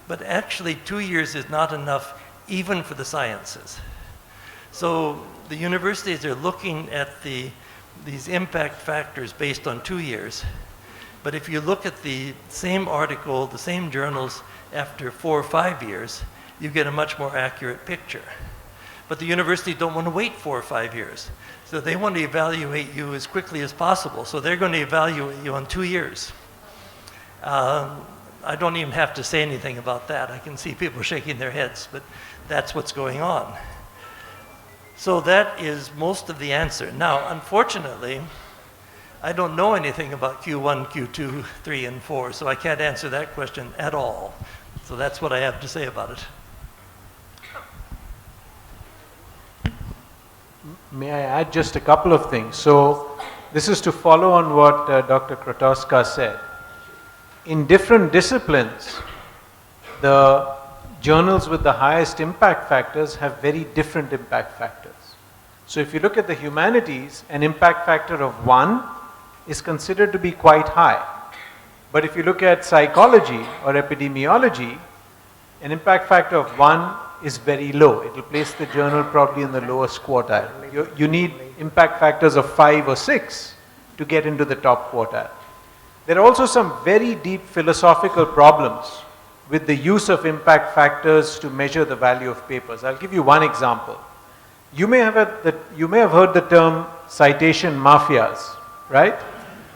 But actually 2 years is not enough even for the sciences. So the universities are looking at these impact factors based on 2 years. But if you look at the same article, the same journals after 4 or 5 years, you get a much more accurate picture. But the universities don't want to wait 4 or 5 years. So they want to evaluate you as quickly as possible. So they're going to evaluate you on 2 years. I don't even have to say anything about that. I can see people shaking their heads, but that's what's going on. So that is most of the answer. Now, unfortunately, I don't know anything about Q1, Q2, 3, and 4, so I can't answer that question at all. So that's what I have to say about it. May I add just a couple of things? So this is to follow on what Dr. Krotowska said. In different disciplines, the journals with the highest impact factors have very different impact factors. So if you look at the humanities, an impact factor of 1 is considered to be quite high. But if you look at psychology or epidemiology, an impact factor of 1 is very low. It will place the journal probably in the lowest quartile. You need impact factors of 5 or 6 to get into the top quartile. There are also some very deep philosophical problems with the use of impact factors to measure the value of papers. I'll give you one example. You may have heard the term citation mafias, right?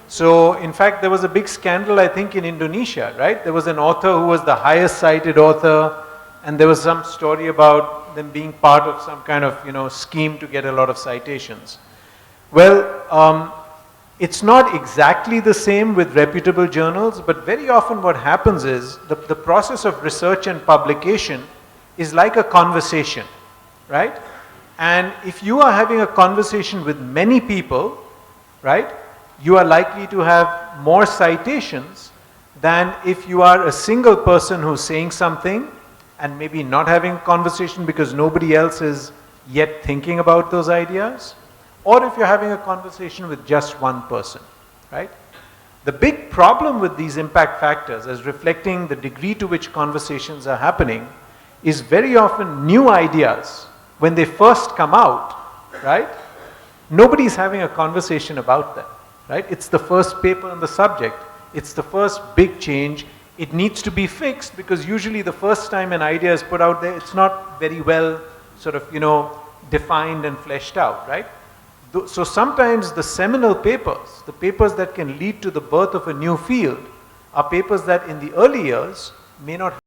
So in fact, there was a big scandal, I think, in Indonesia, right? There was an author who was the highest cited author, and there was some story about them being part of some kind of, scheme to get a lot of citations. Well, it's not exactly the same with reputable journals, but very often what happens is the process of research and publication is like a conversation, right? And if you are having a conversation with many people, right, you are likely to have more citations than if you are a single person who's saying something and maybe not having a conversation because nobody else is yet thinking about those ideas. Or if you're having a conversation with just one person, right? The big problem with these impact factors as reflecting the degree to which conversations are happening is very often new ideas, when they first come out, right? Nobody's having a conversation about them, right? It's the first paper on the subject. It's the first big change. It needs to be fixed because usually the first time an idea is put out there, it's not very well sort of, defined and fleshed out, right? So sometimes the seminal papers, the papers that can lead to the birth of a new field, are papers that in the early years may not